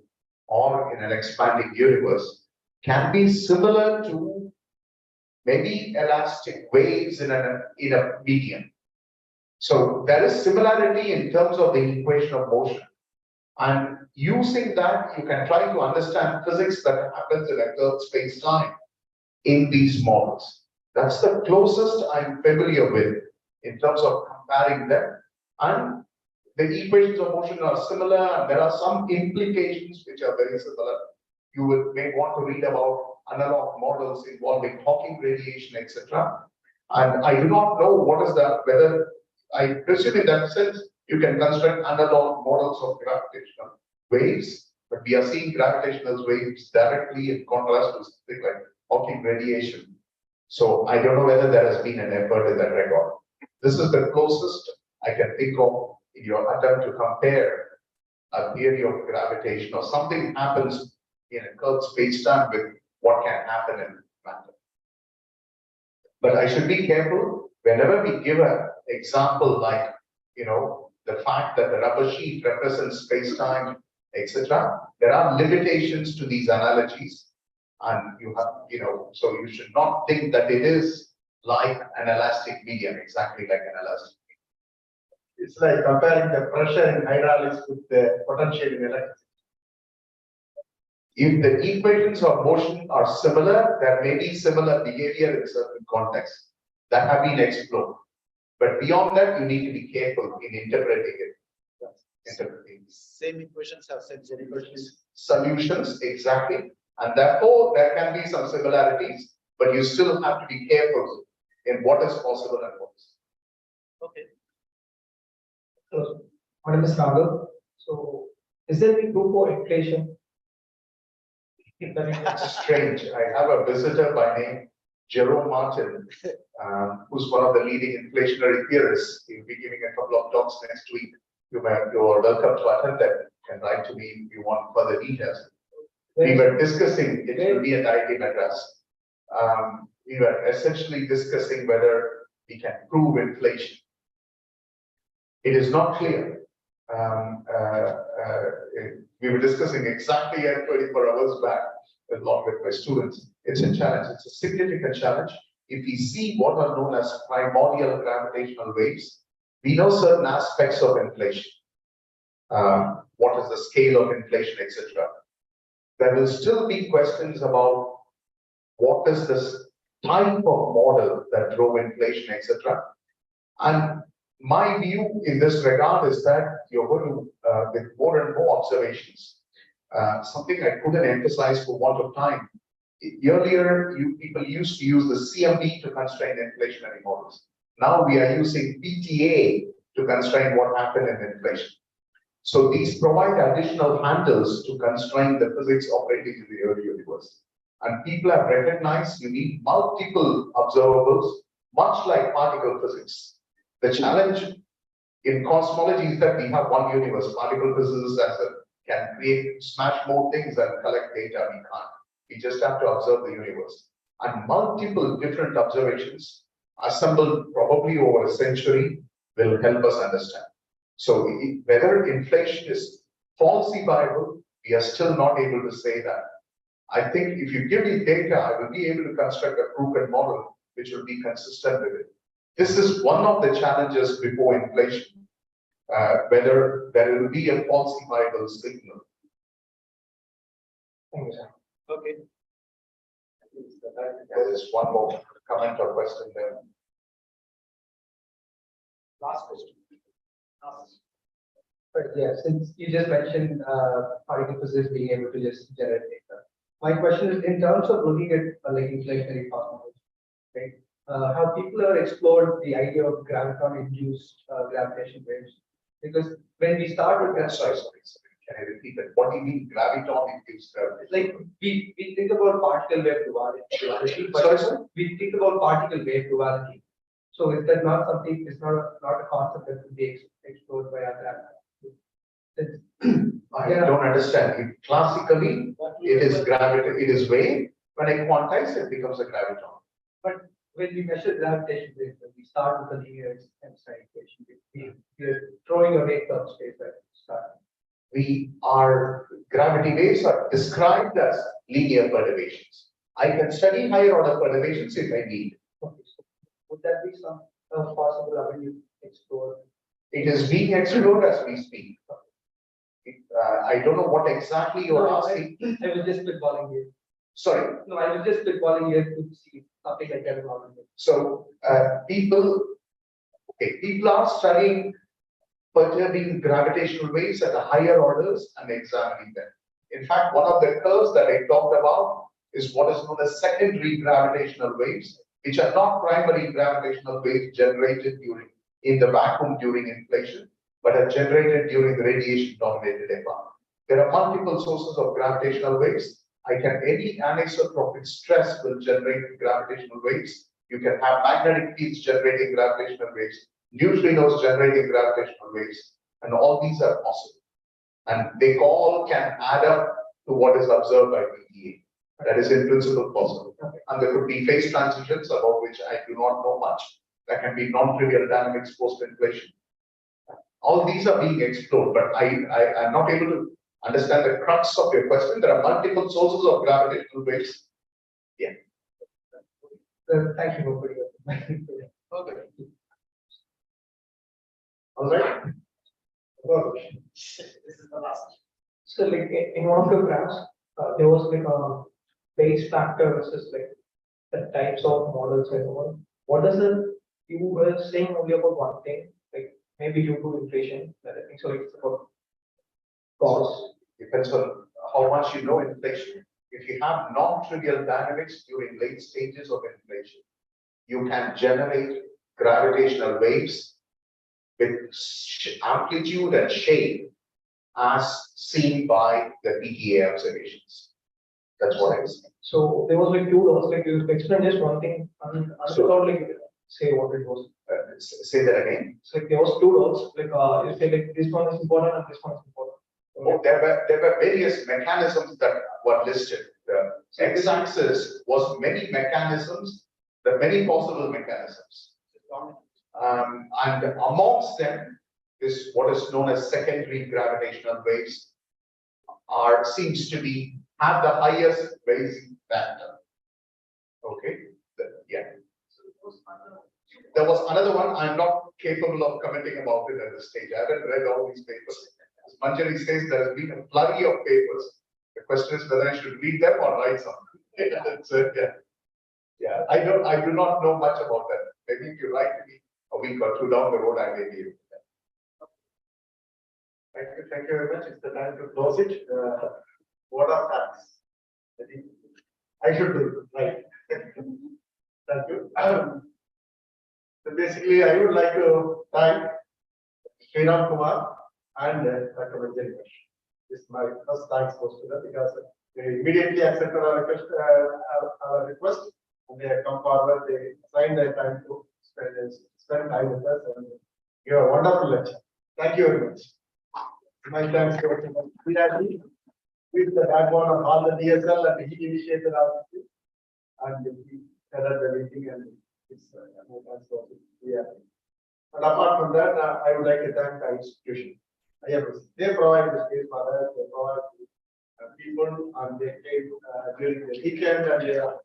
or in an expanding universe can be similar to maybe elastic waves in a medium. So there is similarity in terms of the equation of motion. And using that, you can try to understand physics that happens in a curved space-time in these models. That's the closest I'm familiar with in terms of comparing them. And the equations of motion are similar, and there are some implications which are very similar. You may want to read about analog models involving Hawking radiation, etc. And I do not know what is that, whether I presume in that sense, you can construct analog models of gravitational waves, but we are seeing gravitational waves directly in contrast to something like Hawking radiation. So I don't know whether there has been an effort in that regard. This is the closest I can think of in your attempt to compare a theory of gravitation or something happens in a curved space-time with what can happen in matter. But I should be careful whenever we give an example like, the fact that the rubber sheet represents space-time, etc. There are limitations to these analogies. And you have, so you should not think that it is like an elastic medium, exactly like an elastic medium. It's like comparing the pressure in hydraulics with the potential in electricity. If the equations of motion are similar, there may be similar behavior in certain contexts that have been explored. But beyond that, you need to be careful in interpreting it. Same equations have same solutions, exactly. And therefore, there can be some similarities, but you still have to be careful in what is possible and what is. Okay. So, my name is Nagal. So, is there any group for inflation? It's strange. I have a visitor by name Jerome Martin, who's one of the leading inflationary theorists. He'll be giving a couple of talks next week. You are welcome to attend them. can write to me if you want further details. We were discussing, it will be at IIT Madras. We were essentially discussing whether we can prove inflation. It is not clear. We were discussing exactly at 24 hours back along with my students. It's a challenge, it's a significant challenge. If we see what are known as primordial gravitational waves, we know certain aspects of inflation. What is the scale of inflation, etc. There will still be questions about what is this type of model that drove inflation, etc. And my view in this regard is that you're going to, with more and more observations, something I couldn't emphasize for want of time. Earlier, people used to use the CMB to constrain inflationary models. Now we are using PTA to constrain what happened in inflation. So these provide additional handles to constrain the physics operating in the early universe. And people have recognized you need multiple observables, much like particle physics. The challenge in cosmology is that we have one universe. Particle physicists can create, smash more things and collect data. We can't. We just have to observe the universe. And multiple different observations assembled probably over a century will help us understand. So whether inflation is falsifiable, we are still not able to say that. I think if you give me data, I will be able to construct a proven model which will be consistent with it. This is one of the challenges before inflation, whether there will be a falsifiable signal. Thank you, sir. Okay. There is one more comment or question there. Last question. But yeah, since you just mentioned particle physics being able to just generate data, my question is in terms of looking at like inflationary cosmology, right? How people have explored the idea of graviton-induced gravitation waves, because when we start with Sorry, can I repeat that? What do you mean graviton-induced gravitation? like we think about particle wave duality, but we think about particle wave duality. So is that not something? It's not a concept that will be explored by our I don't understand. Classically, it is gravity. It is wave. When I quantize, it becomes a graviton. But when we measure gravitation waves, when we start with the linear Einstein equation, we're throwing away curve space at the start. Gravity waves are described as linear perturbations. I can study higher order perturbations if I need. Okay, so would that be some possible avenue explored? It is being explored as we speak. I don't know what exactly you are asking. I was just spitballing here. Sorry. No, I was just spitballing here to see something like that. So people are studying perturbing gravitational waves at the higher orders and examining them. In fact, one of the curves that I talked about is what is known as secondary gravitational waves, which are not primary gravitational waves generated in the vacuum during inflation, but are generated during the radiation-dominated environment. There are multiple sources of gravitational waves. Any anisotropic stress will generate gravitational waves. You can have magnetic fields generating gravitational waves, neutrinos generating gravitational waves, and all these are possible. And they all can add up to what is observed by PTA. That is in principle possible. And there could be phase transitions about which I do not know much. There can be non-trivial dynamics post-inflation. All these are being explored, but I am not able to understand the crux of your question. There are multiple sources of gravitational waves. Yeah. Thank you for putting it. Okay. All right. This is the last. So like in one of the graphs, there was like a base factor versus like the types of models and all. What does it? You were saying only about one thing, like maybe due to inflation. That I think so. It's about cost. Depends on how much you know inflation. If you have non-trivial dynamics during late stages of inflation, you can generate gravitational waves with amplitude and shape as seen by the PTA observations. That's what I was saying. So there was like two laws, like you explain just one thing, and without like say what it was. Say that again. So like there was two laws, like you say like this one is important and this one is important. There were various mechanisms that were listed. The x-axis was many mechanisms, the many possible mechanisms. And amongst them, this what is known as secondary gravitational waves seems to be have the highest Bayesian factor. Okay, yeah. There was another one. I'm not capable of commenting about it at this stage. I haven't read all these papers. As Manjari says, there has been a flurry of papers. The question is whether I should read them or write something. So, yeah. I do not know much about that. Maybe if you write me a week or two down the road, I may be able to. Thank you very much. It's the time to close it. What are facts? I think I should do it, right? Thank you. So basically, I would like to thank Sriramkumar and Dr. Bekenstein. This is my first thanks goes to them because they immediately accepted our request and they have come forward. They signed their time to spend time with us and give a wonderful lecture. Thank you very much. My thanks to Dr. with the backbone of all the DSL and he initiated our meeting and he headed the meeting and it's and apart from that, I would like to thank our institution. They provide the space for us, they provide people and they came during the weekend and they are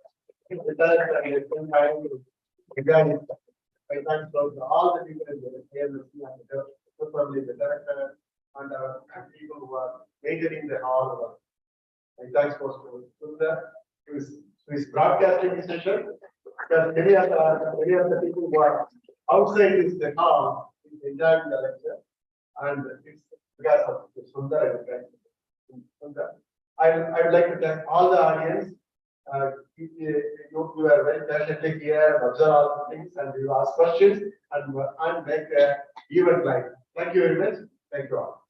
with us and they spend time to guide. I thank all the people in the AMSC and probably the director and people who are maintaining the hall. I thanks for Sundar, who is broadcasting this session. Because many of the people who are outside this hall is enjoying the lecture, and it's because of Sundar and Sundar. I would like to thank all the audience. You are very patiently here, observe all the things, and you ask questions and make event live. Thank you very much. Thank you all.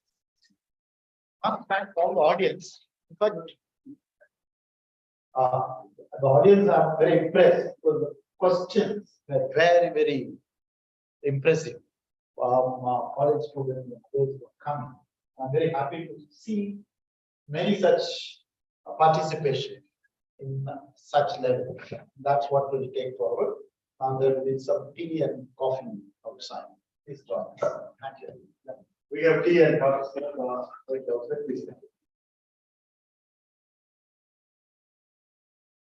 Thank all the audience. In fact, the audience are very impressed with the questions. They're very, very impressive. College students and those who are coming. I'm very happy to see many such participation in such level. That's what we'll take forward. And there will be some tea and coffee outside. Please join us. Thank you. We have tea and coffee outside. Please.